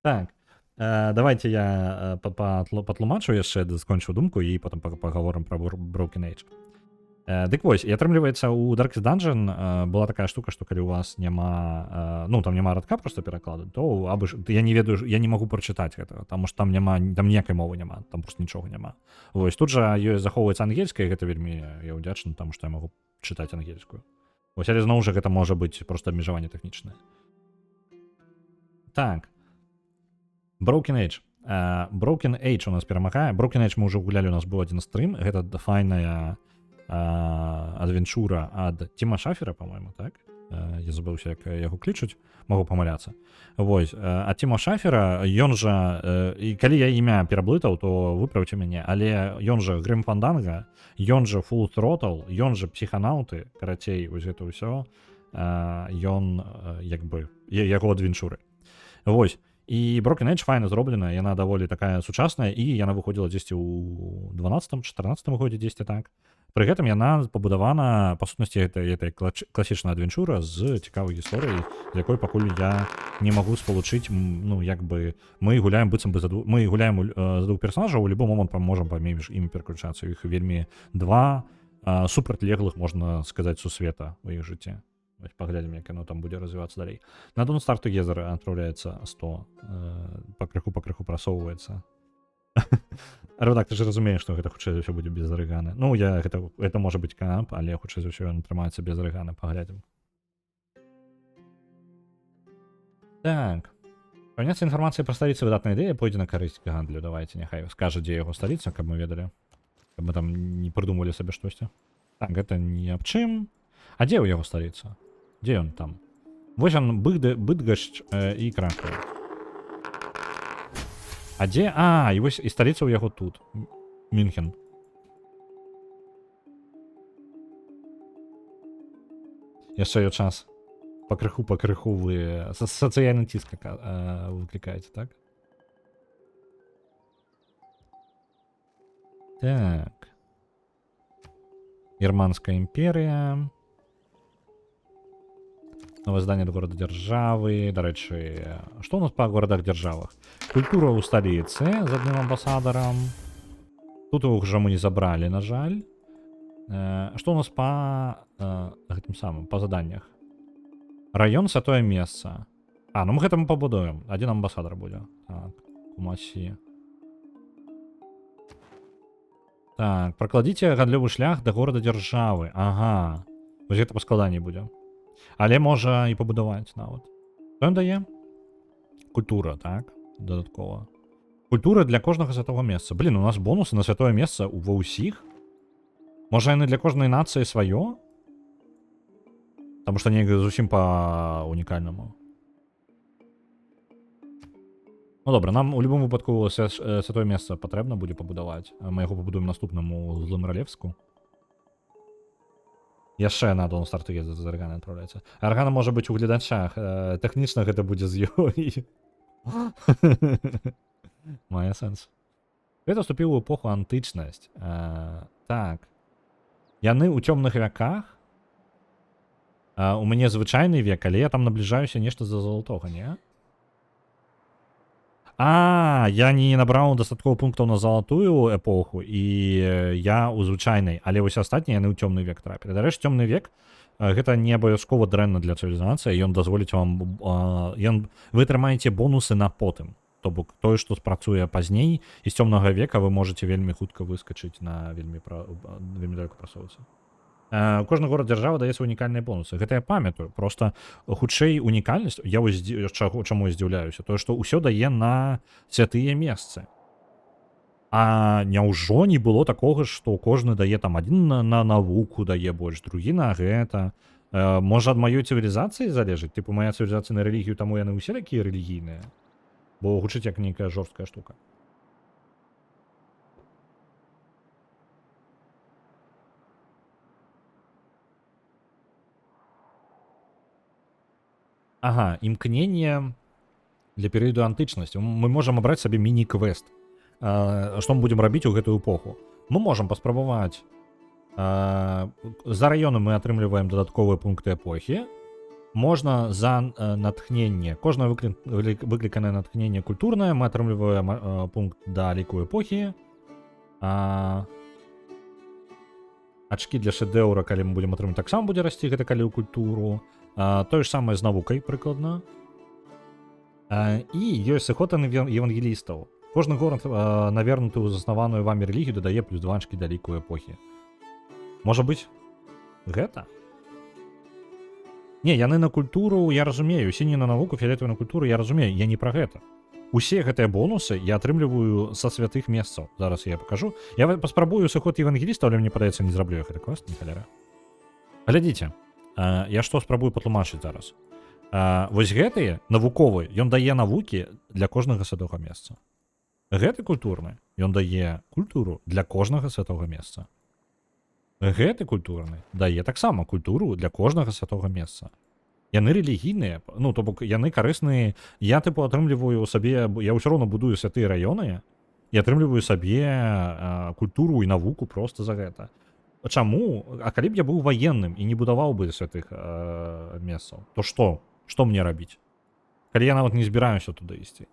Так, давайте я патлумачу яшчэ, скончу думку, і потым пагаворым пра Broken Age. Дык вось, і атрымліваецца, у Darkest Dungeon была такая штука, што калі у вас няма, ну, там няма радка проста перакладу, то абы ж, я не ведаю, я не магу прачытаць гэтага, таму што там няма, там ніякай мовы няма, там проста нічога няма. Вось, тут жа ёй захоўваецца ангельская, і гэта вельмі, я ўдзячны, таму што я магу чытаць ангельскую. Вось, але зноў жа гэта можа быць проста абмежаванне тэхнічнае. Так. Broken Age. Broken Age у нас перамагае. Broken Age мы ўжо гулялі, у нас быў адзін стрым, гэта файная адвенчура ад Тіма Шафера, па-мойму, так? Я забыўся, як яго клічуць, магу памыляцца. Вось, ад Тіма Шафера, ён жа, і калі я імя пераблытаў, то выправце мяне, але ён жа Грым Фанданга, ён жа Full Throttle, ён жа Псіханаўты, карацей, вось гэта ўсё, ён, як бы, яго адвенчуры. Вось, і Broken Age файна зроблена, яна даволі такая сучасная, і яна выходзіла дзесьці ў 12-14 годзе, дзесьці так. Пры гэтым яна пабудавана, па сутнасці, гэта класічная адвенчура з цікавай гісторыяй, з якой пакуль я не магу спалучыць, ну, як бы, мы гуляем быццам бы мы гуляем за двух персонажаў, у любой момант можам паміж імі пераключацца. Іх вельмі два супрацьлеглых, можна сказаць, сусвета ў іх жыцці. Паглядзім, як яно там будзе развівацца далей. На Don't Starve Together адпраўляецца 100, пакрыху прасоўваецца. Рэдактор же разумее, што гэта хутчэй за ўсё будзе без арыганы. Ну, гэта можа быць камп, але хутчэй за ўсё ён атрымаецца без арыганы, паглядзім. Так. Паняцца інфармацыя пра сталіцы выдатная ідэя, пойдзе на карысць гандлю. Давайте, няхай скажа, дзе яго сталіца, каб мы ведалі. Каб мы там не прыдумалі сабе штосьці. Так, гэта не аб чым. А дзе ў яго сталіца? Дзе ён там? Вось он, Быдгашч і Кракаў. А дзе? І вось і сталіца ў яго тут. Мюнхен. Яшчэ ёй час. Пакрыху вы сацыяльны ціск выклікаеце, так? Так. Германская імперія. Новое здание города-державы. Дарэчы, што у нас па горадах-державах? Культура ў сталіцы з адным амбасадарам. Тут уже мы не забралі, на жаль. Што у нас па гэтым самым, па заданнях? Раён святое месца. Ну мы гэтым пабудуем. Адзін амбасадар будзе. Так, Кумасі. Так, пракладзіце гандлёвы шлях да горада-дзяржавы. Ага. Вось гэта па складанні будзе. Але можа і пабудаваць нават. Што ён дае? Культура, так? Дадаткова. Культура для кожнага святого месца. Блін, у нас бонусы на святое месца ва ўсіх? Можа яны для кожнай нацыі сваё? Таму што неяк зусім па унікальнаму. Ну добра, нам у любым выпадку святое месца патрэбна будзе пабудаваць. Мы яго пабудуем наступнаму злым ралевску. Яшчэ на Don't Starve Together з арганай адпраўляецца. Аргана можа быць у гледачах. Тэхнічна гэта будзе з ёй. Мае сэнс. Гэта вступіў у эпоху антычнасць. Так. Яны ў цёмных вяках. У мяне звычайны век, але я там набліжаюся нешта за залатога, не? Я не набраў дастаткова пунктаў на залатую эпоху, і я ў звычайнай, але вось астатнія яны ў цёмны век трапілі. Дарэчы, цёмны век гэта не абавязкова дрэнна для цывілізацыі, ён дазволіць вам, вы атрымаеце бонусы на потым. То бок тое, што спрацуе пазней, і з цёмнага века вы можаце вельмі хутка выскачыць на вельмі далёка прасоўвацца. Кожны горад дзяржава дае свае унікальныя бонусы. Гэта я памятаю. Просто хутчэй унікальнасць, я вось чаму я здзіўляюся, тое, што ўсё дае на святыя месцы. А няўжо не было такога, што кожны дае там адзін на навуку дае больш, другі на гэта. Можа, ад маёй цывілізацыі залежыць? Тыпу, мая цывілізацыя на рэлігію, таму яны ўсе такія рэлігійныя? Бо гучыць як нейкая жорсткая штука. Ага, імкненне для перыяду антычнасці. Мы можам абраць сабе міні-квест. Што мы будзем рабіць у гэтую эпоху? Мы можам паспрабаваць. За раёны мы атрымліваем дадатковыя пункты эпохі. Можна за натхненне. Кожнае выкліканае натхненне культурнае, мы атрымліваем пункт да ліку эпохі. Ачкі для шэдэўра, калі мы будзем атрымаць, таксама будзе расці, гэта калі ў культуру. Тое ж самае з навукай, прыкладна. І ёсць сыход евангелістаў. Кожны горад, навернуты ў заснаваную вамі рэлігію, дадае плюс 2 ачкі да ліку эпохі. Можа быць, гэта? Не, яны на культуру, я разумею, сіні на навуку, фіолетавы на культуру, я разумею, я не пра гэта. Усе гэтыя бонусы я атрымліваю са святых месцаў. Зараз я пакажу. Я паспрабую сыход евангелістаў, але мне падаецца, не зраблю я гэты квест, не халяра. Глядзіце, я што спрабую патлумачыць зараз. Вось гэтыя навуковы, ён дае навукі для кожнага святога месца. Гэты культурны, ён дае культуру для кожнага святога месца. Гэты культурны дае таксама культуру для кожнага святога месца. Яны рэлігійныя, ну, то бок яны карысныя. Я, тыпу, атрымліваю сабе, я ўсё роўно будую святыя раёны і атрымліваю сабе культуру і навуку проста за гэта. Чаму? А калі б я быў ваенным і не будаваў бы святых месцаў, то што? Што мне рабіць? Калі я нават не збіраюся туды ісці.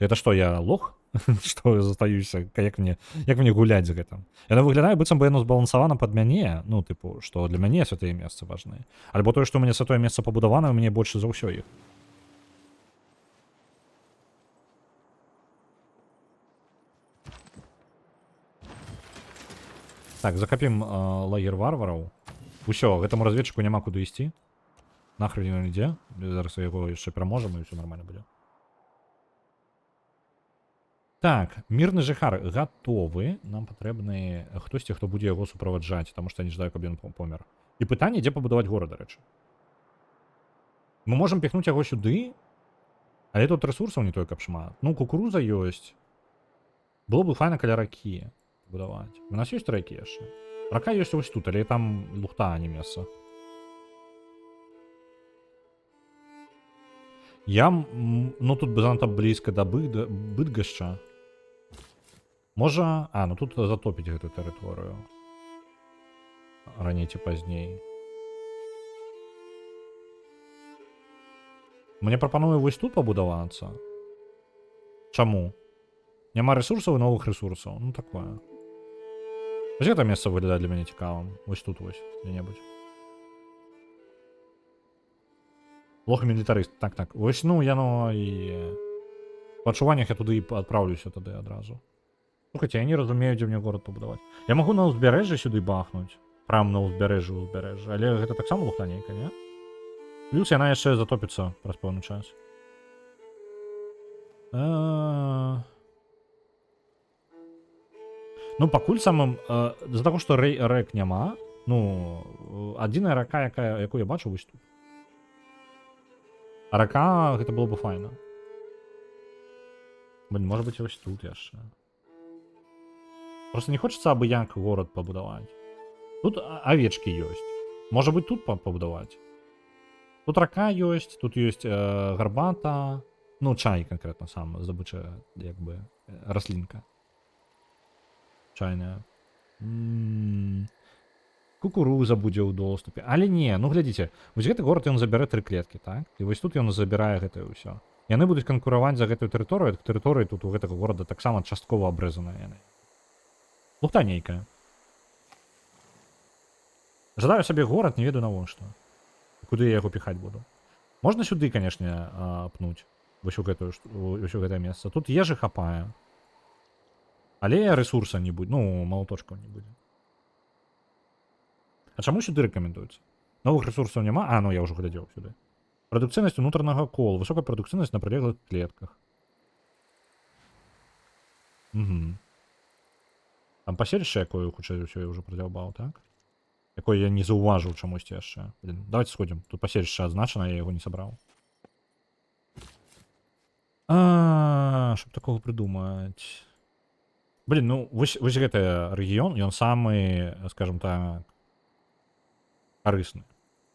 Гэта што, я лох? Што я застаюся? Як мне гуляць з гэтым? Яно выглядае, быццам бы яно збалансавана пад мяне, ну, тыпу, што для мяне святыя месцы важныя. Альбо тое, што ў мяне святое месца пабудавана, у мяне больш за ўсё іх. Так, закапім лагер варвараў. Усё, гэтаму разведчыку няма куды ісці. Нахрен ён ідзе. Зараз яго яшчэ пераможам, і ўсё нармальна будзе. Так, мірны жыхар гатовы. Нам патрэбны хтосьці, хто будзе яго суправаджаць, таму што я не жадаю, каб ён помер. І пытанне, дзе пабудаваць горад, дарэчы. Мы можам піхнуць яго сюды, але тут рэсурсаў не той, каб шмат. Ну, кукуруза ёсць. Было бы файна каля ракі будаваць. У нас ёсць рэкі яшчэ. Рака ёсць вось тут, але там лухта, а не месца. Ну тут занадта блізка да Быдгашча. Можа... ну тут затопіць гэту тэрыторыю. Раней ці пазней. Мне прапануе вось тут пабудавацца. Чаму? Няма рэсурсаў і новых рэсурсаў. Ну такое. Вось гэта месца выглядае для мяне цікавым. Вось тут вось, дзе-небудзь. Лох-мілітарыст, так. Вось, ну, яно і... Па адчуваннях я туды і адпраўлюся тады адразу. Ну, хаця я не разумею, дзе мне горад пабудаваць. Я магу на ўзбярэжжы сюды бахнуць. Прям на ўзбярэжжы. Але гэта таксама лухта нейкая, не? Плюс яна яшчэ затопіцца праз пэўны час. Ну, пакуль самым... З-за таго, што рэк няма, ну, адзіная рака, якую я бачу, вось тут. А рака, гэта было бы файна. Блин, может быть, вось тут яшчэ. Просто не хочется абы-як горад пабудаваць. Тут авечкі ёсць. Можа быть, тут пабудаваць. Тут рака ёсць, тут ёсць гарбата. Ну, чай конкретно сам, здабычая, як бы, раслінка. Чайная. Кукуруза будзе ў доступе. Але не, ну глядзіце, вось гэты горад ён забярэ 3 клеткі, так? І вось тут ён забірае гэтае ўсё. Яны будуць канкураваць за гэтую тэрыторыю, тэрыторыя тут у гэтага горада таксама часткова абрэзаная яны. Лухта нейкая. Жадаю сабе горад, не ведаю навошта. Куды я яго піхаць буду. Можна сюды, канешне, пнуць вось у гэтае месца. Тут ежы хапае. Але рэсурса не будзе, ну, малаточкаў не будзе. А чаму сюды рэкамендуецца? Новых рэсурсаў няма? А, ну я ўжо глядзеў сюды. Прадукцыйнасць унутранага кола, высокая прадукцыйнасць на прылеглых клетках. Угу. Там паселішча, якое, хутчэй за ўсё, я ўжо прадзяўбаў, так? Якое я не заўважыў чамусьці яшчэ. Блин, давайте сходзім. Тут паселішча адзначана, я яго не сабраў. Чтоб такого прыдумаць. Блин, ну, вось гэты рэгіён, ён самы, скажем так, карысны.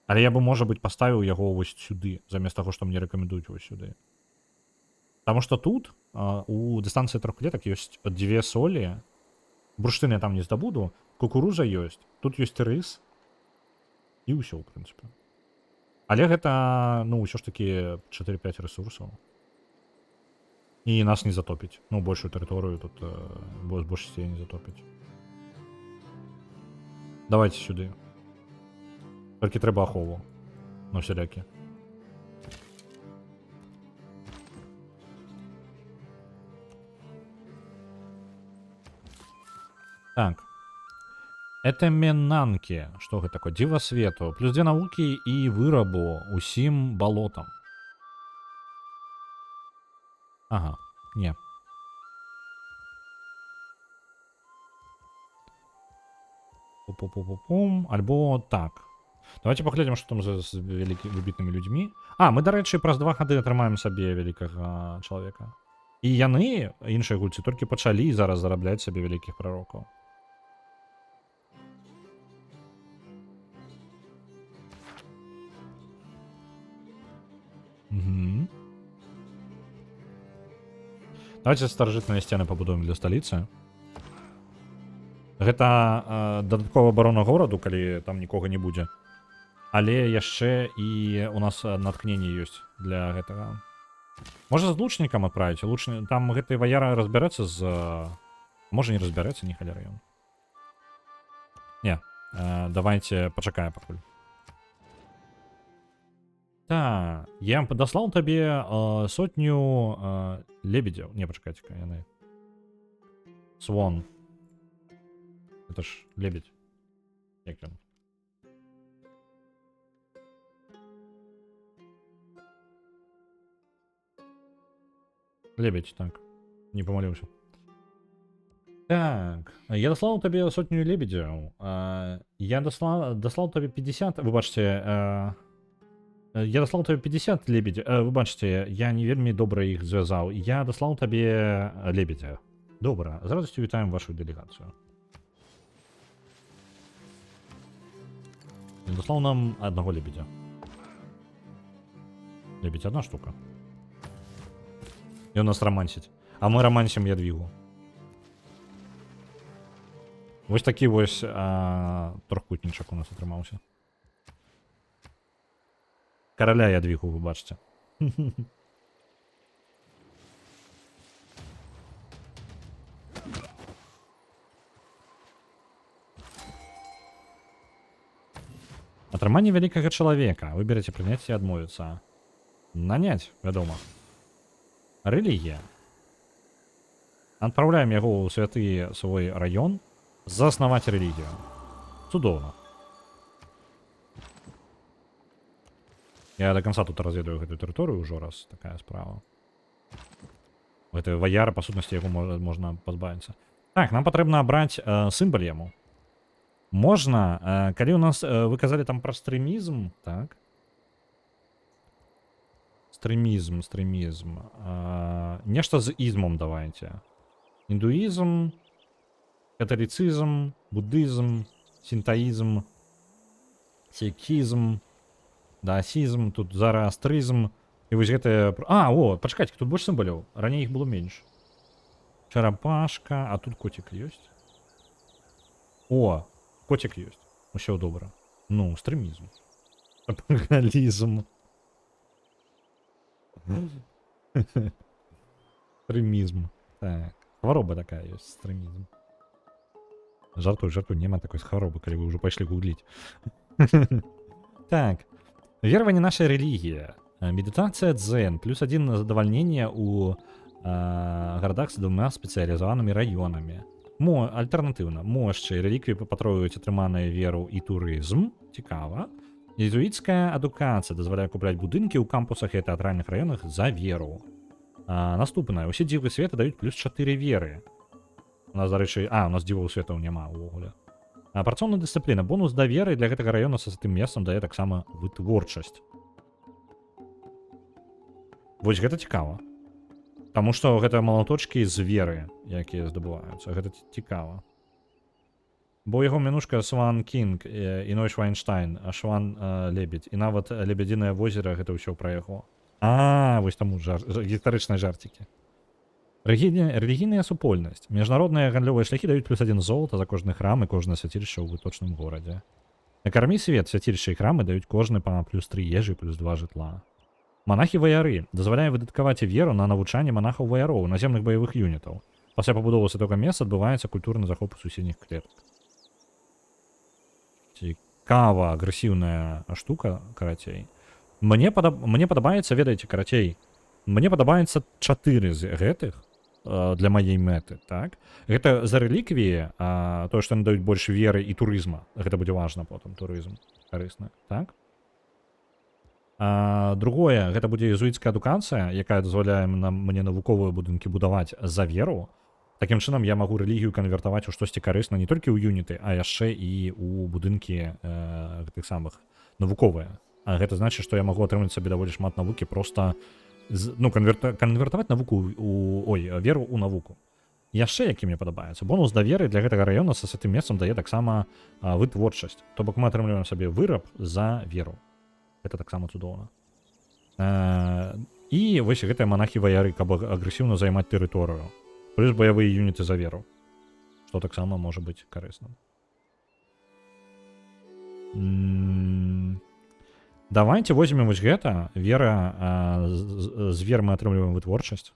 Але я бы, можа быць, паставіў яго вось сюды, замест таго, што мне рэкамендуюць вось сюды. Таму што тут, у дыстанцыі 3 клетак ёсць 2 солі, бурштыны я там не здабуду, кукуруза ёсць, тут ёсць рыс, і ўсё, у прынцыпе. Але гэта, ну, ўсё ж такі 4-5 рэсурсаў. І нас не затопіць. Ну, большую тэрыторыю тут з большасці не затопіць. Давайте сюды. Толькі трэба ахову. На всялякі. Так. Это менанкі. Што гэта такое? Дзіва свету. Плюс 2 навукі і вырабу усім балотам. Ага, не. Пу-пу-пу-пум. Альбо так. Давайте паглядзім, што там з выбітнымі людзьмі. А, мы, дарэчы, праз 2 гады атрымаем сабе вялікага чалавека. І яны, іншыя гульцы, толькі пачалі зараз зарабляць сабе вялікіх прарокаў. Угу. Давайте старажытныя сцены пабудуем для сталіцы. Гэта дадаткова абарона гораду, калі там нікога не будзе. Але яшчэ і у нас наткненне ёсць для гэтага. Можа з лучнікам адправіць. Там гэты ваяра разбярэцца з... Можа не разбярэцца, не халера ён. Не, давайте пачакаем пакуль. Так, я даслаў табе сотню лебедзяў. Не, пачакайце-ка, яны. Свон. Это ж лебедь. Як ён? Лебедь, так. Не памыліўся. Так, я даслаў табе сотню лебедзяў. Я даслаў табе 50... Вы бачыце... Я даслаў табе 50 лебедзя. Вы бачыце, я не вельмі добра іх звязаў. Я даслаў табе лебедзя. Добра, з радасцю вітаем вашу дэлегацыю. Даслаў нам аднаго лебедзя. Лебедь одна штука. І у нас романсіць. А мы романсім ядвігу. Вось такі вось трохкутнічак у нас атрымаўся. Караля ядвігу, вы бачыце. Атрыманне вялікага чалавека. Выберыце прыняць і адмовіцца. Наняць, вядома. Рэлігія. Адпраўляем яго ў святы свой раён. Заснаваць рэлігію. Цудоўна. Я до конца тут разведаю гэтую тэрыторыю ўжо раз. Такая справа. Гэты ваяра, па сутнасці, яго можна пазбавіцца. Так, нам патрэбна абраць сімвал яму. Можна, калі у нас, вы казалі там пра стрэмізм, так? Стрэмізм. Нешта з ізмом давайте. Індуізм, каталіцызм, буддызм, сінтаізм, сікізм, даасізм, тут зараастрызм. І вось гэтае... пачакайце, тут больш сімваляў. Раней іх было менш. Чарапашка, а тут котик ёсць. О, котик ёсць. Усё добра. Ну, стрэмізм. Апагалізм. Стрэмізм. Так. Хвароба такая ёсць, стрэмізм. Жартуй, няма такой хваробы, калі вы ўжо пайшлі гугліць. Так. Вераванне нашай рэлігіі. Медитацыя дзен. Плюс 1 задавальнение у городах с 2 специализованными районами. Альтэрнатыўна, мошчы рэліквіі патройваюць атрыманыя веру і турызм. Цікава. Езуіцкая адукацыя дазваляе купляць будынкі ў кампусах і тэатральных раёнах за веру. Наступнае. Усе дзівы света даюць плюс 4 веры. У нас, дарэчы, у нас дзіваў светаў няма ўвогуле. Працоўная дысцыпліна. Бонус да веры для гэтага раёна са тым месцам дае таксама вытворчасць. Вось гэта цікава. Таму што гэта малаточкі з веры, якія здабываюцца. Гэта цікава. Бо яго мянушка Сван Кінг і Ной Швайнштайн, Шван Лебедь. І нават Лебедзінае возера гэта ўсё пра яго. Вось таму гістарычныя жарцікі. Рэлігійная супольнасць. Міжнародныя гандлёвыя шляхі даюць плюс 1 золата за кожны храм і кожнае свяцілішча ў выточным горадзе. Накармі свет, свяцілішча і храмы даюць кожны па плюс 3 ежы, плюс 2 жытла. Монахі-ваяры дазваляе выдаткаваць веру на навучанне монахаў-ваяроў, наземных баявых юнітаў. Пасля пабудовы святога месца адбываецца культурны захоп суседніх клетак. Цікава, агрэсіўная штука, карацей. Мне падабаецца, ведаеце, карацей, мне падабаецца 4 з гэтых для маёй мэты, так? Гэта за рэліквіі, тое, што надаюць больш веры і турызма. Гэта будзе важна потым, турызм. Карысна, так? Другое, гэта будзе езуіцкая адукацыя, якая дазваляе мне навуковыя будынкі будаваць за веру. Такім чынам я магу рэлігію канвертаваць у штосьці карысна не толькі ў юніты, а яшчэ і ў будынкі гэтых самых навуковыя. Гэта значыць, што я магу атрымаць сабе даволі шмат навукі, проста канвертаваць навуку веру ў навуку. Яшчэ, які мне падабаецца, бонус да веры для гэтага раёна са святым месцам дае таксама вытворчасць. То бок мы атрымліваем сабе выраб за веру. Гэта таксама цудоўна. І вось гэтыя монахі-ваяры, каб агрэсіўна займаць тэрыторыю. Плюс баявыя юніты за веру. Што таксама можа быць карысным. Давайте возьмем вось гэта. Вера, з вер мы атрымліваем вытворчасць.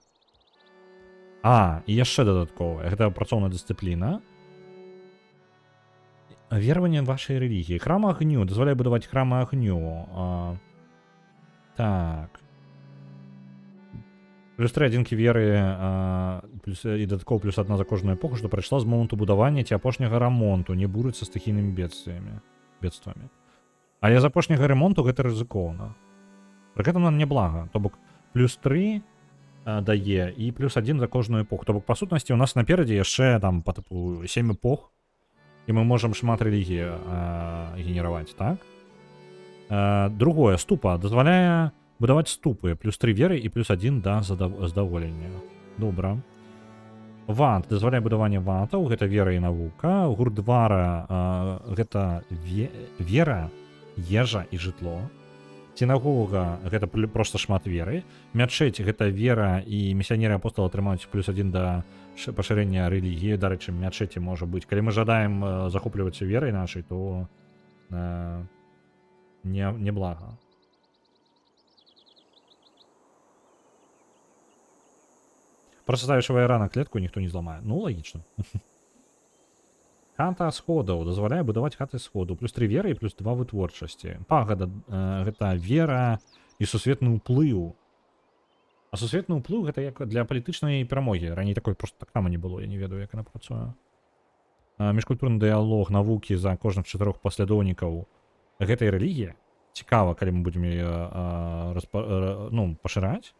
І яшчэ дадатковая. Гэта працоўная дысцыпліна. Вераванне вашай рэлігіі. Храм агню. Дазваляе будаваць храмы агню. Так. Плюс 3 адзінкі веры і дадаткова плюс 1 за кожную эпоху, што прайшла з моманту будавання ці апошняга рамонту, не буруцца стыхійнымі бедствамі. Але з апошняга ремонту гэта рызыкоўна. Пры гэтым нам неблага. То бок плюс 3 дае і плюс 1 за кожную эпоху. То бок, па сутнасці, у нас наперадзе яшчэ там па тыпу 7 эпох. І мы можам шмат рэлігіі генераваць, так? Другое, ступа. Дазваляе будаваць ступы. Плюс 3 веры і плюс 1 да здаволення. Добра. Вант. Дазваляе будаванне вантаў. Гэта вера і навука. Гурдвара. Гэта вера, ежа і жытло. Сінагога. Гэта проста шмат веры. Мячэць. Гэта вера і місіянеры апостала атрымаюць плюс 1 да пашырэння рэлігіі. Дарэчы, мячэці можа быць. Калі мы жадаем захоплівацца верай нашай, то неблага. Просто ставіш ваяра на клетку, ніхто не зламае. Ну, лагічна. Хата сходаў. Дазваляе будаваць хаты сходу. Плюс 3 веры і плюс 2 вытворчасці. Пагада. Гэта вера і сусветны ўплыў. А сусветны ўплыў гэта як для палітычнай перамогі. Раней такой просто таксама не было. Я не ведаю, як яна працуе. Міжкультурны дыялог навукі за кожных 4 паслядоўнікаў гэтай рэлігіі. Цікава, калі мы будзем пашыраць.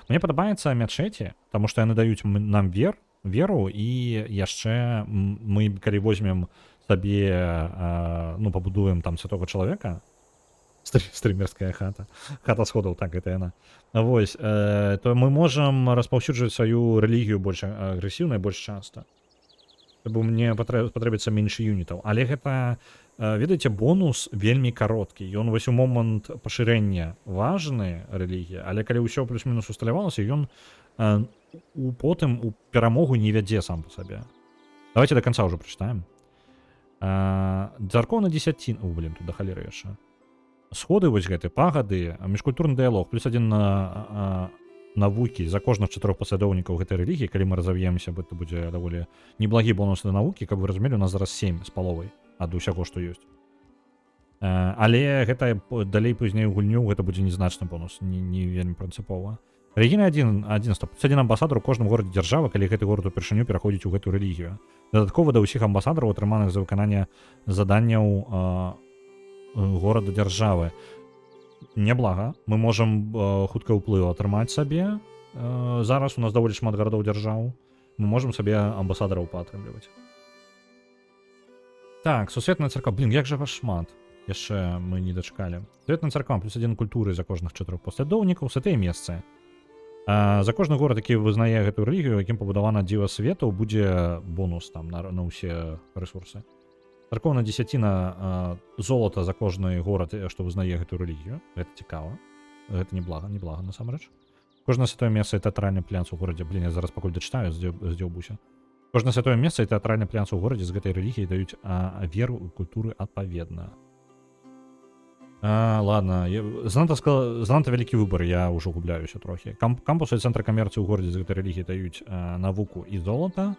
Мне падабаецца мячэці, таму што яны даюць нам веру і яшчэ мы, калі возьмем сабе, пабудуем там святога чалавека, стрымерская хата сходаў, так, гэта яна. Вось, то мы можам распаўсюджваць сваю рэлігію больш агрэсіўна і больш часта. Бо мне патрэбіцца менш юнітаў. Але гэта, ведаеце, бонус вельмі кароткі. Ён вось у момант пашырэння важны рэлігія, але калі ўсё плюс-мінус усталявалася, ён потым у перамогу не вядзе сам па сабе. Давайте до конца ўжо прачытаем. Царкоўна дзесяціна. Тут да халеры яшчэ. Сходы вось гэты, пагады, міжкультурны дыялог, плюс 1 на навукі за кожных 4 паслядоўнікаў гэтай рэлігіі. Калі мы разав'емся, гэта будзе даволі неблагі бонус на навукі, каб вы разумелі, у нас зараз 7 з паловай ад усяго, што ёсць. Але гэта далей пазней у гульню гэта будзе незначны бонус, не вельмі прынцыпова. Рэлігійны адзінства. Плюс адзін амбасадар у кожным горадзе дзяржавы, калі гэты горад упершыню пераходзіць у гэтую рэлігію. Дадаткова да ўсіх амбасадараў, атрыманых за выкананне заданняў горада дзяржавы. Няблага. Мы можам хутка ўплыў атрымаць сабе. Зараз у нас даволі шмат гарадоў дзяржаў. Мы можам сабе амбасадараў паатрымліваць. Так, сусветная царква. Блін, як жа вас шмат. Яшчэ мы не дачакалі. Сусветная царква плюс адзін культуры за кожных 4 паслядоўнікаў. Святыя месцы. За кожны горад, які вызнае гэтую рэлігію, якім пабудавана дзіва свету, будзе бонус там на ўсе рэсурсы. Царкоўная дзесяціна золата за кожны горад, што вызнае гэтую рэлігію. Гэта цікава. Гэта неблага насамрэч. Кожнае святое месца і тэатральны пляц у горадзе. Блін, я зараз пакуль дачытаю, здзеўбуся. Кожнае святое месца і тэатральны пляц у горадзе з гэтай рэлігіяй даюць веру і культуры адпаведна. Ладно, занадта вялікі выбар, я ўжо губляюся трохі. Кампусы і цэнтры камерцыі ў горадзе з гэтай рэлігіі даюць навуку і золата.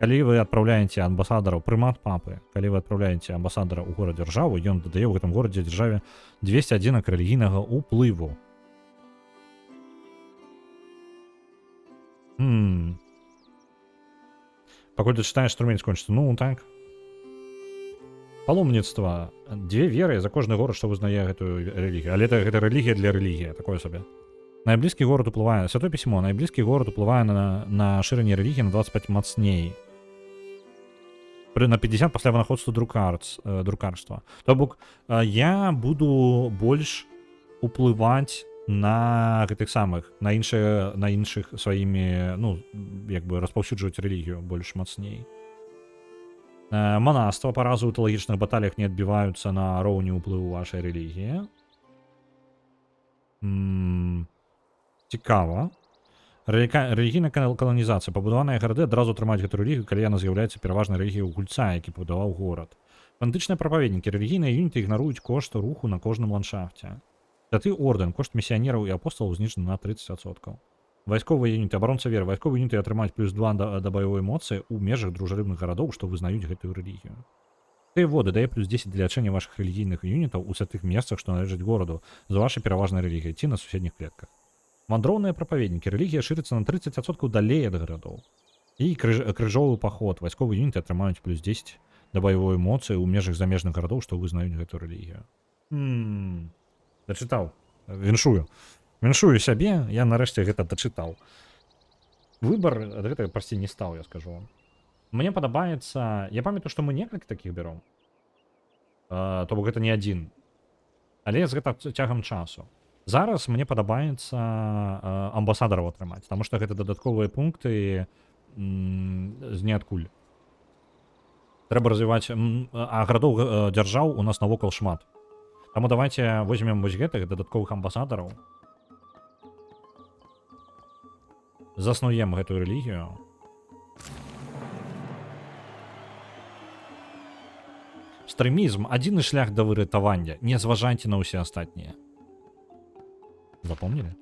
Калі вы адпраўляеце амбасадараў, прымат папы, калі вы адпраўляеце амбасадара ў горад дзяржаву, ён дадае ў гэтым горадзе дзяржаве 200 адзінак рэлігійнага ўплыву. Пакуль дачытаеш, струмень скончыцца. Ну, так. Паломніцтва. 2 веры за кожны горад, што вызнае гэтую рэлігію. Але гэта рэлігія для рэлігіі, такое сабе. Найблізкі горад уплывае, Святое пісьмо, найблізкі горад уплывае на шырыне рэлігіі на 25 мацней. На 50 пасля вынаходства друкарства. То бок, я буду больш уплываць на гэтых самых, на іншых сваімі, ну, як бы распаўсюджваць рэлігію больш мацней. Манаства па разу ў тэалагічных баталіях не адбіваюцца на роўні ўплыву вашай рэлігіі. Цікава. Рэлігійная каланізацыя. Пабудаваныя гарады адразу атрымаюць гэту рэлігію, калі яна з'яўляецца пераважнай рэлігіяй у гульца, які пабудаваў горад. Фанатычныя прапаведнікі. Рэлігійныя юніты ігнаруюць кошт руху на кожным ландшафце. Святы ордэн. Кошт місіянераў і апосталаў знішчаны на 30%. Вайсковыя юніты, абаронца веры. Вайсковыя юніты атрымаюць плюс 2 да баявой эмоцыі ў межах дружалюбных гарадоў, што вызнаюць гэтую рэлігію. Святыя воды дае плюс 10 для лячэння вашых рэлігійных юнітаў у святых месцах, што належаць гораду, за вашай пераважнай рэлігіяй ці на суседніх клетках. Вандроўныя прапаведнікі. Рэлігія шырыцца на 30% далей ад гарадоў. І крыжовы паход. Вайсковыя юніты атрымаюць плюс 10 да баявой эмоцыі ў межах замежных гарадоў, што вызнаюць гэтую рэлігію. Дачытаў. Віншую сябе, я нарэшце гэта дачытаў. Выбар ад гэтага прасцей не стаў, я скажу вам. Мне падабаецца... Я памятаю, што мы некалькі такіх бяром. То бок гэта не адзін. Але з гэта цягам часу. Зараз мне падабаецца амбасадараў атрымаць, таму што гэта дадатковыя пункты з ніадкуль. Трэба развіваць... А гарадоў дзяржаў у нас навокал шмат. Таму давайте возьмем вось гэтых дадатковых амбасадараў. Заснуем гэтую рэлігію. Стрэмізм — адзіны шлях да выратавання. Не зважайце на ўсе астатнія. Запомнілі?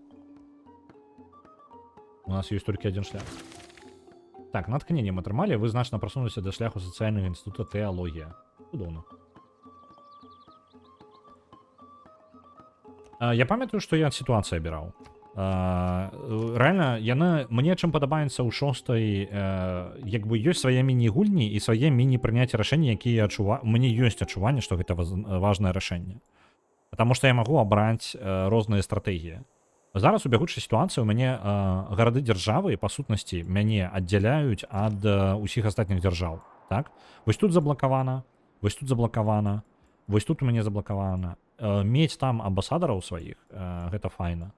У нас ёсць толькі адзін шлях. Так, натхненне мы атрымалі, вы значна прасунуліся да шляху сацыяльнага інстытута тэалогія. Цудоўна. Я памятаю, што я сітуацыю абіраў. Рэальна, мне чым падабаецца ў 6-й, як бы ёсць свае міні-гульні і свае міні-прыняцце рашэння, якія мне ёсць адчуванне, што гэта важнае рашэнне. Таму што я магу абраць розныя стратэгіі. Зараз у бягучай сітуацыі ў мяне гарады дзяржавы, па сутнасці, мяне аддзяляюць ад усіх астатніх дзяржаў. Так? Вось тут заблакавана, вось тут заблакавана, вось тут у мяне заблакавана. Мець там амбасадараў сваіх, гэта файна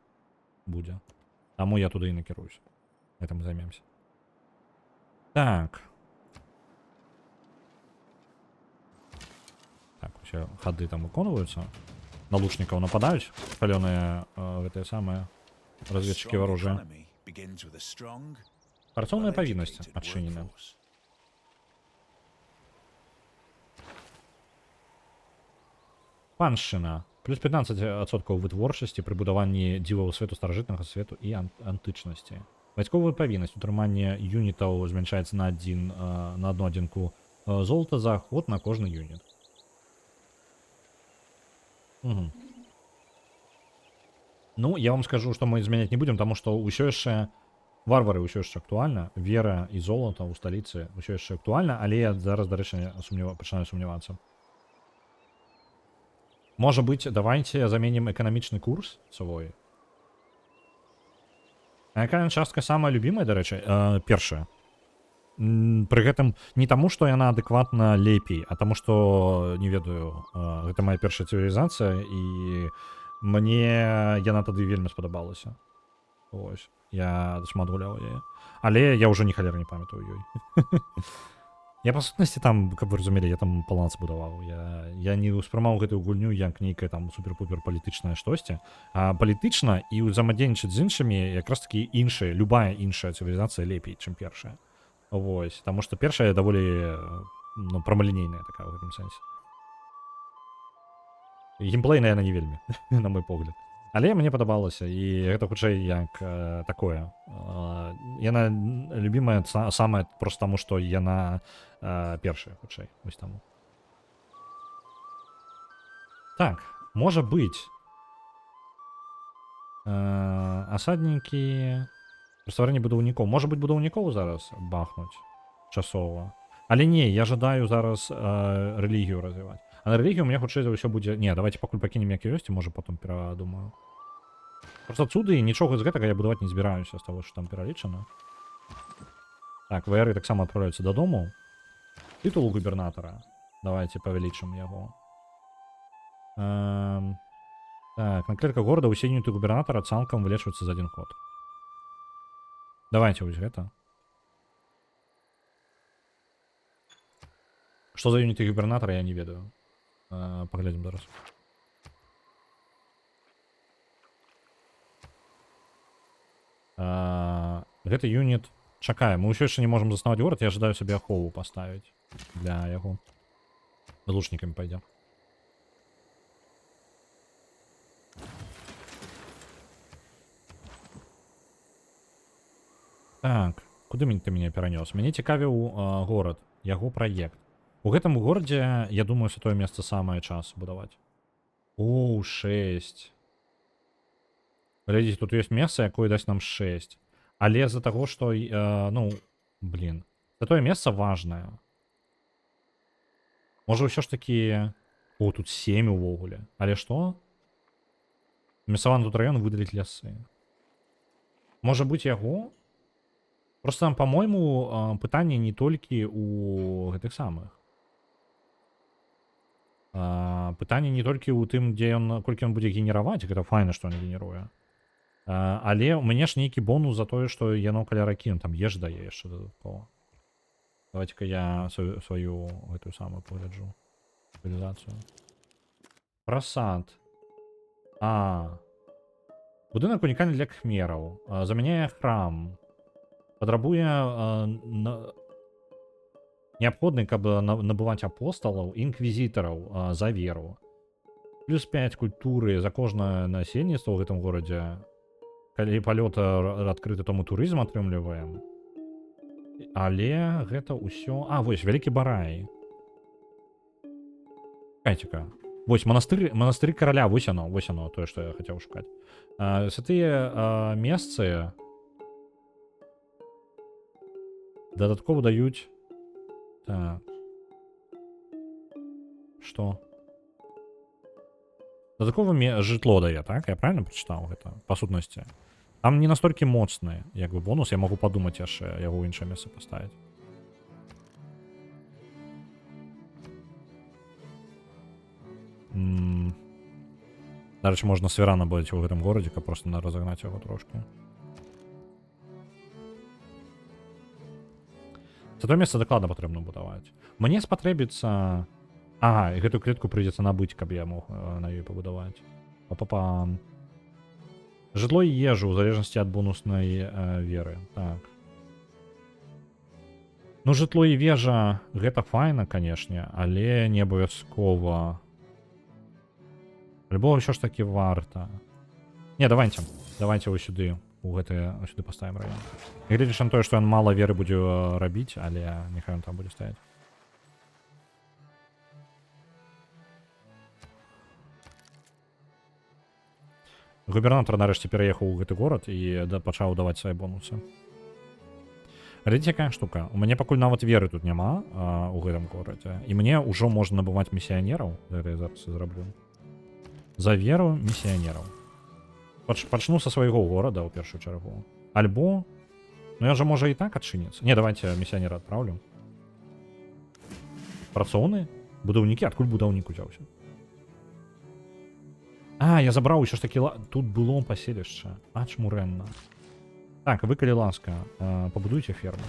будзе. Таму я туды і накіруюсь. Гэтым займемся. Так. Так, усе хады там выконваюцца. На лучнікаў нападаюць. Калёныя гэтыя самыя разведчыкі варожыя. Працоўныя павіннасці адчынены. Паншчына. Плюс 15% вытворчасці пры будаванні дзіваў свету старажытнага свету і антычнасці. Вайсковая павіннасць утрымання юнітаў змяншаецца на одну адзінку золата за ход на кожны юніт. Ну, я вам скажу, што мы змяняць не будзем, таму што ўсё яшчэ варвары ўсё яшчэ актуальна, вера і золата ў сталіцы ўсё яшчэ актуальна, але я зараз, дарэчы, пачынаю сумнявацца. Можа быць, давайте заменім эканамічны курс свой. А якая частка самая любімая, дарэчы, першая. Пры гэтым не таму, што яна адэкватна лепей, а таму, што, не ведаю, гэта моя першая цывілізацыя, і мне яна тады вельмі спадабалася. Ось, я шмат гуляў яе. Але я ўжо ні халеры не памятаю ёй. Я, па сутнасці, там, каб вы разумелі, я там палац будаваў. Я не ўспрымаў гэтую гульню як нейкае там супер-пупер палітычнае штосьці. А палітычна і ўзаемадзейнічаць з іншымі якраз такі іншыя, любая іншая цывілізацыя лепей, чым першая. Вось, таму што першая даволі, ну, прамалінейная такая ў гэтым сэнсе. Геймплейна яна не вельмі, на мой погляд. Але мне падабалася, і гэта хутчэй як такое. Яна любімая самая проста таму, што яна першая хутчэй. Вось таму. Так, можа быць. Асаднікі... Стварэнне будаўнікоў. Можа быць, будаўнікоў зараз бахнуць часова. Але не, я жадаю зараз рэлігію развіваць. А на рэлігію мне хутчэй за ўсё будзе... Не, давайте пакуль пакінем як ёсць, і можа потом перадумаю. Просто цуды, нічога з гэтага я будаваць не збіраюся з таго, што там пералічана. Так, ВРы таксама адправляюцца дадому. Тытул губернатара. Давайте павялічым яго. Так, на клетках горада ўсе юніты губернатара цалкам вылечваюцца за адзін ход. Давайте вось гэта. Што за юніты губернатара, я не ведаю. Паглядзім зараз. Гэты юніт... Чакаем, мы ўсё яшчэ не можам заснаваць горад, я жадаю сабе ахову паставіць для яго. Лучнікамі пайдзе. Так, куды ты мяне перанёс? Мяне цікавіў горад, яго праект. У гэтым горадзе, я думаю, святое месца самае час будаваць. Оу, 6. Глядзіце, тут ёсць месца, якое дасць нам 6. Але з-за таго, што, ну, блин, святое месца важнае. Можа, ўсё ж такі... О, тут 7 увогуле. Але што? Мясаваны тут раён выдаліць лясы. Можа быць яго? Просто, по-мойму, пытанне не толькі у гэтых самых. Пытанне не толькі ў тым, дзе ён, колькі ён будзе генераваць, гэта файна, што ён генеруе. Але у мяне ж нейкі бонус за тое, што яно каля ракі, там еш дае яшчэ дадаткова. Давайте-ка я сваю гэтую самую пагляджу. Цывілізацыю. Прасад. Будынак унікальны для кхмераў. Замяняе храм. Патрабуе неабходны, каб набываць апосталаў, інквізітараў за веру. Плюс 5 культуры за кожнае насельніцтва ў гэтым горадзе. Калі палёт адкрыты, то мы турызм атрымліваем. Але гэта ўсё... вось, вялікі барай. Чакайце-ка. Вось, манастыры караля, вось оно, тое, што я хацеў шукаць. Святыя месцы дадаткова даюць... Так. Што? Дадаткова жытло дае, так? Я правильно прачытаў гэта? Па сутнасці. Там не настолькі моцны, як бы бонус, я магу падумаць яшчэ, яго ў іншае месца паставіць. Дарэчы, можна свірана будзе ў гэтым горадзе, каб проста разагнаць яго трошку. Святое месца дакладна патрэбна будаваць. Мне спатрэбіцца... і гэтую клетку прыйдзецца набыць, каб я мог на ёй пабудаваць. Па-па-пам. Жытло і ежу ў залежнасці ад бонуснай веры. Так. Ну, жытло і вежа, гэта файна, канешне, але не абавязкова. Альбо ўсё ж такі варта. Не, давайте вось сюды. Сюды паставім раён. Гледзячы на тое, што ён мала веры будзе рабіць, але няхай ён там будзе стаяць. Губернатор нарэшце пераехаў у гэты горад і пачаў даваць свае бонусы. Глядзіце, якая штука. У мяне пакуль нават веры тут няма у гэтым горадзе. І мне ўжо можна набываць місіянераў. Гэта я зараз і зраблю. За веру місіянераў. Пачну са свайго горада ў першую чаргу. Альбо... Ну я жа можа і так адчыніцца. Не, давайте місіянера адпраўлю. Працоўны? Будаўнікі? Адкуль будаўнік узяўся? А, я забраў усё ж такі... Тут было паселішча. Ачмурэнна. Так, вы, калі ласка, пабудуйце ферму.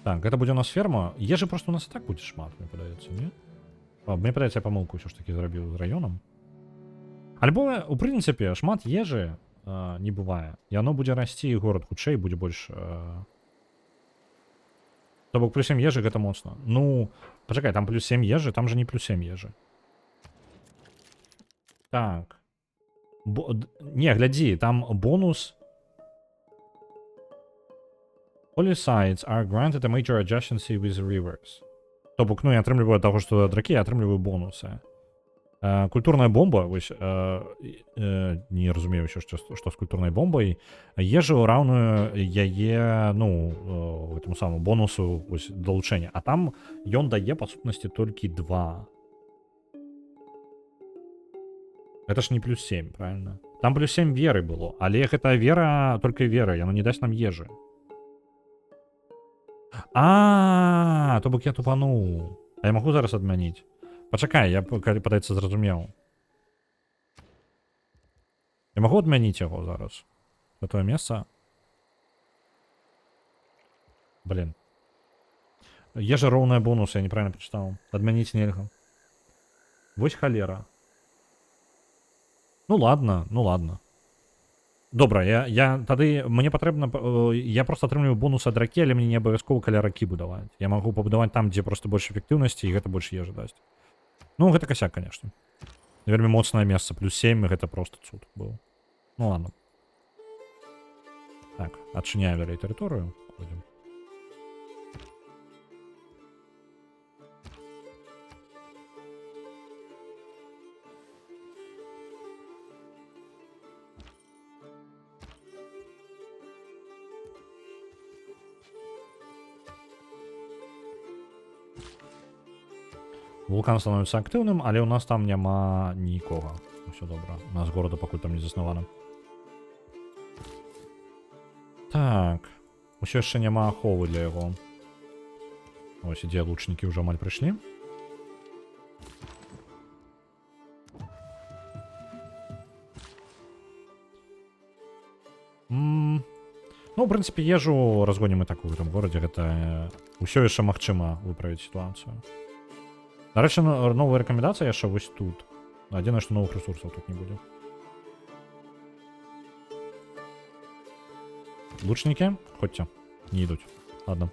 Так, гэта будзе у нас ферма. Ежы просто у нас і так будзе шмат, мне падаецца, не? Мне падаецца, я памылку ўсё ж такі зрабіў з раёнам. Альбо, у прынцыпе, шмат ежы не бывае. І оно будзе расці, і горад хутчэй будзе больш... То бок, плюс 7 ежы гэта моцна. Ну, пачакай, там плюс 7 ежы, там же не плюс 7 ежы. Так. Не, глядзі, там бонус... Polysides are granted a major adjacency with rivers. То бок, ну, я атрымліваю ад таго, што дракі, я атрымліваю бонусы. Культурная бомба, вось, не разумею еще, што з культурнай бомбай, ежу раўную яе, ну, гэтаму самому бонусу вось, далучэння. А там ён дае, па сутнасці, толькі 2. Это ж не плюс 7, правильно? Там плюс 7 веры было, але гэта вера, толькі вера, яно не дасць нам ежы. То бок я тупануў. А я магу зараз адмяніць? Пачакай, я падаецца зразумеў. Я магу адмяніць яго зараз. На тое месца. Блин. Ежа роўная бонус, я неправильно прачытаў. Адмяніць нельга. Вось халера. Ну ладно, ну ладно. Добра, я тады, мне патрэбна, я просто атрымліваю бонус ад ракі, але мне не абавязкова каля ракі будаваць. Я магу пабудаваць там, дзе просто больш эфектыўнасці, і гэта больш ежы дасць. Ну, гэта косяк, конечно. Вельмі моцнае месца, плюс 7, гэта просто цуд быў. Ну ладно. Так, адчыняем далей тэрыторыю. Ходзім. Вулкан становіцца актыўным, але ў нас там няма нікога. Усё добра. У нас города пакуль там не заснавана. Так. Усё яшчэ няма аховы для яго. Ось ідзе лучнікі ўжо амаль прыйшлі. Ну, у прынцыпе, ежу разгонім і так у гэтым горадзе. Гэта ўсё яшчэ магчыма выправіць сітуацыю. Нарэчы, новая рэкамендацыя яшчэ вось тут. Адзінае, што новых рэсурсаў тут не будзе. Лучнікі? Ходьце. Не ідуць. Ладно.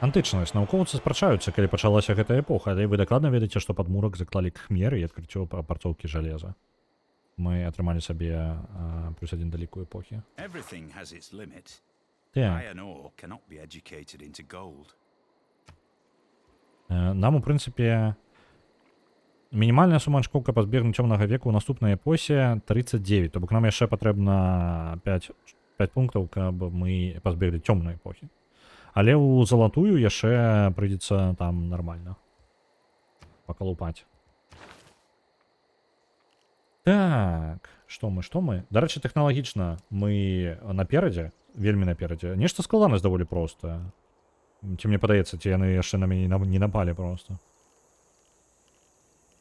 Антычнасць. Навукоўцы спрачаюцца, калі пачалася гэтая эпоха, але вы дакладна ведаеце, што падмурак заклалі кхмеры і адкрыццё апрацоўкі жалеза. Мы атрымалі сабе плюс 1 да ліку эпохі. Нам, у прынцыпе, мінімальная сума ачкоў, каб пазбегнуць цёмнага веку ў наступнай эпосе 39. То бок нам яшчэ патрэбна 5 пунктаў, каб мы пазбеглі цёмнай эпохі. Але ў залатую яшчэ прыйдзецца там нармальна пакалупаць. Так, што мы? Дарэчы, тэхналагічна мы наперадзе, вельмі наперадзе. Нешта складанасць даволі простая. Ці мне падаецца, ці яны яшчэ на мяне не напалі просто.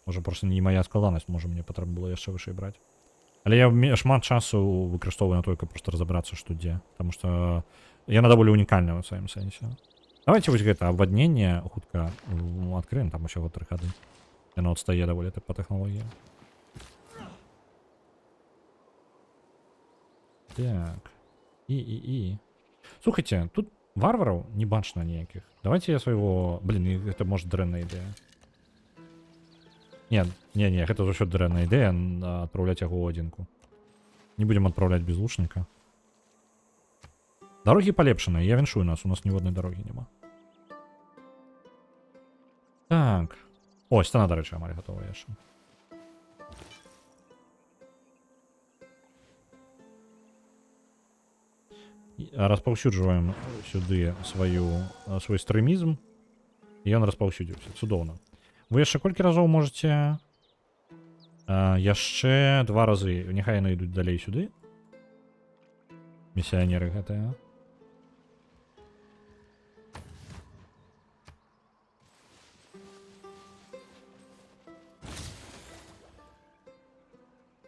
Можа, просто не мая складанасць, можа, мне патрэбна было яшчэ вышэй браць. Але я шмат часу выкарыстоўваю на толькі проста разабрацца, што дзе. Таму што яна даволі унікальная ў сваім сэнсе. Давайте вось гэта абвадненне хутка адкрыем, там усяго 3 гады. Яно адстае даволі па тэхналогіі. Так. Слухайте, тут варвараў не бачна ніякіх. Давайте я свайго... Блин, гэта, может, дрэнная ідэя. Не, гэта ўсё дрэнная ідэя адпраўляць яго ў адзінку. Не будем адпраўляць без лучніка. Дарогі палепшаныя, я віншую нас, у нас ніводнай дарогі няма. Так. О, сцена, да рэчы, амаль гатова яшчэ. Распаўсюджваем сюды свой стрэмізм. І ён распаўсюдзіўся. Цудоўна. Вы яшчэ колькі разоў можаце... яшчэ 2 разы. Няхай яны ідуць далей сюды. Місіянеры гэтыя.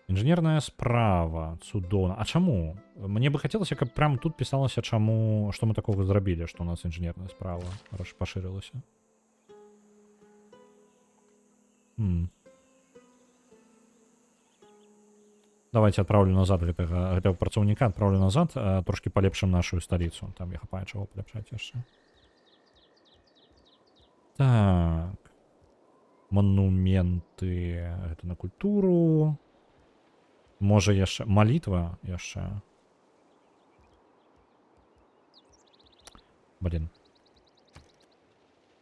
Інжынерная справа. Цудоўна. А чаму? Мне бы хацелася, каб прям тут пісалася, чаму, што мы такога зрабілі, што у нас інжынерная справа пашырылася. Давайте адпраўлю назад гэтага працаўніка, адпраўлю назад, трошкі палепшым нашу сталіцу. Там я хапае чаго палепшаць яшчэ. Так. Манументы. Гэта на культуру. Можа яшчэ... Малітва яшчэ. Блин.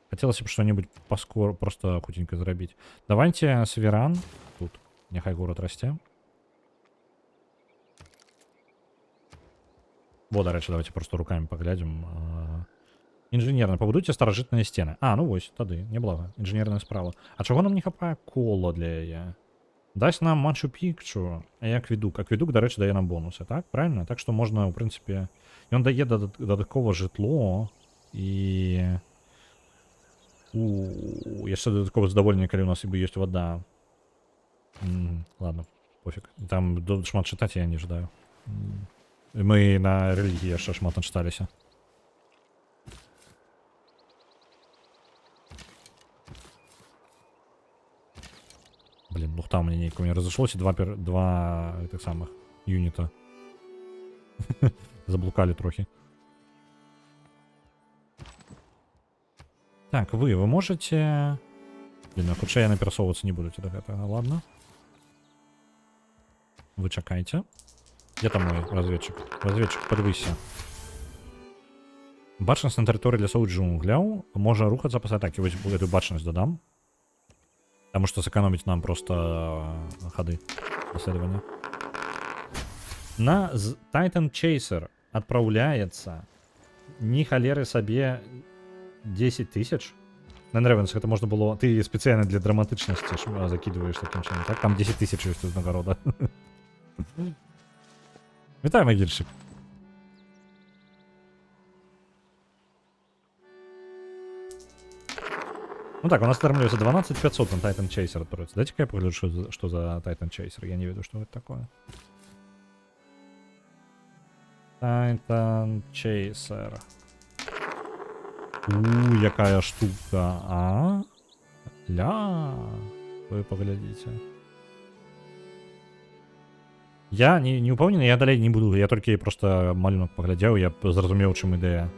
Хацелася б што-небудзь паскор просто хутенька зрабіць. Давайте Северан. Тут. Няхай горад расце. Во, дарэчы, давайте просто руками паглядзім. Інжынерна. Пабудуйце старажытныя сцены. Ну вось, тады. Няблага. Інжынерная справа. А чаго нам не хапае кола для яе? Дасць нам Мачу-Пікчу, а як Акведук. Акведук, дарэчы, дае нам бонусы, так? Правильно? Так што можна, ў прынцыпе... Ён дае дадаткова жытло і... Яшчэ дадаткова задаволенне, калі у нас ібы ёсць вада. Ладно, пофиг. Там шмат чытаць я не жадаю. Мы на рэлігіі яшчэ шмат начыталіся. Блин, ну там мне нейко, у меня разошлось два этих самых юнита. Заблукали трохи. Так, вы можете... Блин, а хутчэй я наперасоўвацца не будете до гэтага, ладно. Вы чакайте. Где там мой разведчик? Разведчик, подвыйся. Бачнасць на тэрыторыі лясоў джунгляў можа рухацца па атаке. Вось эту бачнасць дадам. Потому что сэкономить нам просто ходы исследования. На Titan Chaser отправляется ни холеры себе 10 тысяч. На Ревенс это можно было... Ты специально для драматичности закидываешь таким чином. Так, там 10 тысяч есть из нагорода. Витай, могильщик. Ну так, у нас формируется 12500 на Titan Chaser откроется. Дайте-ка я погляжу, что за Titan Chaser. Я не веду, что это такое. Titan Chaser. Якая штука, Ля. Вы поглядите. Я не упэўнены, я далей не буду. Я толькі просто малюнок паглядзеў, я зразумеў, чым ідэя.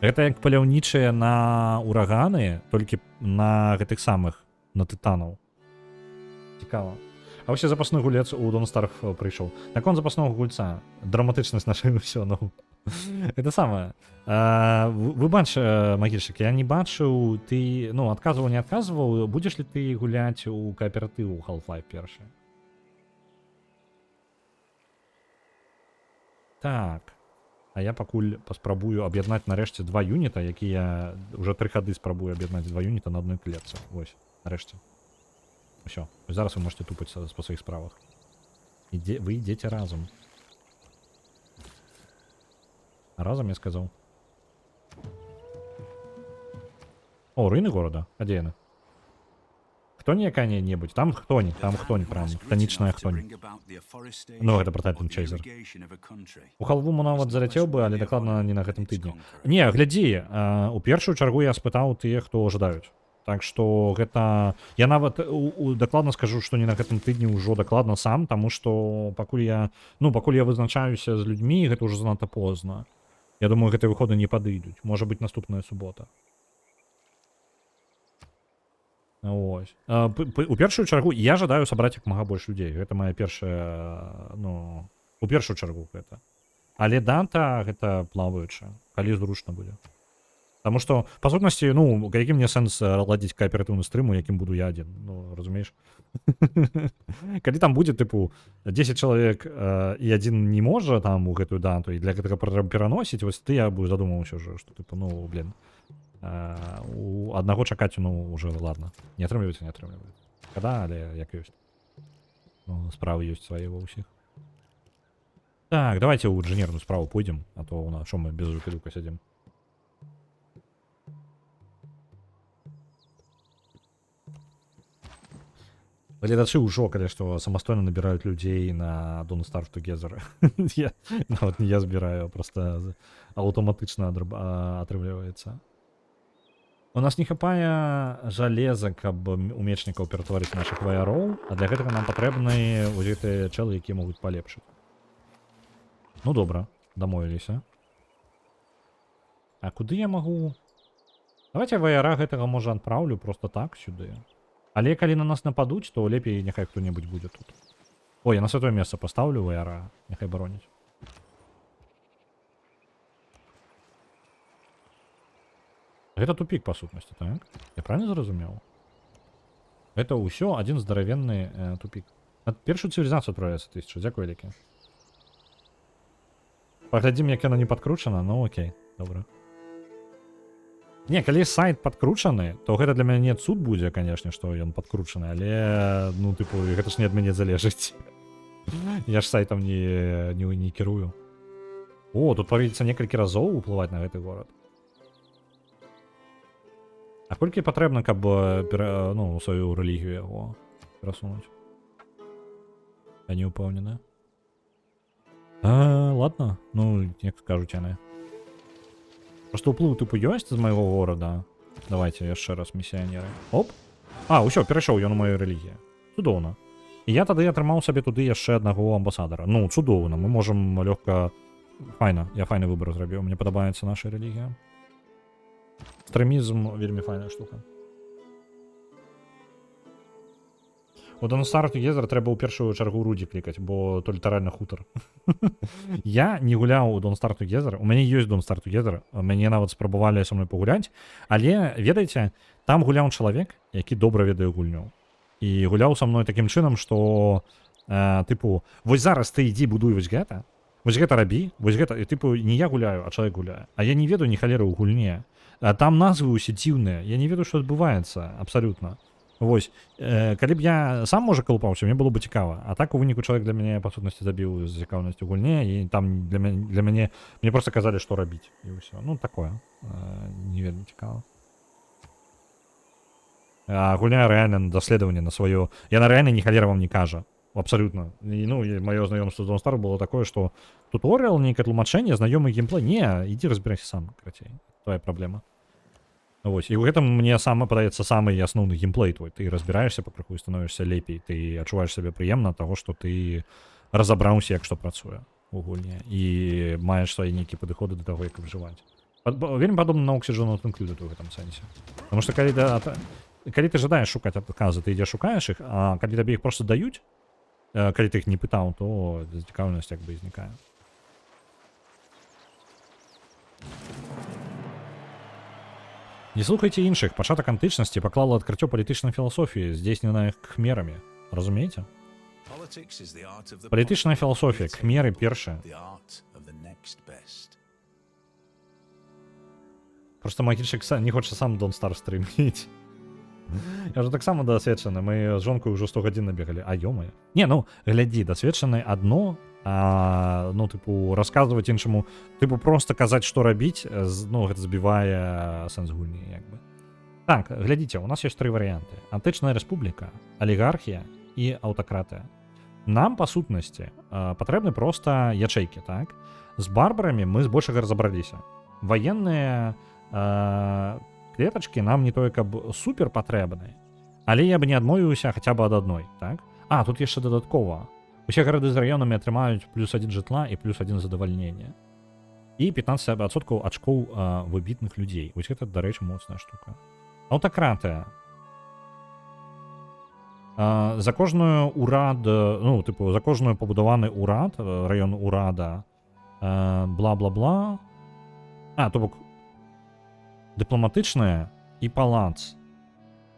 Гэта як паляўнічыя на ураганы, толькі на гэтых самых, на тытанаў. Цікава. А вообще запасны гулец у Дон Старх прыйшоў. Наконт запаснога гульца. Драматычнасць нашай ўсё, ну. Это самае. Вы бач, магільчык, я не бачыў, ты, ну, адказваў, не адказваў, будзеш ли ты гуляць у кааператыву Half-Life першы? Так. А я пакуль паспрабую аб'яднаць нарэшце 2 юніта, якія уже 3 хады спрабую аб'яднаць 2 юніта на адной клетцы. Вось, нарэшце. Усё. Зараз вы можете тупаць па сваіх справах. Вы ідзеце разам. Разом я сказал. О, руины города. А где она? Хтонь какая-нибудь? Там хтонь, прям. Хтоничная хтонь. Ну, это про Titan Chaser. У халву нават заляцеў бы, але дакладна не на гэтым тыдні. Не, глядзі, у першую чаргу я спытаў тыя, хто жадаюць. Так што гэта... Я нават дакладна скажу, што не на гэтым тыдні ўжо дакладна сам, таму што пакуль я вызначаюся з людзьмі, гэта ўжо занадта позна. Я думаю, гэтыя выходы не падыдуць. Можа быць наступная субота. Ось. У першую чаргу я жадаю сабраць як мага больш людзей. Гэта моя першая, ну, у першую чаргу гэта. Але дата гэта плаваючая, калі зручна будзе. Таму што, па сутнасці, ну, які мне сэнс ладзіць кааператыўны стрым, у якім буду я адзін, ну, разумееш? Калі там будзе, тыпу, 10 чалавек і адзін не можа там у гэтую дату, і для гэтага пераносіць, вось ты я бы задумаўся ўжо, што, тыпу, ну, блин, у аднаго чакаць, ну, уже, ладно, не атрымліваецца, не атрымліваецца. Шкада, але як ёсць. Ну, справы ёсць свае ва ўсіх. Так, давайте ў інжынерную справу пойдзем, а то у нас шо мы без жукалюка сядзім. Гледачы ўжо, калі што самастойна набіраюць людзей на Don't Starve Together. Нават не я збіраю, просто аўтаматычна атрымліваецца. У нас не хапае жалеза, каб у мечнікаў ператварыць нашых ваяроў, а для гэтага нам патрэбны гэтыя чэлы, якія могуць палепшыць. Ну добра, дамовіліся. А куды я магу? Давайте ваяра гэтага можа адпраўлю просто так сюды. Але калі на нас нападуць, то лепей няхай хто-небудзь будзе тут. Ой, я на святое месца пастаўлю ваяра, няхай бароніць. Гэта тупік, па сутнасці, так? Я правильно зразумеў? Гэта ўсё адзін здаравенны тупік. На першую цывілізацыю адправляецца 1000, дзякуй вялікі. Паглядзім, як яна не падкручана, ну окей, добра. Не, калі сайт падкручаны, то гэта для мяне цуд будзе, канешне, што ён падкручаны, але, ну, тыпу, гэта ж не ад мяне залежыць. Я ж сайтам не кірую. О, тут прыйдзецца некалькі разоў уплываць на гэты горад. А колькі патрэбна, каб, ну, сваю рэлігію яго перасунуць? Я не ўпэўнены. Ладно, ну, як скажуць яны. Просто ўплыў тыпу ёсць з майго горада. Давайте яшчэ раз місіянеры. Оп. А, ўсё, перайшоў ён у маю рэлігію. Цудоўна. І я тады атрымаў сабе туды яшчэ аднаго амбасадара. Ну, цудоўна, мы можам лёгка... Файна, я файны выбар зрабіў. Мне падабаецца наша рэлігія. Стрэмізм вельмі файная штука. У Don't Starve Together трэба ў першую чаргу Руді клікаць, бо то літаральна хутар. Я не гуляў у Don't Starve Together, у мяне ёсць Don't Starve Together, мяне нават спрабавалі са мной пагуляць, але, ведаеце, там гуляў чалавек, які добра ведае гульню. І гуляў са мной такім чынам, што, тыпу, вось зараз ты ідзі будуй вось гэта рабі, вось гэта, і тыпу, не я гуляю, а чалавек гуляе. А я не ведаю ні халеры ў гульне. А там назвы ўсе дзіўныя, я не ведаю, што адбываецца, абсалютна. Вось, калі б я сам, можа, калупаўся, мне было бы цікава. А так, у выніку, чалавек для мяне, па сутнасці, забіў з цікаўнасцю гульне, і там для мяне, мне проста казалі, што рабіць, і ўсё. Ну, такое, не вельмі цікава. А гульня рэальна на даследаванне на сваё... Яна рэальна ні халера вам не кажа. Абсалютна. І, ну, маё знаёмство з Don't Starve было такое, што туторыял, нейкае тлумачэнне, знаёмы геймплей. Не, ідзі разбірайся сам, крацей. Твоя праблема. Вось, і ў гэтым мне падаецца самы асноўны геймплей твой. Ты разбіраешся пакрыху і становішся лепей. Ты адчуваеш сябе прыемна ад таго, што ты разабраўся, як што працуе у гульне. І маеш свае нейкія падыходы да таго, як выжываць. Вельмі падобна на Oxygen Not Included у гэтым сэнсе. Таму што калі ты жадаеш шукаць адказы, ты ідзеш шукаеш іх, а калі табе іх проста даюць, калі ты іх не пытаў, то цікаўнасць як бы знікае. Не слухайце іншых. Пачатак антычнасці паклала адкрыццё палітычнай філасофіі, здзейсненае кхмерамі. Разумееце? Палітычная філасофія, кхмеры першыя. Просто магічык не хоча сам Don't Starve стрыміць. Я ж таксама дасведчаны. Мы з жонкой ўжо 100 гадзін набегалі. А ё-мае. Не, ну, глядзі, дасведчаны адно, ну, тыпу, расказваць іншаму, тыпу, просто казаць, што рабіць, ну, гэта збівае сэнс гульні, як бы. Так, глядзіце, у нас ёсць 3 варыянты. Антычная рэспубліка, алігархія і аўтакратыя. Нам, па сутнасці, патрэбны проста ячэйкі, так? З барбарамі мы збольшага разабраліся. Ваенныя клетачкі нам не тое, каб супер патрэбны, але я бы не адмовіўся хаця бы ад адной, так? А, тут яшчэ дадаткова. Усе гарады з раёнамі атрымаюць +1 жытла і +1 задавальнення. І 15% ачкоў выбітных людзей. Вось гэта, дарэчы, моцная штука. Аўтакратыя. За кожную урад, ну, типу, за кожную побудований урад, район урада, бла-бла-бла. То бок, дыпламатычнае і палац.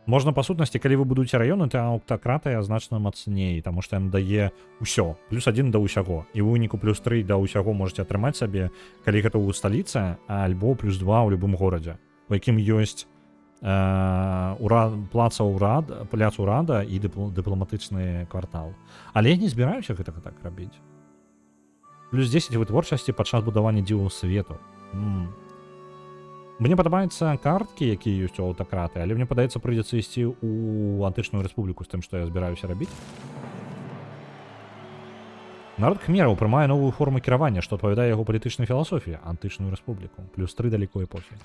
Можна, па сутнасці, калі вы будуеце раёны, то аўтакратыя значна мацней, таму што яна дае ўсё, +1 да ўсяго. І ў выніку +3 да ўсяго можаце атрымаць сабе, калі гэта ў сталіцы, альбо +2 ў любым горадзе, у якім ёсць пляц урада і дыпламатычны квартал. Але я не збіраюся гэтага так рабіць. +10 вытворчасці падчас будавання дзіву свету. Мне падабаюцца карткі, якія ёсць у аўтакраты, але мне падаецца, прыйдзецца ісці ў антычную рэспубліку з тым, што я збіраюся рабіць. Народ Кхмераў прымае новую форму кіравання, што адпавядае яго палітычнай філасофіі, антычную рэспубліку, +3 далекой эпохі.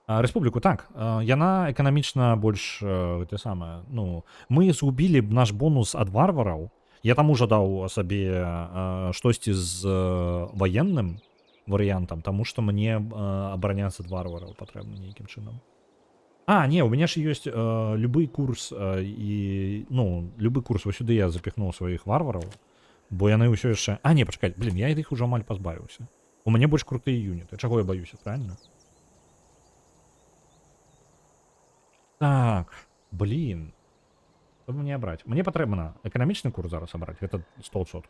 Рэспубліку, так, яна эканамічна больш гэта самае, ну, мы згубілі б наш бонус ад варвараў. Я таму жадаў сабе штосьці з ваенным варыянтам, таму што мне абараняцца ад варвараў патрэбна нейкім чынам. Не, у мяне ж ёсць любы курс і, ну, любы курс, вось сюды я запіхнуў сваіх варвараў, бо яны ўсё яшчэ... Не, пачакай, я іх ужо амаль пазбавіўся. У мяне больш крутыя юніты, чаго я баюся, правильно? Так, што мне браць? Мне патрэбна эканамічны курс зараз абраць, гэта 100%.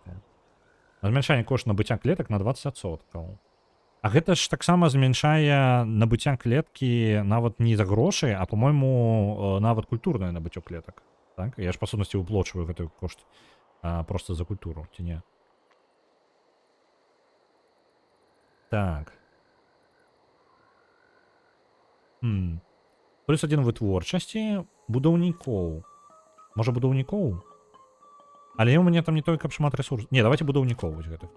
Змяншанне кошт набыцця клетак на 20%. А гэта ж таксама змяншае набыцця клеткі нават не за грошы, а, по-мойму, нават культурнае набыццё клетак. Так? Я ж, па сутнасці, уплочваю гэты кошт проста за культуру, ці не? Так. +1 вытворчасці будаўнікоў. Можа, будаўнікоў? Але у мяне там не той, каб шмат ресурсаў. Не, давайте будаўнікоў вось гэтых.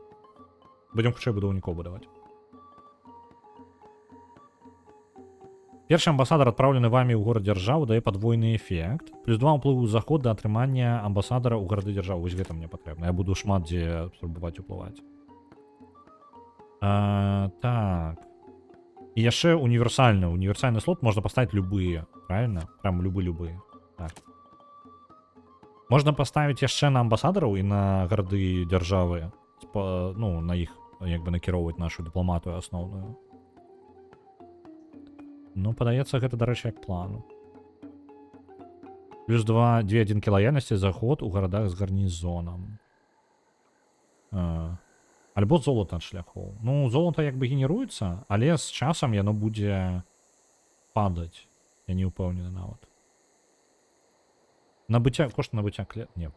Будзем хутчэй будаўнікоў будаваць. Першы амбасадар, адпраўлены вамі ў горад дзяржаву, дае падвойны эфект. +2 ўплыву заход да атрымання амбасадара ў гарады дзяржавы. Вось гэта мне патрэбна. Я буду шмат дзе спрабаваць уплываць. Так. І яшчэ універсальны слот можна паставіць любыя, правильно? Прям любы. Так. Можна паставіць яшчэ на амбасадараў і на гарады дзяржавы, ну, на іх, як бы, накіроўваць нашу дыпламатыю асноўную. Ну, падаецца, гэта, дарэчы, як план. +2 адзінкі лаяльнасці за год у гарадах з гарнізонам. Альбо золата ад шляхоў. Ну, золата як бы генеруецца, але з часам яно будзе падаць. Я не ўпэўнены нават. Кошт набыцця клетак... Не.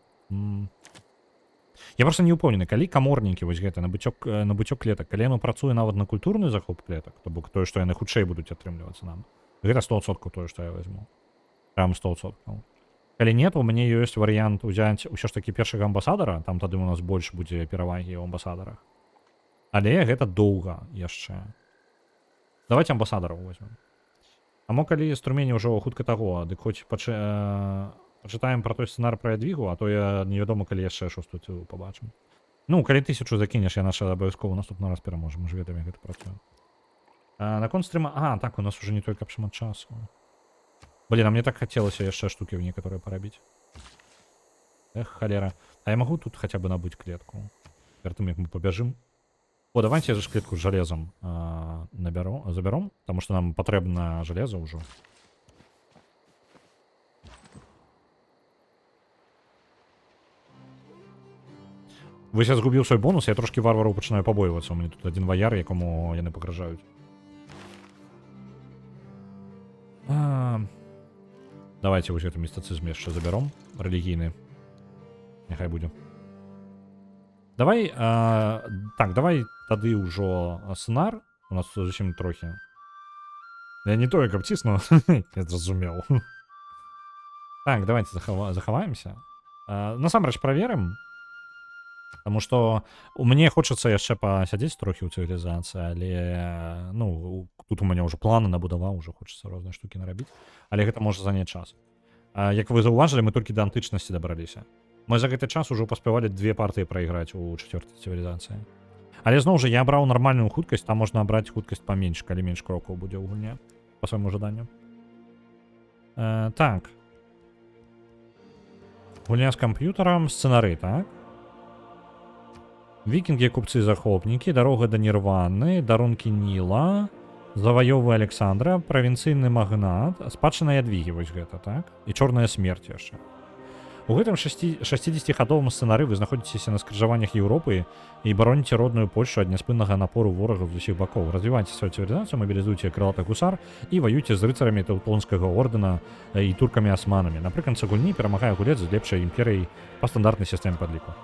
Я просто не ўпэўнены, калі каморнікі, вось гэта, набыццё клетак, калі яно працуе нават на культурны захоп клетак, то бок тое, што яны хутчэй будуць атрымлівацца нам. Гэта 100% тое, што я возьму. Прям 100%. Калі не, то у мяне ёсць варыянт узяць ўсё ж такі першага амбасадара, там тады у нас больш будзе перавагі ў амбасадарах. Але гэта доўга яшчэ. Давайте амбасадараў возьмем. А мо калі струмені ўжо хутка таго, дык хоць пачытаем пра той сцэнар пра Ядвігу, а то я невядома, калі яшчэ 6-ю пабачым. Ну, калі 1000 закінеш, я наша абавязкова наступны раз пераможам, мы ж ведаем, як гэта працуе. Наконт стрима... Так, у нас уже не той каб шмат часу. Блин, а мне так хацелася яшчэ штукі некаторыя парабіць. Эх, халера. А я магу тут хаця бы набыць клетку? Перад тым, як мы пабяжым. Давайте я же клетку з жалезам забяром, таму што нам патрэбна жалеза ўжо. Вось я згубіў свой бонус, я трошки варвараў пачынаю пабойвацца. У мяне тут адзін ваяр, якому яны пагражаюць. Давайте вось гэты містыцызм яшчэ забяром. Рэлігійны. Няхай будзе. Давай, так, давай тады ўжо сцэнар. У нас зусім трохі. Я не тое, каб цісну. Я зразумеў. Так, давайте захаваемся. Насамрэч праверым. Таму што мне хочацца яшчэ пасядзець трохі ў цывілізацыі, але, ну, тут у мяне ўжо планы набудаваў, ўжо хочацца розныя штукі нарабіць. Але гэта можа заняць час. Як вы заўважылі, мы толькі да антычнасці дабраліся. Мы за гэты час ужо паспявалі 2 партыі прайграць у 4-й цывілізацыі. Але зноў жа, я браў нармальную хуткасць, там можна абраць хуткасць паменш, калі менш крокаў будзе ў гульне. по своему жаданию. Так. Гульня з камп'ютарам, сцэнары, так? Вікінгі, купцы, захопнікі, дарога да Нірваны, дарункі Ніла, заваёвы Александра, правінцыйны магнат, спадчына Ядвігі, вось гэта, так? І чорная смерць яшчэ. У гэтым 60-гадовым сцэнары вы знаходзіцеся на скрыжаваннях Еўропы і бароніце родную Польшу ад няспыннага напору ворагаў з усіх бакоў. Развівайце сваю цывілізацыю, мабілізуйце крылатых гусар і ваюйце з рыцарамі Тэўтонскага ордэна і туркамі-асманамі. Напрыканцы гульні перамагае гулец з лепшай імперыяй па стандартнай сістэме падліку.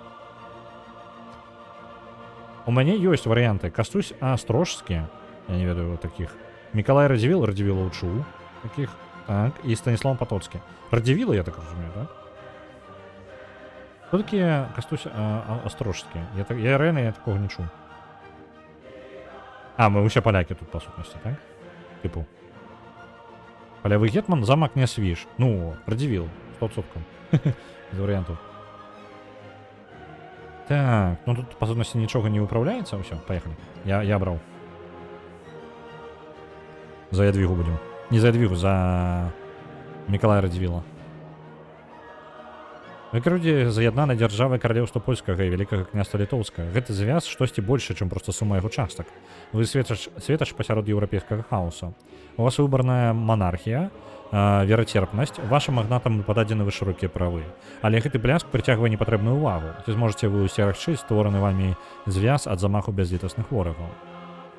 У мяне ёсць варыянты. Кастусь Астрожскі, я не ведаю такіх. Мікалай Радзівіл, Радзівіла учу такіх, так, і Станіслав Патоцкі. Радзівіла, я так разумею, так? Хто такі Кастусь Астрожскі? Я реально я такого не чуў. Мы усе палякі тут, па сутнасці, так? Типу. Палявы гетман, замак не свіж. Ну, Радзівіл, 100%. З варыянтаў. Так, ну тут, па сутнасці, нічога не ўпраўляецца. Ўсё, паехалі. Я браў. За Ядвігу будем. Не за Ядвігу, за Мікалая Радзівіла. Вы кіруеце заяднанай дзяржавай каралеўства польскага і вялікага княства літоўскага. Гэты звяз штосьці больше, чым проста сума яго частак. Вы светач пасярод еўрапейскага хаоса. У вас выбарная манархія, верацерпнасць, вашым магнатам пададзены вы шырокія правы. Але гэты бляск прыцягвае непатрэбную ўвагу. Ці зможаце вы усцерагчы створаны вамі звяз ад замаху бязлітасных ворагаў.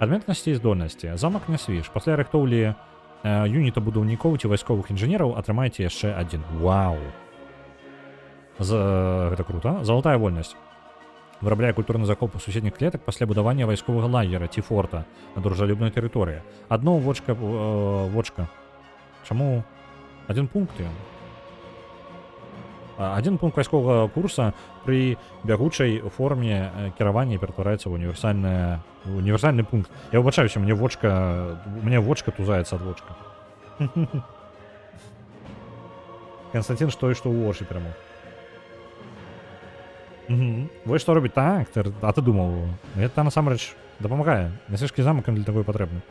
Адметнасці і здольнасці. Замак не свіж. Пасля рыхтоўлі юніта будаўнікоў ці вайсковых інжынераў атрымаеце яшчэ адзін. Вау! Гэта круто. Залатая вольнасць. Вырабляе культурны захоп суседніх клетак пасля будавання вайсковага лагера ці форта на дружалюбнай тэрыторыі. Адно вочка. Чаму? Адзін пункт ён. Адзін пункт вайсковага курса пры бягучай форме кіравання ператвараецца ў універсальны пункт. Я выбачаюся, мне вочка тузаецца ад вочка. Константин, што і што ў вочы перамог. Вось што робіць так, а ты думаў, гэта насамрэч дапамагае. Нясвежкі замак для такой патрэбны.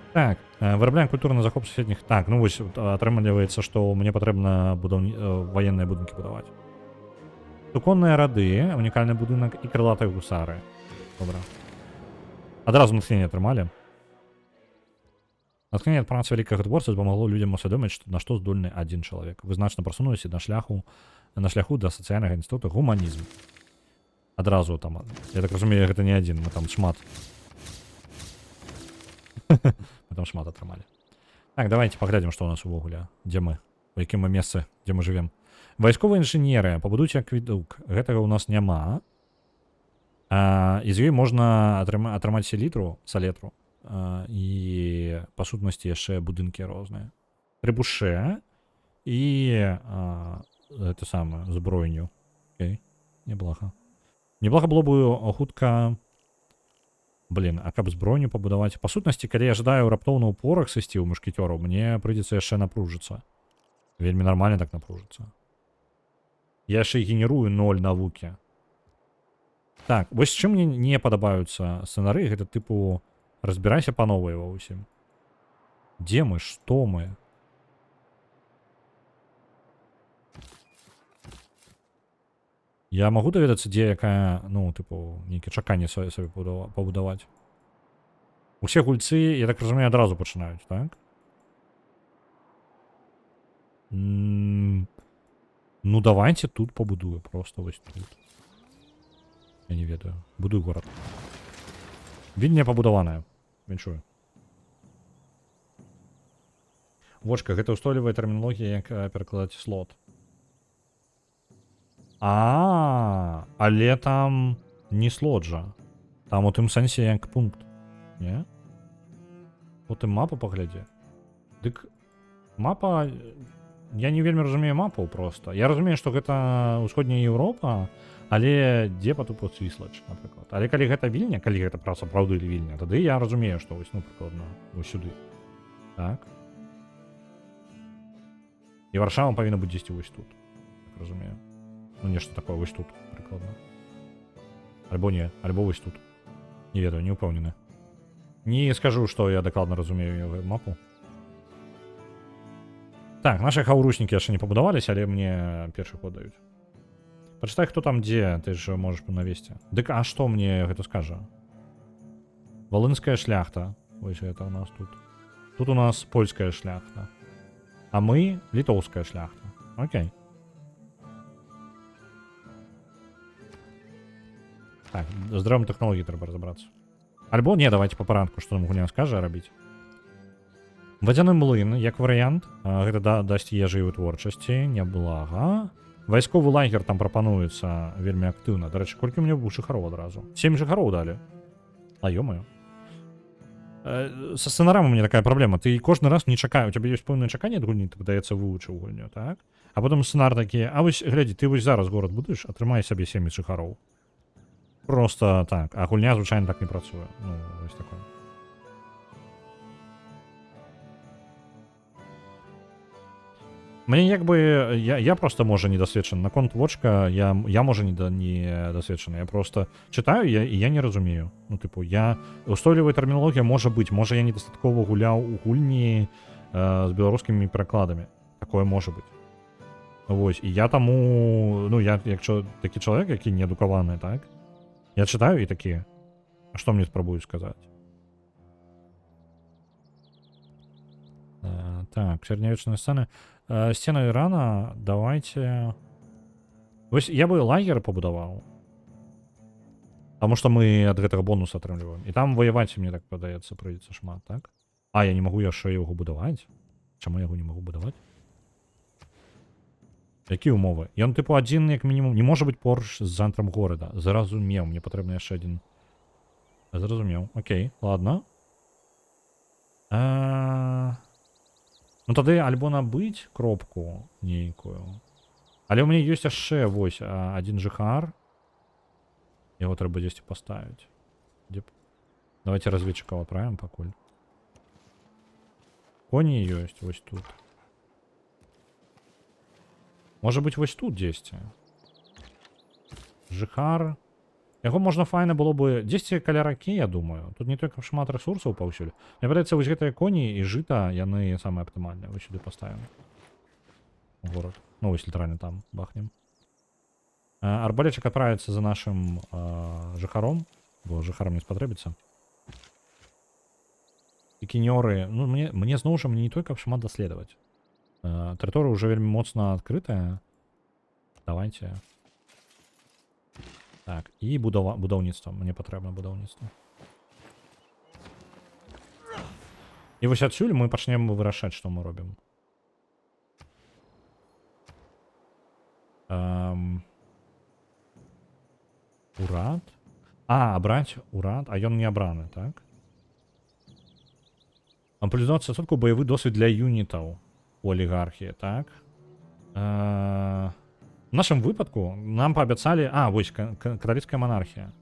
Так, вырабляем культурны захоп суседніх. Так, ну вось атрымліваецца, што мне патрэбна ваенныя будынкі будаваць. Суконныя рады, унікальны будынак і крылатыя гусары. Добра. Адразу натхненне атрымалі. Натхненне ад працы вялікага творца дапамагло людзям усвядоміць, на што здольны адзін чалавек. Вы значна прасунуліся на шляху да сацыяльнага інстытута гуманізм. Адразу там, я так разумею, гэта не адзін, мы там шмат. Мы там шмат атрымалі. Так, давайте паглядзім, што у нас увогуле. Дзе мы? У якім мы месцы, дзе мы жывем. Вайсковыя інжынеры, пабудуйце акведук. Гэтага ў нас няма. І з ёй можна атрымаць салітру і па сутнасці яшчэ будынкі розныя. Трыбуше і гэта самае, збройню. Окей, неблага. Неблага было бы хутка... А каб збройню пабудаваць. Па сутнасці, калі я жадаю раптоўна ў порах сысці ў мушкетёраў, мне прыйдзецца яшчэ напружыцца. Вельмі нармальна так напружыцца. Я яшчэ генерую 0 навукі. Так, вось чым мне не падабаюцца сцэнары, гэта тыпу разбірайся па новай ва ўсім. Дзе мы, што мы? Я магу даведацца, дзе якая, ну, тыпу, нейкі чаканне сабе пабудаваць. Усе гульцы, я так разумею, адразу пачынаюць, так? Ну, давайте тут пабудую, просто вось тут. Я не ведаю. Будуй горад. Вільня пабудаваная. Віншую. Вочка, гэта ўстойлівая тэрміналогія, як перакладаць слот. Але там не слот жа. Там у тым сэнсе як пункт. Не? Потым мапу паглядзе. Дык мапа... Я не вельмі разумею мапу просто. Я разумею, што гэта ўсходняя Еўропа, але дзе па тупу Свіслач, напрыклад. Але калі гэта Вільня, калі гэта праца праўды или Вільня, тады я разумею, што вось, ну, прыкладна, вось сюды. Так. І Варшава павінна быць дзесьці вось тут. Так разумею. Ну, нешта такое вось тут, прыкладна. Альбо не, альбо вось тут. Не ведаю, не ўпэўнены. Не скажу, што я дакладна разумею мапу. Так, наши хаўруснікі яшчэ не пабудаваліся, але мне першы ход даюць. Пачытай, хто там дзе, ты ж можаш навесці. Дык, а што мне гэта скажа? Волынская шляхта. Вось гэта у нас тут. Тут у нас польская шляхта. А мы літоўская шляхта. Окей. Так, з дрэвам тэхналогій трэба разабрацца. Альбо не, давайте па парадку, што нам гулян скажа рабіць. Вадзяны млын, як варыянт, гэта дасць ежы і вытворчасці, няблага. Вайсковы лагер там прапануецца вельмі актыўна. Дарэчы, колькі мне жыхароў адразу? 7 жыхароў далі. А ё-маё. Са сцэнарам у мяне такая праблема. Ты кожны раз не чакаю, у цябе ёсць пэўнае чаканне ад гульні, так даецца вывучыў гульню, так? А потым сцэнар такі, а вось глядзі, ты вось зараз горад будуеш, атрымай сабе 7 жыхароў. Просто так, а гульня звычайна так не працуе. Ну, вось такое. Мне як бы я просто можа недасведчаны наконт вочка, я можа не дасведчаны, я просто чытаю і я не разумею. Ну тыпу я устойлівая тэрміналогія можа быць, можа я недастаткова гуляў у гульні з беларускімі перакладамі, такое можа быць. Вось і я таму, ну я як такі чалавек, які не адукаваны, так, я чытаю і такі, а што мне спрабуюць сказаць? Так, сярэднявечныя сцэны. Сцена Ірана, давайте... Вось я бы лагер пабудаваў. Таму што мы ад гэтага бонуса атрымліваем. І там ваяваць, мне так падаецца, прыйдзецца шмат, так? А, я не магу яшчэ яго будаваць? Чаму я яго не магу будаваць? Якія умовы? Ён тыпу адзін, як мінімум, не можа быць поруч з цэнтрам горада. Зразумеў, мне патрэбна яшчэ адзін. Зразумеў, окей, ладно. Ну тады альбо набыць кропку нейкую. Але ў мяне ёсць яшчэ вось адзін жыхар. Яго трэба дзесьці паставіць. Давайте разведчыкаў адправім пакуль. Коні ёсць вось тут. Можа быць вось тут дзесьці. Жыхар. Яго можна файна было бы дзесьці каля ракі, я думаю. Тут не толькі шмат рэсурсаў паўсюль. Мне падаецца, вось гэтыя коні і жыта, яны самыя аптымальныя. Вось сюды паставім. Горад. Ну, вось літаральна там бахнем. Арбалетчык адправіцца за нашым жыхаром, бо жыхарам не спатрэбіцца. Пікінёры, ну, мне зноў жа, мне не толькі шмат даследаваць. Тэрыторыя ўжо вельмі моцна адкрытая. Давайте. Так, і будаўніцтва. Мне патрэбна будаўніцтва. І вось адсюль мы пачнем вырашаць, што мы робім. Урад? А, абраць урад? А ён не абраны, так? Плюс 20% баявы досвід для юнітаў у алігархіі, так? В нашым выпадку нам паабяцалі... А, вось, каталіцкая манархія.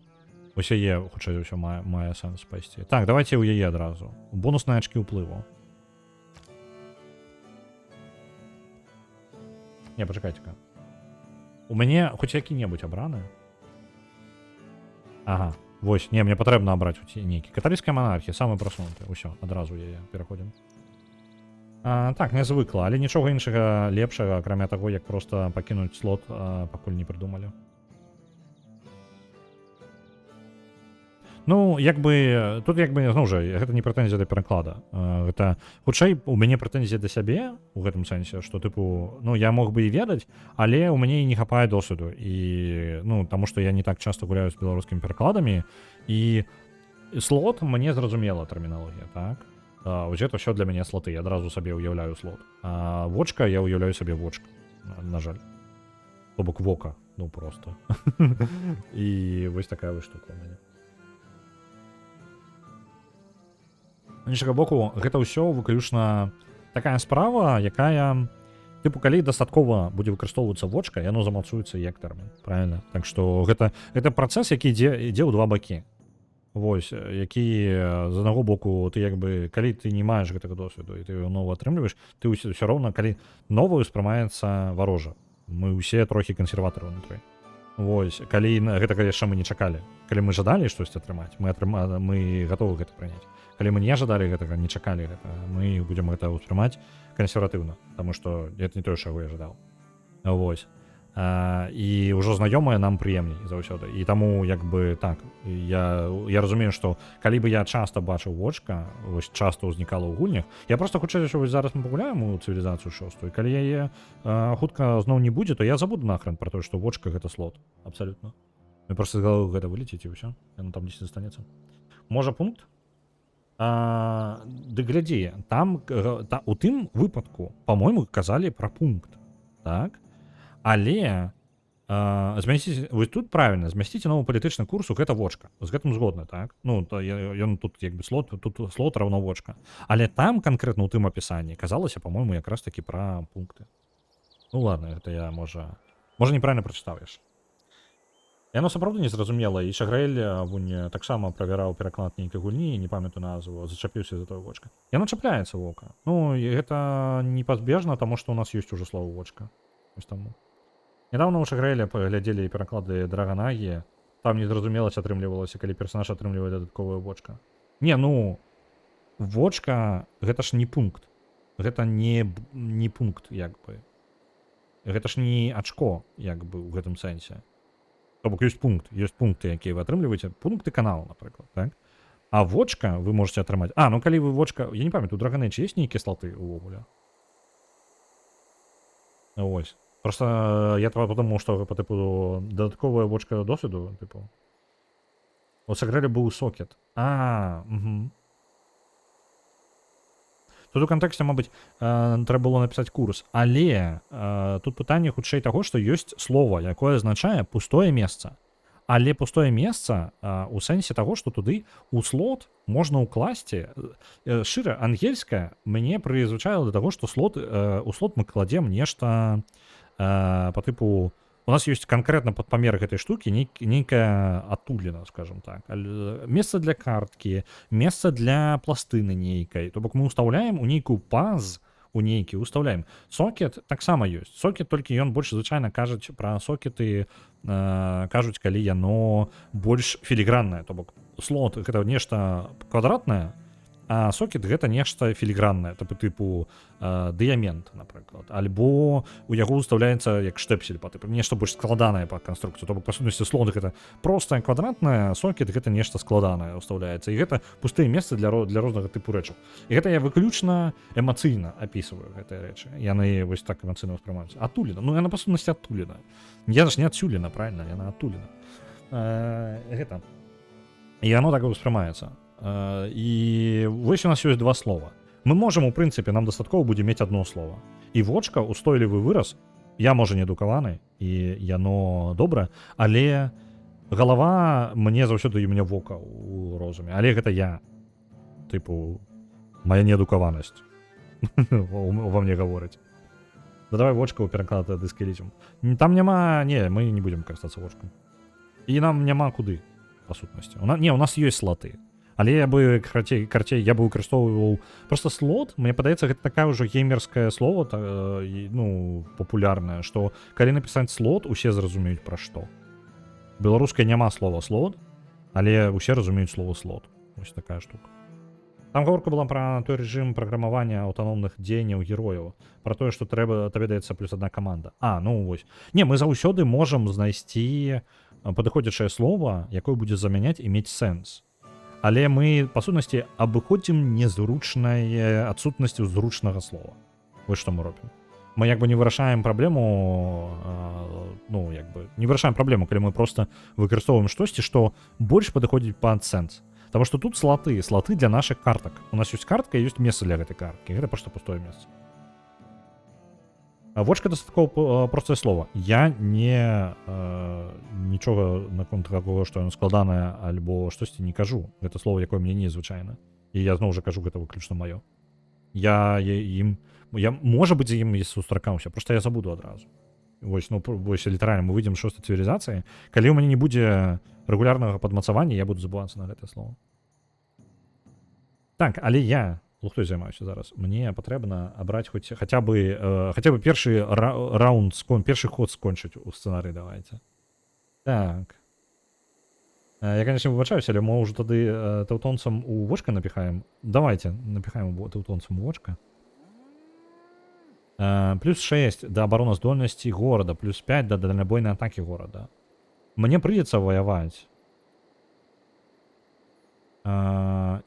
Вось яе, хутчэй за ўсё, мае сэнс пайсці. Так, давайте ў яе адразу. Бонусныя ачкі ўплыву. Не, пачакайце-ка. У мяне хоць які-небудзь абраны? Ага, вось, не, мне патрэбна абраць нейкі. Каталіцкая манархія, самы прасунуты. Усё, адразу яе пераходзім. Так, не звыкла, але нічога іншага лепшага, акрамя таго, як проста пакінуць слот, пакуль не прыдумалі. Ну, як бы, тут як бы, зноў жа, гэта не прэтэнзія да пераклада. Гэта, хутчэй, у мяне прэтэнзія да сябе, у гэтым сэнсе, што, тыпу, ну, я мог бы і ведаць, але ў мяне не хапае досведу. І, ну, таму што я не так часта гуляю з беларускімі перакладамі, і слот мне зразумела тэрміналогія, так? Вось гэта ўсё для мяне слоты, я адразу сабе ўяўляю слот. А вочка, я ўяўляю сабе вочка, на жаль. То бок вока, ну просто. І вось такая вось штука ў мяне. З іншага боку, гэта ўсё выключна такая справа, якая, тыпу, калі дастаткова будзе выкарыстоўвацца вочка, яно замацуецца як тэрмін, правильно? Так што гэта працэс, які ідзе ў два бакі. Вось, які з аднаго боку, ты як бы, калі ты не маеш гэтага досведу і ты його нову атрымліваеш, ты ўсё роўна, калі новую спрымаецца варожа. Мы ўсе трохі кансерватары ўнутры. Вось, калі гэтага яшчэ мы не чакалі. Калі мы жадалі штосьці атрымаць, мы гатовы гэта прыняць. Калі мы не жадалі гэтага, не чакалі гэтага, мы будзем гэта ўспрымаць кансерватыўна, таму што гэта не тое, чаго я жадаў. Вось. І ўжо знаёмае нам прыемней заўсёды. І таму як бы так, я разумею, што калі бы я часта бачыў вочка, вось часта ўзнікала ў гульнях, я проста хутчэй, што вось зараз мы пагуляем у цывілізацыю 6, і калі яе хутка зноў не будзе, то я забуду нахрен пра тое, што вочка гэта слот. Абсалютна. Мне проста з галавы гэта вылеціць і ўсё. Яно там дзесьці застанецца. Можа пункт? Ды глядзі, там у тым выпадку, па-мойму, казалі пра пункт. Так? Але вось тут правильно, змясціце новы палітычны курс у гэта вочка. З гэтым згодны, так? Ну, ён тут як бы слот раўно вочка. Але там канкрэтна ў тым апісанні казалася, па-мойму, якраз такі пра пункты. Ну ладно, гэта я, можа неправильно прачытаў яшчэ. Яно сапраўды незразумела, і Шаграэль вунь таксама правяраў пераклад нейкай гульні, не памятаю назву, зачапіўся за тое вочка. Яно чапляецца вока. Ну, і гэта непазбежна, таму што ў нас ёсць ужо слова вочка. Вось таму. Нядаўна ў Шаграэле паглядзелі пераклады Драгонагі, там незразумеласць атрымлівалася, калі персанаж атрымлівае дадатковая вочка. Не, ну, вочка, гэта ж не пункт. Гэта не пункт, як бы. Гэта ж не ачко, як бы, у гэтым сэнсе. То бок ёсць пункты, якія вы атрымліваеце, пункты каналу, напрыклад, так? А вочка вы можете атрымаць. Ну калі вы вочка, я не памятаю, у Драгонэйчы ёсць нейкія слоты увогуле? Ось. Просто я подумал, что по типу додатковая вочка досвіду, типу. У Шаграэля быў сокет. Угу. Тут у кантэксце, мабыць, трэба было напісаць курс. Але тут пытанне хутчэй таго, што ёсць слова, якое азначае пустое месца. Але пустое месца у сэнсе таго, што туды у слот можна ўкласці. Шчыра, ангельская мне прызвычайла да таго, што у слот мы кладзем нешта по типу, у нас есть конкретно под памер гэтай штуки нейкая атуліна, скажем так. Месца для карткі, месца для пластыны нейкай. То бок мы ўстаўляем у нейкую паз, у нейкі ўстаўляем. Сокет таксама ёсць. Сокет толькі ён больш звычайна кажуць пра сокеты, кажуць, калі яно больш філіграннае. То бок слот гэта нешта квадратнае, а сокет гэта нешта філіграннае, тыпу дыямент, напрыклад. Альбо у яго ўстаўляецца як штепсель, нешта больш складанае па канструкцыі. То бок, па сутнасці, слот гэта простае квадратнае, сокет гэта нешта складанае ўстаўляецца. І гэта пустыя месцы для рознага тыпу рэчаў. І гэта я выключна эмацыйна апісваю гэтыя рэчы. Яны вось так эмацыйна ўспрымаюцца. Атуліна. Ну, яна па сутнасці атуліна. Яна ж не адсюліна, правильно? Яна атуліна. Гэта. І яно так ўспрымаецца. І вось у нас ёсць два слова. Мы можам, у прынцыпе, нам дастаткова будзе мець одно слово. І вочка, устойлівы выраз, я, можа, не адукаваны, і яно добра, але галава мне заўсёды і мне вока ў розуме. Але гэта я. Тыпу, моя неадукаванасць. Ува мне гаворыць. Да давай вочка ў пераклад дыскалізм. Там няма... Не, мы не будзем карыстацца вочкам. І нам няма куды, па сутнасці. У нас ёсць слоты. Але я бы карцей я бы выкарыстоўваў просто слот, мне падаецца, гэта такая ўжо геймерскае слово, ну, папулярнае, што калі напісаць слот, усе зразумеюць пра што. Беларускай няма слова слот, але усе разумеюць слово слот. Вось такая штука. Там гаворка была пра той рэжым праграмавання аўтаномных дзеянняў герояў, пра тое, што табе даецца плюс одна каманда. Ну вось. Не, мы заўсёды можам знайсці падыходзячае слово, якое будзе замяняць і мець сэнс. Але мы, па сутнасці, абыходзім незручнае адсутнасцю зручнага слова. Вось што мы робім. Мы як бы не вырашаем праблему, ну, як бы, не вырашаем праблему, калі мы проста выкарыстоўваем штосьці, што больш падыходзіць пад сэнс. Таму што тут слоты для нашых картак. У нас ёсць картка і ёсць месца для гэтай карткі. Гэта проста пустое месца. Вочка дастаткова простае слово. Я нічога наконт такого, што яно складанае альбо штосьці не кажу. Гэта слово, якое мне незвычайна. І я зноў жа кажу, гэта выключна маё. Я можа быць, ім сустракаўся, просто я забуду адразу. Вось, ну, вось літаральна мы выйдзем з 6-й цывілізацыі. Калі ў мяне не будзе рэгулярнага падмацавання, я буду забывацца на гэтае слово. Так, але я лухтой займаюся зараз. Мне патрэбна абраць хаця бы першы раунд, першы ход скончыць у сцэнарыі, давайте. Так. Я, конечно, вибачаюся, але може тоді теутонцам у вошка напихаємо? Давайте, напихаємо теутонцам у вошка. Плюс 6 до обороноздольности города, плюс 5 до дальнобойной атаки города. Мне придется воевать.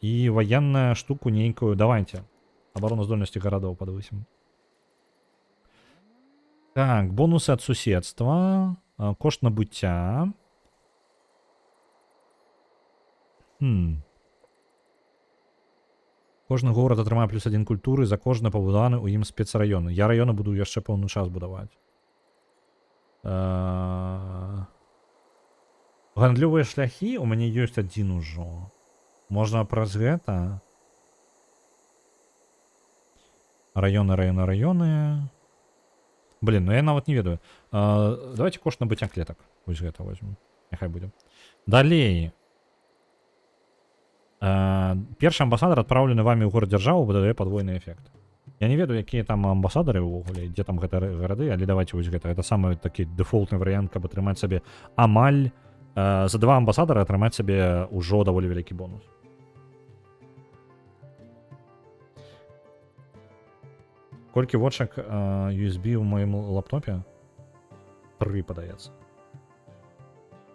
И военную штуку некую. Давайте. Обороноздольности городов подвысим. Так, бонусы от суседства. Кошт набуття. Кожны горад атрымае плюс 1 культуры за кожны пабудаваны ў ім спецраёны. Я раёны буду яшчэ пэўны час будаваць. Гандлёвыя шляхі у мяне ёсць адзін ужо. Можна праз гэта. Раёны. Блин, ну я нават не ведаю. Давайте кошт набыцця клетак. Вось гэта возьму. Няхай будзе. Далей. Першы амбасадар, адпраўлены вамі ў горад дзяржаву, выдае падвойны эфект. Я не ведаю, якія там амбасадары ўвогуле, дзе там гэта гарады, але давайте вось гэта. Гэта самы такі дэфолтны варыянт, каб атрымаць сабе амаль за 2 амбасадары атрымаць сабе ўжо даволі вялікі бонус. Колькі вочак USB ў маім лаптопе? 3, падаецца.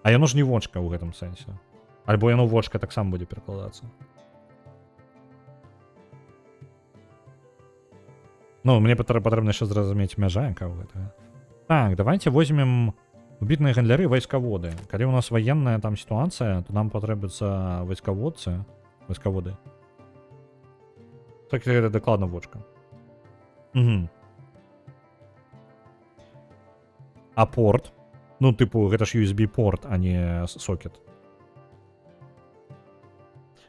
А яно ж не вочка ў гэтым сэнсе. Альбо яно вочка таксама будзе перакладацца. Ну, мне патрэбна яшчэ зразумець мяжа, яка ў гэтага. Так, давайте возьмем убітныя гандляры, вайскаводы. Калі у нас военная там сітуацыя, то нам патрэбуцца вайскаводы. Так, гэта дакладна вочка. Угу. А порт? Ну, типу, гэта ж USB порт, а не сокет.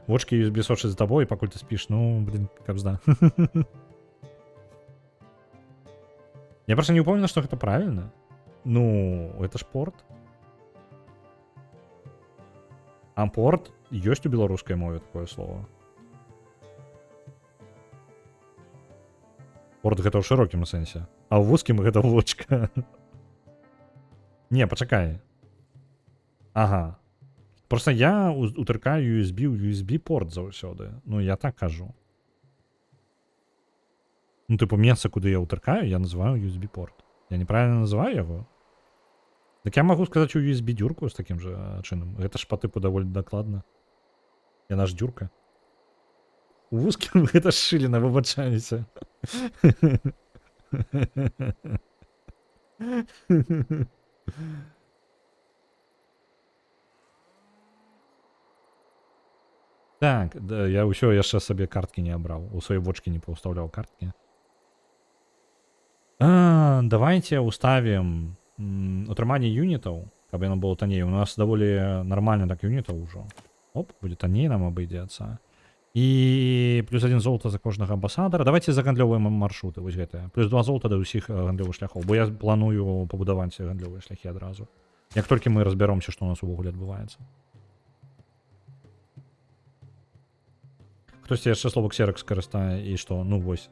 Вочки USB сошить за тобой, пакуль ты спишь. Ну, блин, кабзда. Я просто не упомнил, что это правильно. Ну, это ж порт. А порт ёсць у беларускай мове такое слово. Порт гэта ў шырокім сэнсе. А ў вузкім гэта вочка. Не, пачакай. Ага. Просто я утыркаю USB ў USB порт заўсёды. Ну, я так кажу. Ну, типу, месца, куды я утыркаю, я называю USB порт. Я неправильно называю яго? Так я могу сказаць у USB дзюрку з такім жа чынам. Гэта ж па тыпу даволі дакладна. Яна ж дзюрка. У вузкім гэта ж шыліна, выбачайце. Так, да, я ўсё яшчэ сабе карткі не абраў. У сваёй вочкі не паўстаўляў карткі. Давайте уставім утрыманне юнітаў, каб яно было танней. У нас даволі нармальна так юнітаў ўжо. Оп, будзе танней нам абыдзецца. І плюс 1 золата за кожнага амбасадара. Давайте загандлёваем маршруты, вось гэтыя. Плюс 2 золата да ўсіх гандлёвых шляхоў, бо я планую пабудаваць гандлёвыя шляхі адразу. Як толькі мы разбяромся, што у нас увогуле адбываецца. Хтосьці яшчэ слова ксеракс скарыстае і што? Ну вось.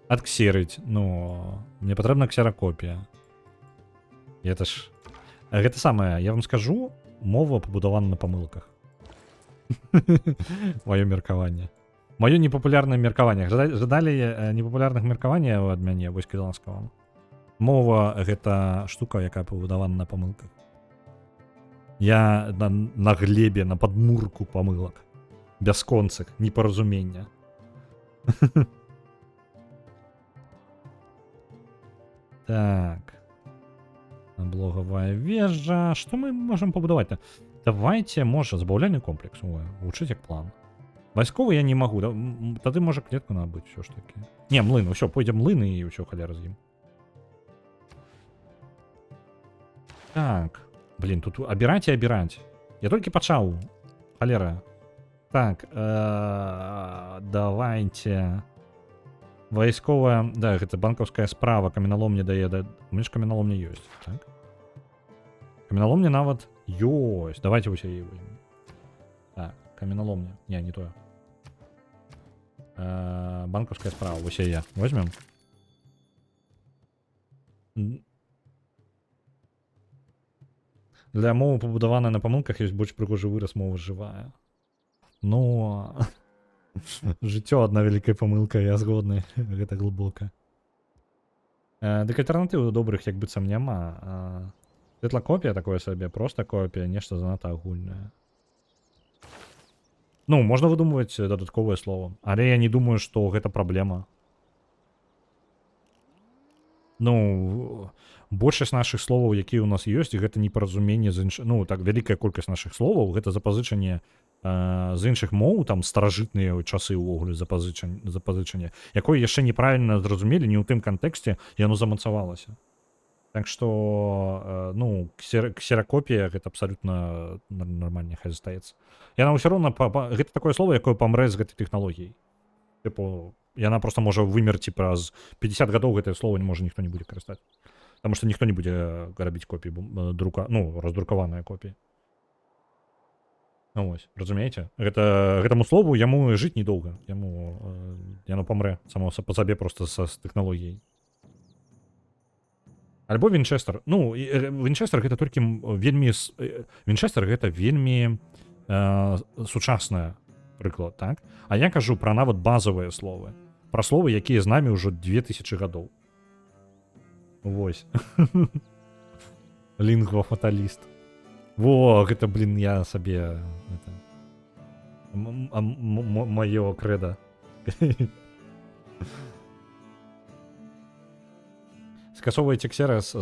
Адксерыць. Ну, мне патрэбна ксеракопія. Гэта ж... Гэта самае, я вам скажу, мова пабудавана на памылках. Маё меркаванне. Маё непапулярнае меркаванне. Жадалі непапулярных меркаванняў ад мяне, вось казанска вам. Мова гэта штука, якая пабудавана на памылках. Я на глебе, на падмурку памылак. Бясконцых, непаразумення. Так. Блогавая вежа. Што мы можам пабудаваць? Давайте, можа, забаўляльны комплекс. Вучыць як план. Вайсковы я не магу. Тады можа клетку набыць ўсё ж такі. Не, млын, ўсё, пойдзем млыны і ўсё халяра з ім. Так. Блин, тут абіраць і абіраць. Я толькі пачаў. Халера. Так, давайте. Вайсковая, да, гэта банкаўская справа, каменяломня дае, да, у мяне ж каменяломня ёсць, так? Каменяломня нават ёсць, давайте вось яе возьмем. Так, каменяломня, не тое. Банкаўская справа, вось яе возьмем. Для мови, пабудаванай на памылках, ёсць больш прыгожы выраз, мова жывая. Ну, жыццё адна вялікая памылка, я згодны, гэта глыбока. Дык альтэрнатывы добрых як быццам няма. Светлакопія такое сабе, проста копія, нешта занадта агульнае. Ну, можна выдумваць дадатковае слово, але я не думаю, што гэта праблема. Ну, большасць нашых словаў, якія ў нас ёсць, гэта непаразуменне з іншых... Ну, так, вялікая колькасць нашых словаў, гэта запазычанне з іншых моў, там, старажытныя часы ўвогуле запазычанне, якое яшчэ неправільна зразумелі, не ў тым кантэксце яно замацавалася. Так што, ну, ксеракопія гэта абсалютна нармальна, хай застаецца. Яна ўсё роўна, гэта такое слово, якое памрэ з гэтай тэхналогіяй. Тыпу, яна проста можа вымерці праз 50 гадоў, гэтае слово не можа ніхто не будзе карыстаць. Таму што ніхто не будзе рабіць копіі, раздрукаваныя копіі. Ну вось, разумееце? Гэтаму слову яму жыць недоўга. Яно памрэ само па сабе проста з тэхналогіяй. Альбо Вінчэстер. Ну, Вінчэстер гэта толькі вельмі... Вінчэстер гэта вельмі сучасная прыклад, так? А я кажу пра нават базавыя словы. Пра словы, якія з намі ўжо 2000 гадоў. Вось. Лінгва-фаталіст. Во, гэта, блин, я сабе... Маё крэда. Скасоўваеце ксеракс,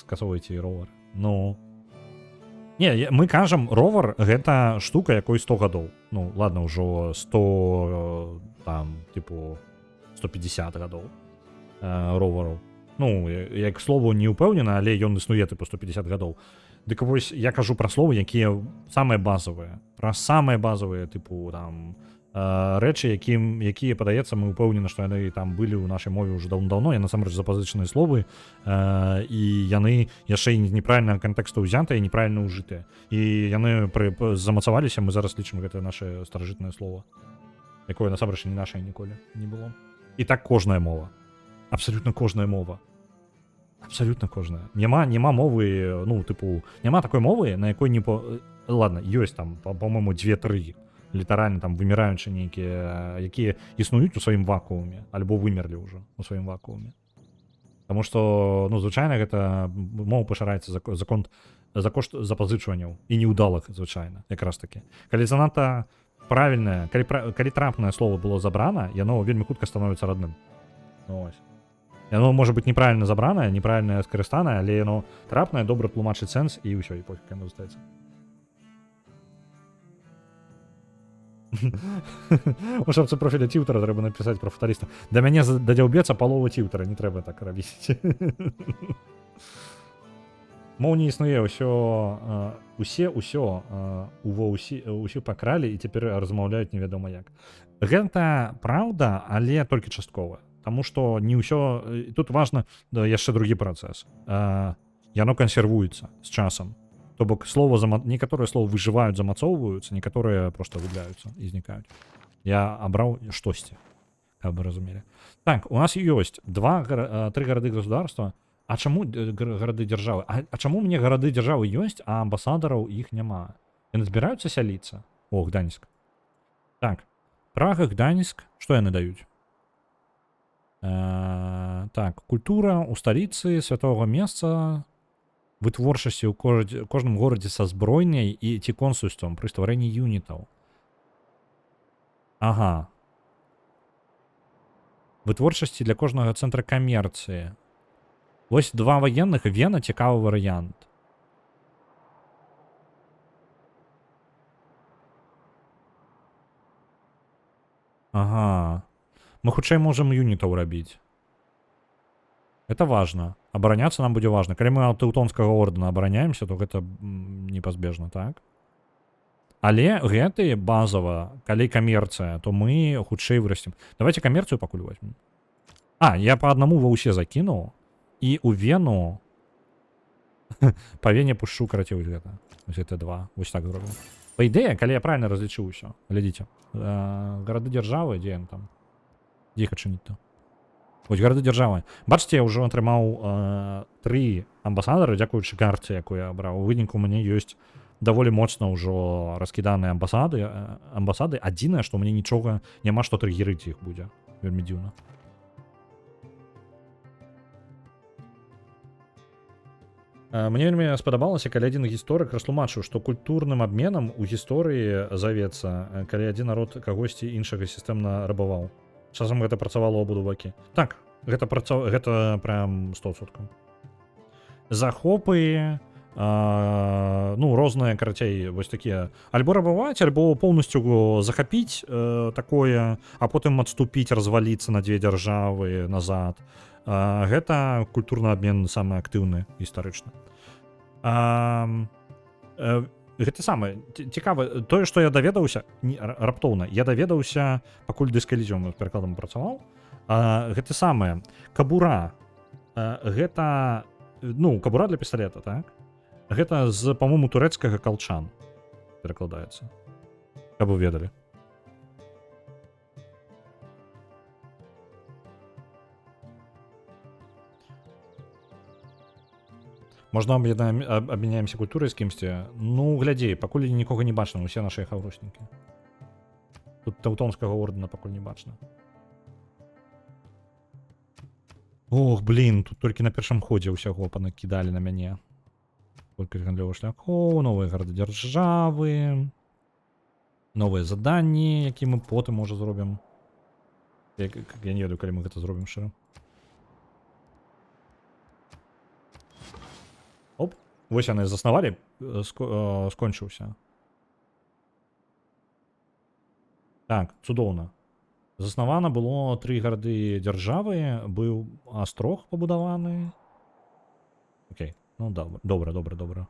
скасоўваеце і ровар. Ну... Не, мы кажам, ровар гэта штука, якой 100 гадоў. Ну, ладно, ўжо 100, там, типу, 150 гадоў ровару. Ну, як слову не ўпэўнена, але ён існуе, типу, 150 гадоў. Дык вось я кажу пра словы, якія самыя базавыя. Пра самыя базавыя, типу, там, рэчы, якія, падаецца, мы ўпэўнены, што яны там былі ў нашай мове ўжо даўно-даўно, я насамрэч запазычаныя словы, і яны яшчэ і неправільнага кантэксту ўзятыя, неправільна ўжытыя. І яны замацаваліся, мы зараз лічым гэта наше старажытнае слово, якое насамрэч не нашае ніколі не было. І так кожная мова. Абсалютна кожная мова. Абсалютна кожная. Няма мовы, ну, тыпу, няма такой мовы, на якой не по... Ладно, ёсць там, па-моему, 2-3 літаральна там выміраючы нейкія, якія існуюць у сваім вакууме, альбо вымерлі ўжо у сваім вакууме. Таму што, ну, звычайна гэта мова пашыраецца за кошт запазычванняў і неўдалых, звычайна, якраз такі. Калі занадта правільнае, калі трапнае слово было забрана, яно вельмі хутка становіцца родным. Ну, ось. Яно можа быць неправільна забранае, неправільна скарыстанае, але яно трапнае, добра тлумачыць сэнс і ўсё, і пофіг яно застаецца. У шапцы профіля тіўтара трэба напісаць пра фаталіста. Да мяне дадзяўбецца палова тіўтара, не трэба так рабіць. Моў не існуе, ўсё пакралі і цяпер размаўляюць невядома як. Гэта праўда, але толькі часткова. Таму што не ўсё... Тут важна яшчэ другі працэс. Яно кансервуецца з часам. То бок некаторыя словы выжываюць, замацоўваюцца, некаторыя проста губляюцца і знікаюць. Я абраў штосьці, каб вы разумелі. Так, у нас ёсць 3 гарады-государства. А чаму гарады-дзяржавы? А чаму мне гарады-дзяржавы ёсць, а амбасадараў іх няма? Яны збіраюцца сяліцца? О, Гданьск. Так, Прага, Гданьск. Што яны даюць? Так, культура ў сталіцы святого месца... Вытворчасці ў кожным горадзе са збройняй і ці консульствам пры стварэнні юнітаў. Ага. Вытворчасці для кожнага цэнтра камерцыі. Вось 2 ваенных, Вена, цікавы варыянт. Ага. Мы хутчэй можам юнітаў рабіць. Это важно. Абараняцца нам будзе важна. Калі мы ад Тэўтонскага ордэна абараняемся, то гэта непазбежна, так? Але гэты базава, калі камерцыя, то мы хутчэй вырасцем. Давайте камерцыю пакуль возьмем. Я па аднаму ва ўсе закінуў. І ў Вену... Па Вене пушчу, карацей, вось гэта. Вось гэта 2. Вось так зробім. Па ідэе, калі я правильно разлічыў усё. Глядзіце. Гарады-дзяржавы, дзе ён там? Дзе іх адчыніць-то? Вось гарады дзяржавы. Бачыце, я ўжо атрымаў 3 амбасадары, дзякуючы карце, якую я браў. У выніку у мяне ёсць даволі моцна ўжо раскіданыя амбасады. Адзінае, што ў мяне нічога няма, што трыгерыць іх будзе. Вельмі дзіўна. Мне вельмі спадабалася, калі адзін гісторык растлумачыў, што культурным абменам у гісторыі завецца, калі адзін народ кагосьці іншага сістэмна рабаваў. Часам гэта працавала ў абодва бакі. Так, гэта прям 100%. Захопы, розныя, карацей, вось такія. Альбо рабаваць, альбо поўнасцю захапіць такое, а потым адступіць, разваліцца на 2 дзяржавы назад. Гэта культурны абмен самы актыўны гістарычна. Гэта самае цікава, тое, што я даведаўся раптоўна, я даведаўся, пакуль Disco Elysium перакладам працаваў. Гэта самае, кабура, гэта, кабура для пісталета, так? Гэта з, па-моему, турэцкага калчан перакладаецца. Каб вы ведалі. Можна абмяняемся культурай з кімсьці? Глядзі, пакуль нікога не бачна, усе нашыя хаўруснікі. Тут таўтонскага ордэна пакуль не бачна. Ох, блін, тут толькі на першым ходзе ўсяго панакідалі на мяне. Колькасць гандлёвых шляхоў, новыя гарады дзяржавы, новыя заданні, які мы потым, можа, зробім. Я не ведаю, калі мы гэта зробім шчыра. Оп, вось яны заснавалі, скончыўся. Так, цудоўна. Заснавана было 3 гарады дзяржавы, быў астрог пабудаваны. Окей, добра.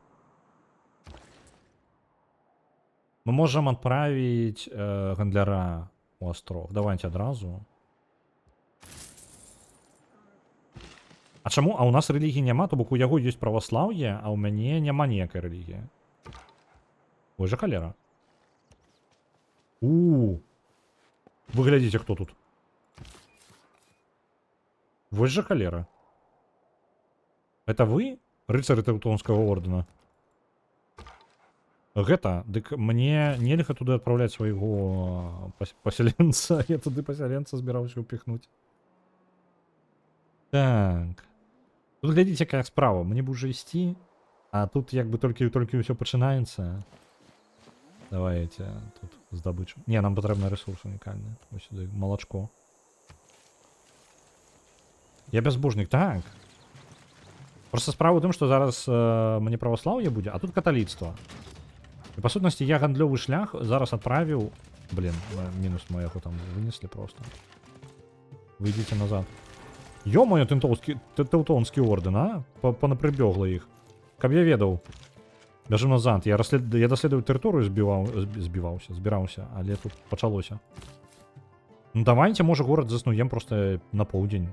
Мы можам адправіць гандляра ў астрог. Давайте адразу. А чаму? А ў нас рэлігіі няма, то бок у яго ёсць праваслаўе, а ў мяне няма ніякай рэлігіі. Ой жа халера. Вы глядзіце, хто тут. Вось жа халера. Это вы? Рыцары Тэўтонскага ордэна. Гэта, дык мне нельга туды адпраўляць свайго пасяленца. Я туды пасяленца збіраўся ўпіхнуць. Так. Тут глядзіце, якая справа. Мне б уже ісці, а тут як бы толькі ўсё пачынаецца. Давайте тут здабычу. Не, нам патрэбны ресурс унікальны. Ось сюды, малачко. Я бязбожнік, так. Просто справа ў тым, што зараз мне праваслаўе будзе, а тут каталіцтва. І па сутнасці я гандлёвы шлях зараз адправіў. Блин, мінус мы яго там вынеслі просто. Выйдзіце назад. Ё-моё, Тэўтонскі ордэн, а? Панапрыбёгла іх. Каб я ведаў. Бяжу назад. Я даследую тэрыторыю, збіраўся, але тут пачалося. Давайте, можа, горад заснуем просто на поўдзень.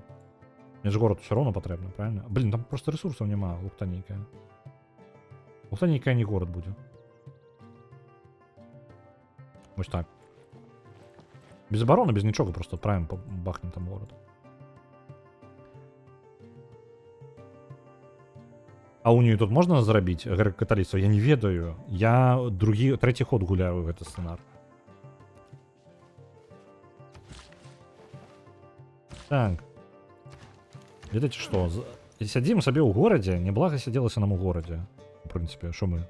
Мне ж горад усё роўно патрэбны, правильно? Блин, там просто ресурсаў няма, лухта нейкая. Лухта нейкая не горад будзе. Вось так. Без абароны, без нічога, просто адправім, бахнем там горад. А унію тут можна зрабіць каталіцтва? Я не ведаю. Я трэці ход гуляю гэты сцэнар. Так. Ведаеце што? Сядзім сабе ў горадзе, няблага сядзелася нам у горадзе. У прынцыпе, што мы?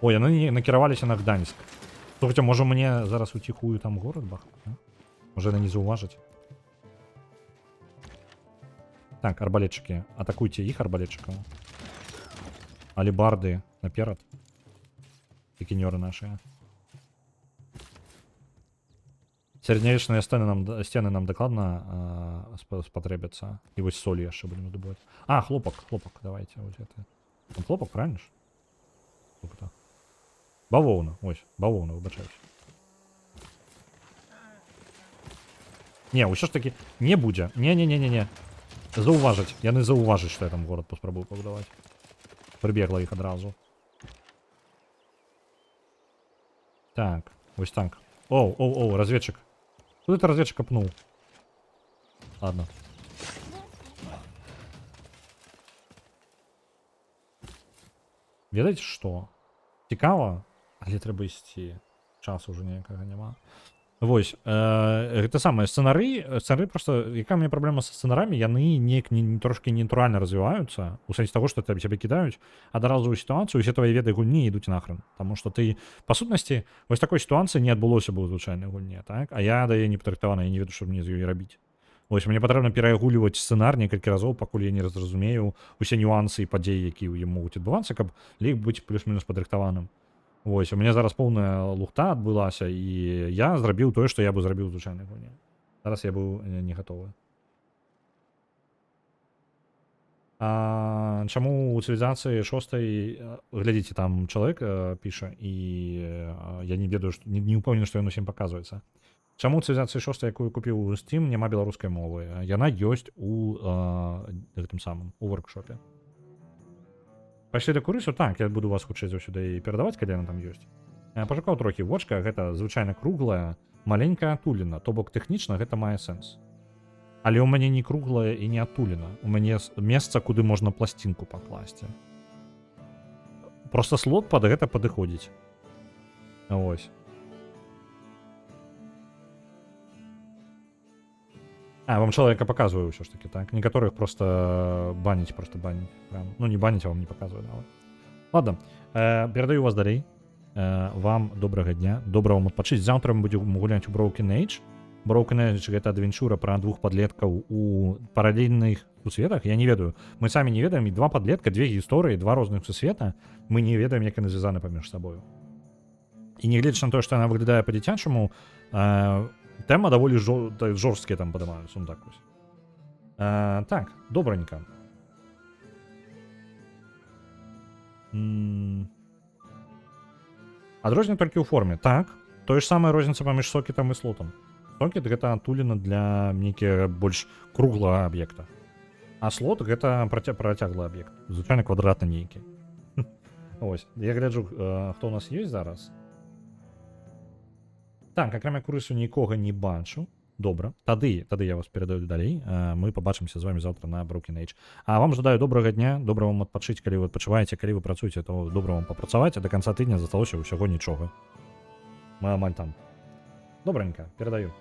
Ой, яны накіраваліся на Гданьск. Слухайце, можа мне зараз уціхую там горад бахнуць? Можа яны не заўважаць? Так, арбалетчыкі. Атакуйце іх арбалетчыкаў. Алебарды наперад. Пікінёры нашыя. Сярэднявечныя сцены нам дакладна спатрэбяцца. І вось солі яшчэ будем надабываць. А, хлопак, давайте. Вось гэта. Там хлопак, правильно ж? Бавоўна, ось, бавоўна, выбачаюся. Не, ўсё ж таки не будзе. Не. Заўважыць. Яны заўважаць, што я там горад паспрабую пабудаваць. Прыбегла іх адразу. Так, вось так. Оу, разведчык. Куди ти розвідчика пнув? Ладно. Ведаеце што? Цікава, але трэба ісці. Часу ўжо ніякага няма. Вось, гэта самае, сцэнары просто, якая у мяне праблема са сцэнарамі, яны неяк трошкі ненатуральна развіваюцца, у сэнсе таго, што цябе кідаюць адразу ў сітуацыю, усе твае веды гульні ідуць нахрен. Таму што ты, па сутнасці, вось такой сітуацыі не адбылося бы ў звычайнай гульне, так? А я да яе не падрыхтавана, я не ведаю, што мне з ёй рабіць. Вось, мне патрэбна перагуліваць сцэнар некалькі разоў, пакуль я не зразумею усе нюансы і падзеі, якія ў ім могуць адбывацца, каб лік быць плюс-мінус падрыхтаваным. Вось, у мяне зараз поўная лухта адбылася, і я зрабіў тое, што я бы зрабіў у звычайнай гульні. Зараз я быў не гатовы. Чаму у цывілізацыі 6 глядзіце, там чалавек піша, і я не ведаю, не ўпэўнены, што ён усім паказваецца. Чаму у цывілізацыі 6, якую купіў у Steam, няма беларускай мовы? Яна ёсць у гэтым самым, у воркшопе. Пайшлі да курысу, так, я буду вас хутчэй за ўсюды і перадаваць, калі яна там ёсць. Пашукаў трохі. Вочка гэта звычайна круглая, маленькая атуліна, то бок тэхнічна гэта мае сэнс. Але ў мяне не круглая і не атуліна. У мяне месца, куды можна пласцінку пакласці. Просто слот пад гэта падыходзіць. Вось. Вам чалавека паказваю ўсё ж такі, так? Некаторых просто баніць. Прям. Ну, не баніць, а вам не паказваю нават. Ладно, перадаю вас далей. Вам добрага дня, добра вам адпачыць. Заўтра мы будзем гуляць у Broken Age. Broken Age — гэта адвенчура пра двух падлеткаў у паралельных сусветах. Я не ведаю. Мы самі не ведаем, і два падлетка, две гісторыі, два розных сусвета. Мы не ведаем, як яны звязаны паміж сабою. І нягледзячы на тое, што яна выглядае па-дзіцячаму, тэма даволі жорсткія там падымаюцца, так вось. Так, добранька. Адрозніца толькі ў форме. Так, тое ж самае розніца паміж сокетам і слотам. Сокет — гэта атуліна для нейкага больш круглага аб'екта. А слот — гэта працяглы аб'ект. Звычайна квадратны нейкі. Ось, я гляджу, хто у нас ёсць зараз. Так, акрамя курысу нікога не бачу. Добра. Тады я вас перадаю далей. Мы пабачымся з вами заўтра на Broken Age. А вам жадаю добрага дня, добра вам адпачыць, калі вы адпачываеце, калі вы працуеце, то добра вам папрацаваць, а да канца тыдня засталося ўсяго нічога. Мы амаль там. Добранька, перадаю.